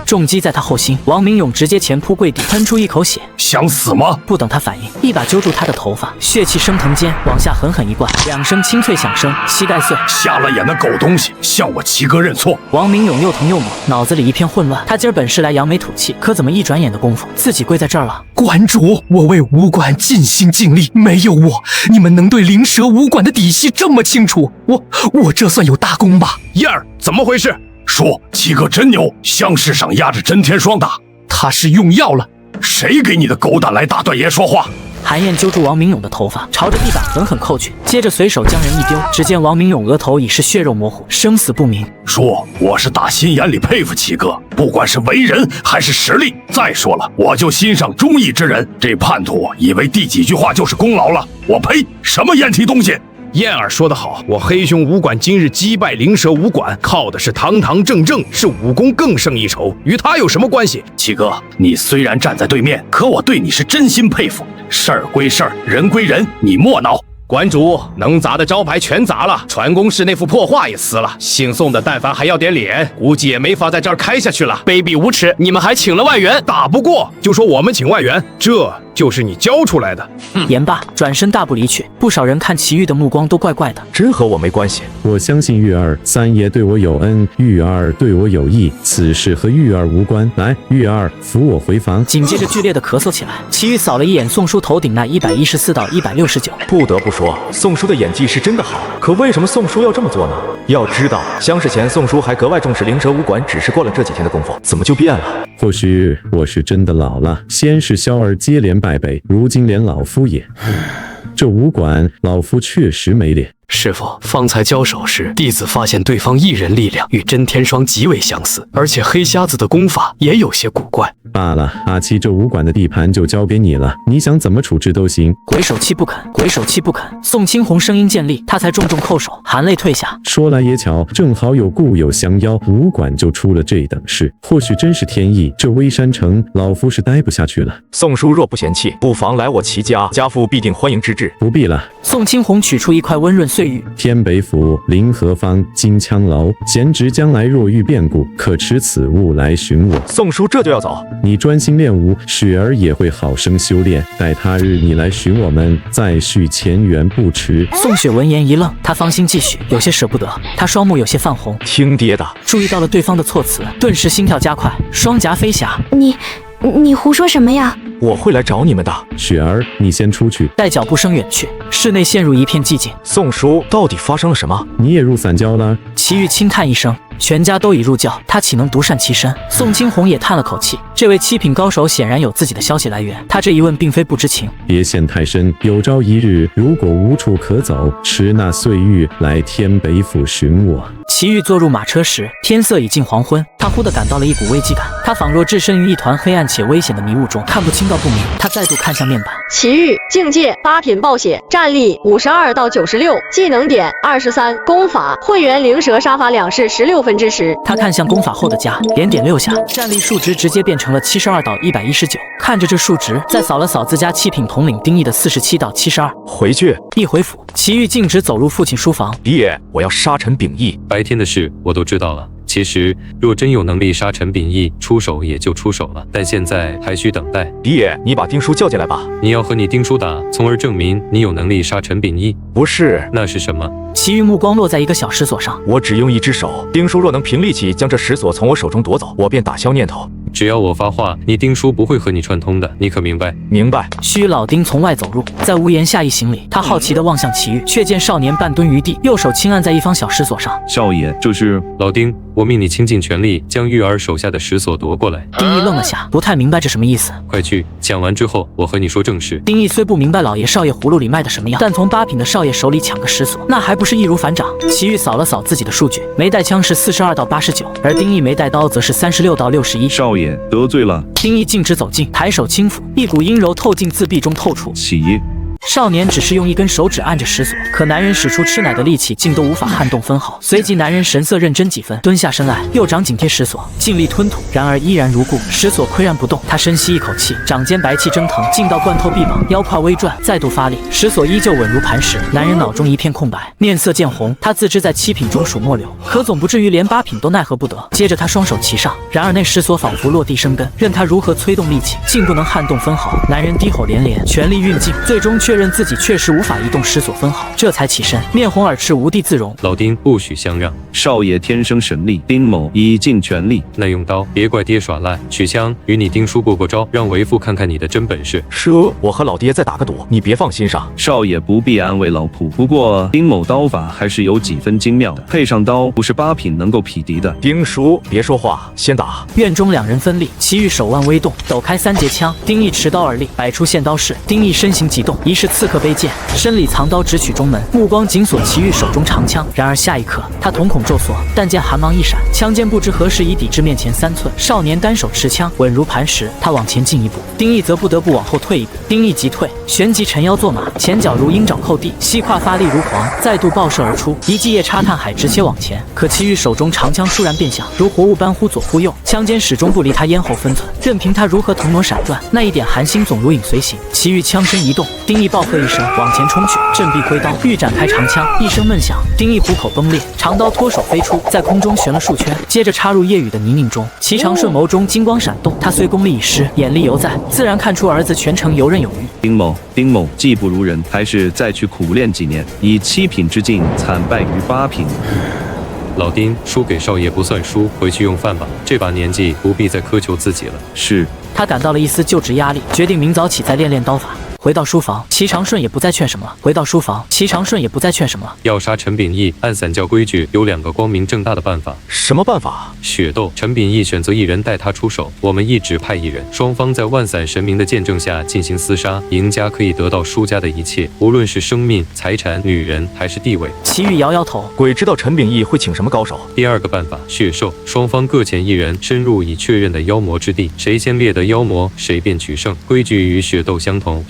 重击在他后心。王明勇直接前扑跪地，喷出一口血。想死吗？不等他反应，一把揪住他的头发，血气升腾间往下狠狠一灌，2声清脆响声，膝盖碎。瞎了眼的狗东西，向我齐哥认错！王明勇又疼又猛，脑子里一片混乱。他今儿本是来扬眉吐气，可怎么一转眼的功夫，自己跪在这儿了？馆主，我为武馆尽心尽力，没有我，你们能对灵蛇武馆的底细这么清楚？我这算有大功吧？燕儿，怎么回事？说，齐哥真牛，乡试上压着真天霜打，他是用药了。谁给你的狗胆来大段爷说话？韩燕揪住王明勇的头发，朝着地板狠狠扣去，接着随手将人一丢。只见王明勇额头已是血肉模糊，生死不明。说，我是打心眼里佩服齐哥，不管是为人还是实力。再说了，我就欣赏忠义之人，这叛徒以为第几句话就是功劳了？我呸！什么赝体东西！燕儿说得好，我黑熊武馆今日击败灵蛇武馆，靠的是堂堂正正，是武功更胜一筹，与他有什么关系？七哥，你虽然站在对面，可我对你是真心佩服。事儿归事儿，人归人，你莫恼。馆主，能砸的招牌全砸了，传功室那幅破画也撕了，姓宋的但凡还要点脸，估计也没法在这儿开下去了。卑鄙无耻！你们还请了外援，打不过就说我们请外援，这就是你教出来的。言罢，转身大步离去。不少人看齐豫的目光都怪怪的。真和我没关系。我相信玉儿，三爷对我有恩，玉儿对我有义，此事和玉儿无关。来，玉儿扶我回房。紧接着剧烈的咳嗽起来。齐豫扫了一眼宋叔头顶那114到169，不得不说，宋叔的演技是真的好。可为什么宋叔要这么做呢？要知道，乡试前宋叔还格外重视灵蛇武馆，只是过了这几天的功夫，怎么就变了？或许我是真的老了，先是萧儿接连败北，如今连老夫也。这武馆，老夫确实没脸。师傅，方才交手时，弟子发现对方一人力量与真天霜极为相似，而且黑瞎子的功法也有些古怪。罢了，阿七，这武馆的地盘就交给你了，你想怎么处置都行。鬼手气不肯，鬼手气不肯。宋青红声音渐厉，他才重重叩首，含泪退下。说来也巧，正好有故友相邀，武馆就出了这等事，或许真是天意。这微山城，老夫是待不下去了。宋叔若不嫌弃，不妨来我齐家，家父必定欢迎之至。不必了。宋青红取出一块温润碎玉，天北府临河坊金枪楼，贤侄将来若遇变故，可持此物来寻我。宋叔这就要走，你专心练武，雪儿也会好生修炼。待他日你来寻我们，再续前缘不迟。宋雪闻言一愣，她芳心继续，有些舍不得，她双目有些泛红。听爹的！注意到了对方的措辞，顿时心跳加快，双颊飞霞。你胡说什么呀？我会来找你们的。雪儿，你先出去。待脚步声远去，室内陷入一片寂静。宋叔，到底发生了什么？你也入散教了？齐豫轻叹一声，全家都已入教，他岂能独善其身？宋清红也叹了口气，这位七品高手显然有自己的消息来源，他这一问并非不知情。别陷太深，有朝一日如果无处可走，持那碎玉来天北府寻我。齐豫坐入马车时，天色已近黄昏，他忽地感到了一股危机感，他仿若置身于一团黑暗且危险的迷雾中，看不清道不明。他再度看向面板，齐豫，境界8品暴血，战力52到96，技能点23，功法会员灵蛇杀法2式10/16。他看向功法后的加，连点6下，战力数值直接变成了72到119。看着这数值，再扫了扫自家七品统领丁义的47到72。回去。一回府，齐豫径直走入父亲书房。爹，我要杀陈秉义。白天的事我都知道了。其实，若真有能力杀陈秉义，出手也就出手了。但现在还需等待。爹，你把丁叔叫进来吧。你要和你丁叔打，从而证明你有能力杀陈秉义？不是，那是什么？齐豫目光落在一个小石锁上。我只用一只手，丁叔若能凭力气将这石锁从我手中夺走，我便打消念头。只要我发话，你丁叔不会和你串通的，你可明白？明白。须臾老丁从外走入，在屋檐下一行礼。他好奇地望向齐豫，却见少年半蹲于地，右手轻按在一方小石锁上。少爷，这是老丁，我命你倾尽全力将玉儿手下的石锁夺过来。丁义愣了下，不太明白这什么意思。快去，讲完之后我和你说正事。丁义虽不明白老爷少爷葫芦里卖的什么药，但从8品的少爷手里抢个石锁，那还不是易如反掌？齐豫扫了扫自己的数据，没带枪是42到89，而丁义没带刀则是36到61。少爷得罪了。丁义径直走近，抬手轻抚，一股阴柔透进自臂中透出。起。少年只是用一根手指按着石锁，可男人使出吃奶的力气，竟都无法撼动分毫。随即，男人神色认真几分，蹲下身来，右掌紧贴石锁，尽力吞吐，然而依然如故，石锁岿然不动。他深吸一口气，掌间白气蒸腾，劲道灌透臂膀，腰胯微转，再度发力，石锁依旧稳如磐石。男人脑中一片空白，面色渐红。他自知在7品中属末流，可总不至于连8品都奈何不得。接着他双手齐上，然而那石锁仿佛落地生根，任他如何催动力气，竟不能撼动分毫。男人低吼连连，全力运劲，最终确认自己确实无法移动石锁分毫，这才起身，面红耳赤，无地自容。老丁，不许相让！少爷天生神力，丁某已尽全力。那用刀，别怪爹耍赖。取枪，与你丁叔过招，让为父看看你的真本事。叔，我和老爹再打个赌，你别放心上。少爷不必安慰老仆，不过丁某刀法还是有几分精妙的，配上刀不是8品能够匹敌的。丁叔，别说话，先打。院中两人分立，齐豫手腕微动，抖开3节枪，丁义持刀而立，摆出现刀式。丁义身形急动，疑是刺客背剑，身里藏刀直取中门，目光紧锁齐豫手中长枪。然而下一刻，他瞳孔骤缩，但见寒芒一闪，枪尖不知何时已抵至面前3寸。少年单手持枪，稳如磐石。他往前进一步，丁义则不得不往后退一步。丁义急退，旋即沉腰坐马，前脚如鹰爪扣地，膝胯发力如狂，再度爆射而出，一记夜叉探海直切往前。可齐豫手中长枪倏然变响，如活物般忽左忽右，枪尖始终不离他咽喉分寸，任凭他如何腾挪闪转，那一点寒星总如影随形。齐豫枪身一动，丁义暴喝一声，往前冲去，振臂挥刀，欲展开长枪，一声闷响，丁义虎口崩裂，长刀脱手飞出，在空中旋了数圈，接着插入夜雨的泥泞中。齐长顺眸中金光闪动，他虽功力已失，眼力犹在，自然看出儿子全程游刃有余。丁某技不如人，还是再去苦练几年，以7品之境惨败于8品。老丁，输给少爷不算输，回去用饭吧。这把年纪不必再苛求自己了。是。他感到了一丝就职压力，决定明早起再练刀法。回到书房，齐长顺也不再劝什么了。要杀陈秉义，按散教规矩，有2个光明正大的办法。什么办法？血斗。陈秉义选择一人带他出手，我们一指派一人，双方在万散神明的见证下进行厮杀，赢家可以得到输家的一切，无论是生命、财产、女人还是地位。齐豫摇摇头，鬼知道陈秉义会请什么高手。第2个办法，血兽，双方各遣一人深入已确认的妖魔之地，谁先猎得妖魔，谁便取胜。规矩与血斗相同。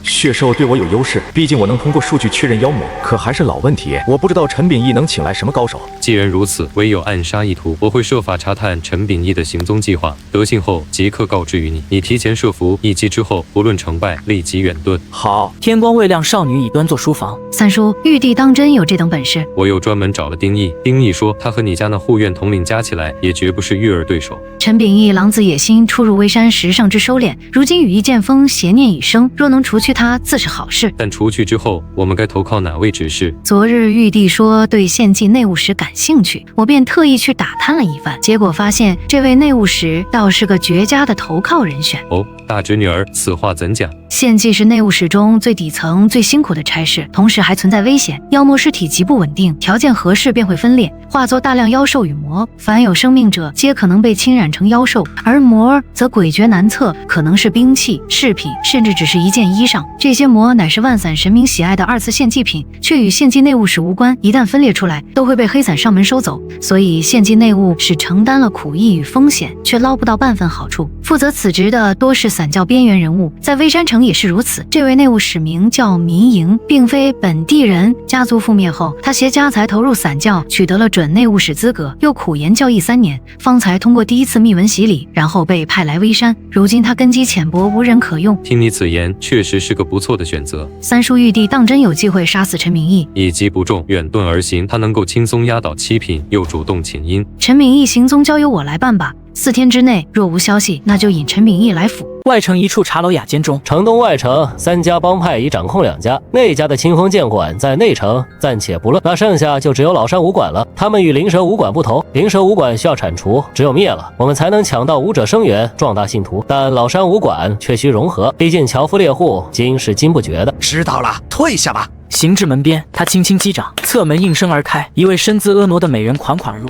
血兽对我有优势，毕竟我能通过数据确认妖魔。可还是老问题，我不知道陈秉义能请来什么高手。既然如此，唯有暗杀意图。我会设法查探陈秉义的行踪计划，得信后即刻告知于你。你提前设伏，一击之后不论成败，立即远遁。好。天光未亮，少女已端坐书房。三叔，玉帝当真有这等本事？我又专门找了丁义，丁义说他和你家那护院统领加起来，也绝不是玉儿对手。陈秉义狼子野心，出入微山时尚之收敛，如今羽翼渐丰，邪念已生。若能除去他自是好事。但除去之后，我们该投靠哪位执事？昨日玉帝说对献祭内务使感兴趣，我便特意去打探了一番，结果发现这位内务使倒是个绝佳的投靠人选。哦，大侄女儿，此话怎讲？献祭是内务使中最底层、最辛苦的差事，同时还存在危险。妖魔尸体极不稳定，条件合适便会分裂，化作大量妖兽与魔。凡有生命者，皆可能被侵染成妖兽，而魔则诡谲难测，可能是兵器、饰品，甚至只是一件衣裳。这些魔乃是万散神明喜爱的二次献祭品，却与献祭内务使无关。一旦分裂出来，都会被黑伞上门收走。所以献祭内务使承担了苦役与风险，却捞不到半分好处。负责此职的多是散教边缘人物，在微山城也是如此。这位内务使名叫迷营，并非本地人，家族覆灭后，他携家财投入散教，取得了准内务使资格，又苦研教义3年，方才通过第一次密文洗礼，然后被派来微山。如今他根基浅薄，无人可用。听你此言，确实是个不错的选择。三叔玉帝当真有机会杀死陈敏义，以击不中，远遁而行，他能够轻松压倒七品，又主动请缨。陈敏义行踪交由我来办吧。4天之内若无消息，那就引陈敏义来府。外城一处茶楼雅间中，城东外城3家帮派已掌控2家，内家的清风剑馆在内城暂且不论，那剩下就只有老山武馆了。他们与灵蛇武馆不同，灵蛇武馆需要铲除，只有灭了，我们才能抢到武者生源，壮大信徒。但老山武馆却需融合，毕竟樵夫猎户金是禁不绝的。知道了，退下吧。行至门边，他轻轻击掌，侧门应声而开，一位身姿婀娜的美人款款入，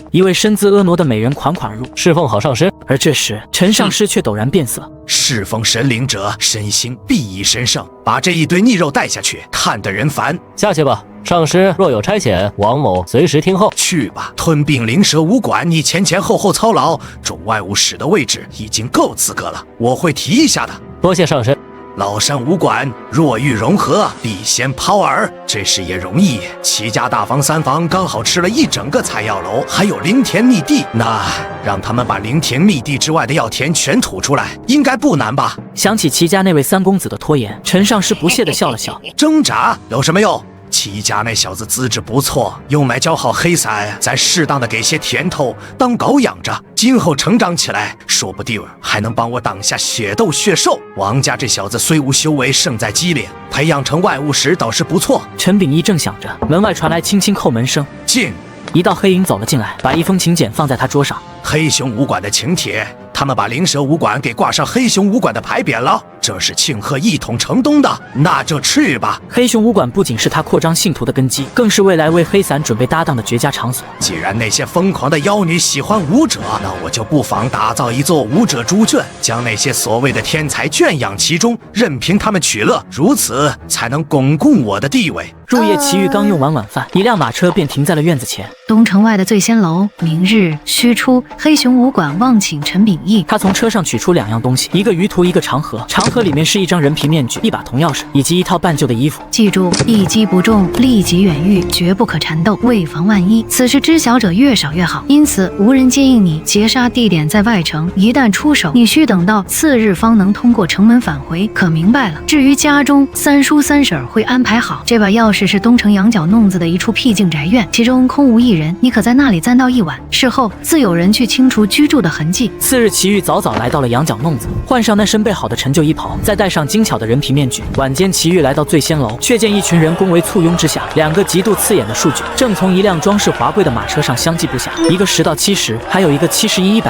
侍奉好上师。而这时，陈上师却陡然变色。侍奉神灵者，身心必以神圣，把这一堆逆肉带下去，看得人烦。下去吧，上师若有差遣，王某随时听候。去吧，吞并灵蛇武馆，你前后操劳，总外务使的位置已经够资格了，我会提一下的。多谢上师。老山武馆若欲融合，必先抛饵，这事也容易。齐家大房3房刚好吃了一整个采药楼，还有灵田密地，那让他们把灵田密地之外的药田全吐出来，应该不难吧？想起齐家那位3公子的拖延，陈上师不屑地笑了笑。挣扎有什么用？齐家那小子资质不错，用来教好黑伞，再适当的给些甜头当狗养着，今后成长起来，说不定还能帮我挡下血斗血兽。王家这小子虽无修为，胜在机灵，培养成外务使倒是不错。陈秉义正想着，门外传来轻轻叩门声，进。一道黑影走了进来，把一封请柬放在他桌上。黑熊武馆的请帖，他们把灵蛇武馆给挂上黑熊武馆的牌匾了，这是庆贺一统城东的，那就去吧。黑熊武馆不仅是他扩张信徒的根基，更是未来为黑伞准备搭档的绝佳场所。既然那些疯狂的妖女喜欢武者，那我就不妨打造一座武者猪圈，将那些所谓的天才圈养其中，任凭他们取乐，如此才能巩固我的地位。入夜，齐豫刚用完晚饭，一辆马车便停在了院子前。东城外的醉仙楼，明日须出，黑熊武馆望请陈秉义。他从车上取出2样东西，一个鱼图，一个长盒。长盒里面是一张人皮面具、一把铜钥匙以及一套半旧的衣服。记住，一击不中，立即远御，绝不可缠斗，为防万一。此事知晓者越少越好，因此无人接应你。劫杀地点在外城，一旦出手，你需等到次日方能通过城门返回。可明白了？至于家中，三叔三婶会安排好。这把钥匙是东城羊角弄子的一处僻静宅院，其中空无一人，你可在那里暂到一晚，事后自有人去清除居住的痕迹。次日，齐豫早早来到了羊角弄子，换上那身备好的陈旧衣袍，再戴上精巧的人皮面具。晚间，齐豫来到醉仙楼，却见一群人恭围簇拥之下，2个极度刺眼的数据正从一辆装饰华贵的马车上相继不下，一个10到70，还有一个71、101。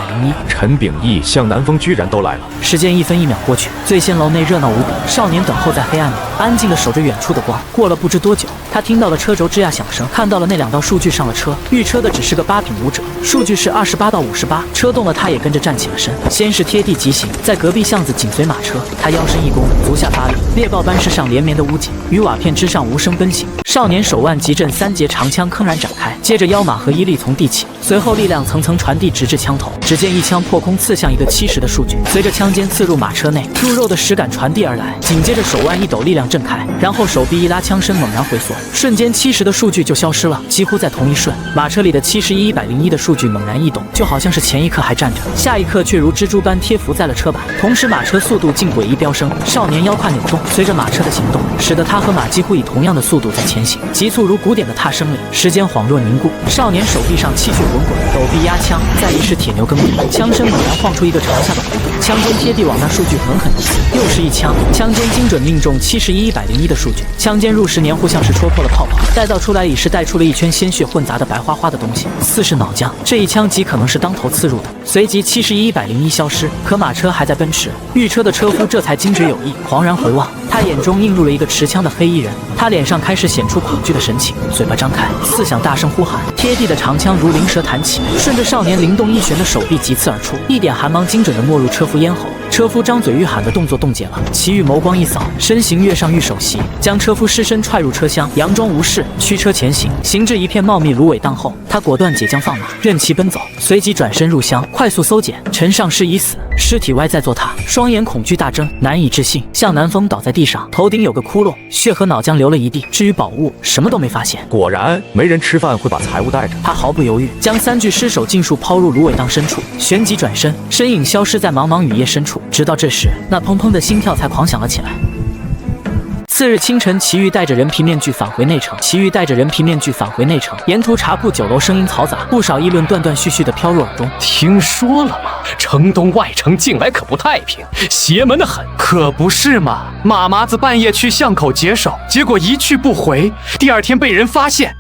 陈秉义、向南风居然都来了。时间1分1秒过去，醉仙楼内热闹无比，少年等候在黑暗里，安静地守着远处的光。过了不知多久，他听到了车轴吱呀响声，看到了那2道数据上了车，御车的只是个8品武者，数据是28到58，车动了，他也跟着站起了身，先是贴地疾行，在隔壁巷子紧随马车，他腰身一弓，足下发力，猎豹般驶上连绵的屋脊，与瓦片之上无声奔行。少年手腕急震，3节长枪铿然展开，接着腰马和衣力从地起，随后力量层层传递，直至枪头。只见一枪破空刺向一个70的数据，随着枪尖刺入马车内，入肉的实感传递而来，紧接着手腕一抖，力量震开，然后手臂一拉，枪身猛然回缩，瞬间70的数据就消失了。几乎在同一瞬，马车里的71、101的数据猛然异动，就好像是前一刻还站着，下一刻却如蜘蛛般贴伏在了车板。同时马车速度竟诡异飙升，少年腰胯扭动，随着马车的行动，使得他和马几乎以同样的速度在前行，急促如鼓点的踏声里。时间恍若凝固，少年手臂上气血滚滚，抖臂压枪，再一式铁牛耕地，枪身猛然晃出一个朝下的弧度，枪尖贴地往那数据狠狠一刺，又是一枪，枪尖精准命中71-101的数据。枪尖入10年户像是戳破了泡泡，带造出来已是带出了一圈鲜血混杂的白花花的东西，似是脑浆。这一枪极可能是当头刺入的。随即71-101消失，可马车还在奔驰。御车的车夫这才惊觉有异，恍然回望，他眼中映入了一个持枪的黑衣人，他脸上开始显出恐惧的神情，嘴巴张开，似想大声呼喊。贴地的长枪如灵蛇弹起，顺着少年灵动一旋的手臂急刺而出，一点寒芒精准地没入车夫咽喉。车夫张嘴欲喊的动作冻结了，齐豫眸光一扫，身形跃上御手席，将车夫尸身踹入车厢，佯装无事，驱车前行。行至一片茂密芦苇荡后，他果断解缰放马，任其奔走，随即转身入箱，快速搜检。陈上师已死，尸体歪在坐榻，双眼恐惧大睁，难以置信。向南风倒在地上，头顶有个窟窿，血和脑浆流了一地。至于宝物，什么都没发现。果然，没人吃饭会把财物带着。他毫不犹豫，将3具尸首尽数抛入芦苇荡深处，旋即转身，身影消失在茫茫雨夜深处。直到这时，那砰砰的心跳才狂响了起来。次日清晨，齐豫带着人皮面具返回内城。沿途茶铺酒楼声音嘈杂，不少议论断断续续的飘入耳中。听说了吗？城东外城近来可不太平，邪门的很。可不是嘛？马麻子半夜去巷口解手，结果一去不回，第2天被人发现，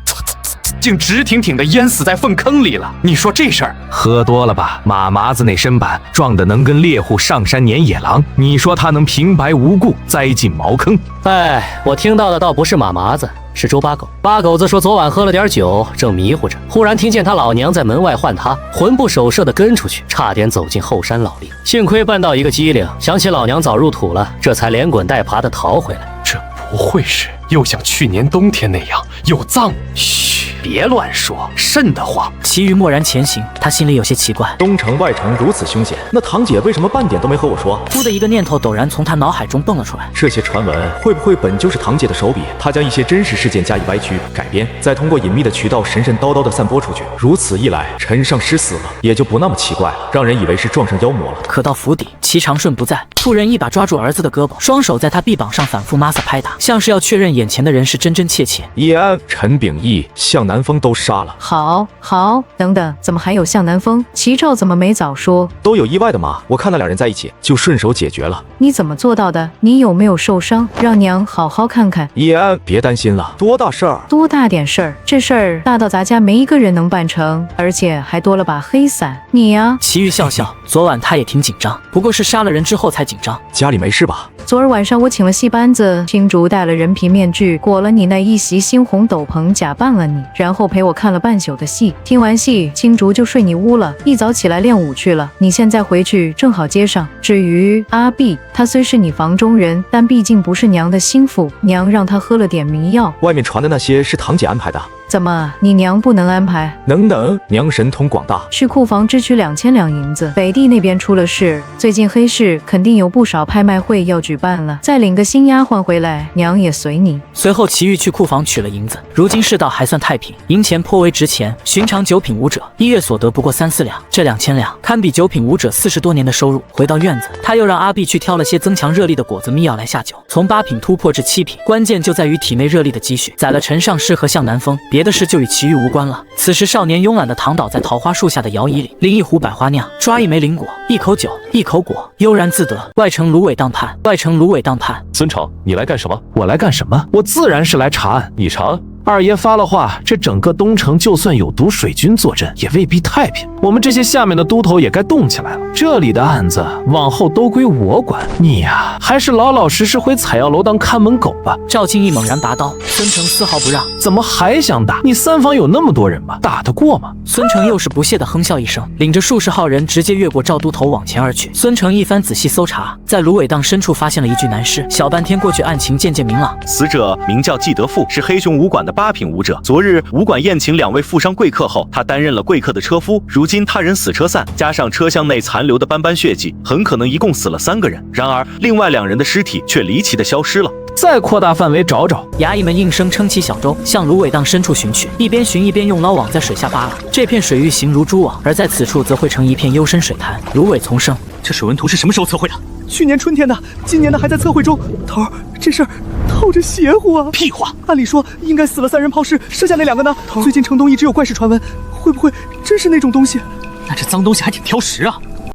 竟直挺挺的淹死在粪坑里了。你说这事儿？喝多了吧？马麻子那身板壮得能跟猎户上山撵野狼，你说他能平白无故栽进茅坑？哎，我听到的倒不是马麻子，是周八狗。八狗子说昨晚喝了点酒，正迷糊着，忽然听见他老娘在门外唤他，魂不守舍地跟出去，差点走进后山老林。幸亏绊到一个机灵，想起老娘早入土了，这才连滚带爬地逃回来。这不会是又像去年冬天那样有葬？嘘，别乱说，瘆得慌。齐豫默然前行，他心里有些奇怪，东城外城如此凶险，那堂姐为什么半点都没和我说？突的一个念头陡然从他脑海中蹦了出来，这些传闻会不会本就是堂姐的手笔？她将一些真实事件加以歪曲改编，再通过隐秘的渠道神神叨叨地散播出去。如此一来，陈上师死了也就不那么奇怪了，让人以为是撞上妖魔了。可到府邸，齐长顺不在，妇人一把抓住儿子的胳膊，双手在他臂膀上反复摩挲拍打，像是要确认眼前的人是真真切切。叶安、陈秉义、向南风都杀了。好，等等，怎么还有向南风？齐兆怎么没早说？都有意外的嘛，我看那2人在一起，就顺手解决了。你怎么做到的？你有没有受伤？让娘好好看看。叶安，别担心了，多大事儿？多大点事儿？这事儿大到咱家没一个人能办成，而且还多了把黑伞。你呀？齐豫笑笑，昨晚他也挺紧张，不过是杀了人之后才紧张。家里没事吧？昨儿晚上我请了戏班子，青竹戴了人皮面具，裹了你那一袭猩红斗篷，假扮了你，然后陪我看了半宿的戏。听完戏，青竹就睡你屋了，一早起来练舞去了。你现在回去正好接上。至于阿碧，他虽是你房中人，但毕竟不是娘的心腹，娘让他喝了点迷药。外面传的那些是堂姐安排的。怎么，你娘不能安排？能，娘神通广大。去库房支取2000两银子。北地那边出了事，最近黑市肯定有不少拍卖会要举办了，再领个新丫鬟回来，娘也随你。随后齐豫去库房取了银子，如今世道还算太平，银钱颇为值钱。寻常9品武者1月所得不过3-4两，这2000两堪比9品武者40多年的收入。回到院子，他又让阿碧去挑了些增强热力的果子秘药来下酒，从8品突破至7品，关键就在于体内热力的积蓄。宰了陈上师和向南风，别的事就与齐豫无关了。此时少年慵懒地躺倒在桃花树下的摇椅里，拎一壶百花酿，抓一枚灵果，一口酒，一口果，悠然自得。外城芦苇荡畔，孙成，你来干什么？我来干什么？我自然是来查案。你查？二爷发了话，这整个东城就算有毒水军坐镇，也未必太平。我们这些下面的都头也该动起来了。这里的案子往后都归我管，你呀，还是老老实实回采药楼当看门狗吧。赵敬义猛然拔刀，孙成丝毫不让。怎么还想打？你三房有那么多人吗？打得过吗？孙成又是不屑地哼笑一声，领着数十号人直接越过赵都头往前而去。孙成一番仔细搜查，在芦苇荡深处发现了一具男尸，小半天过去，案情渐渐明朗。死者名叫季德富，是黑熊武馆的8品武者。昨日武馆宴请2位富商贵客后，他担任了贵客的车夫。如今他人死车散，加上车厢内残留的斑斑血迹，很可能一共死了3个人。然而另外2人的尸体却离奇的消失了。再扩大范围找找。衙役们应声撑起小舟，向芦苇荡深处寻去，一边寻一边用捞网在水下扒拉。这片水域形如蛛网，而在此处则汇成一片幽深水潭，芦苇丛生。这水文图是什么时候测绘的？去年春天的，今年的还在测绘中。头儿，这事儿透着邪乎啊！屁话！按理说应该死了3人抛尸，剩下那2个呢？最近城东一直有怪事传闻，会不会真是那种东西？那这脏东西还挺挑食啊！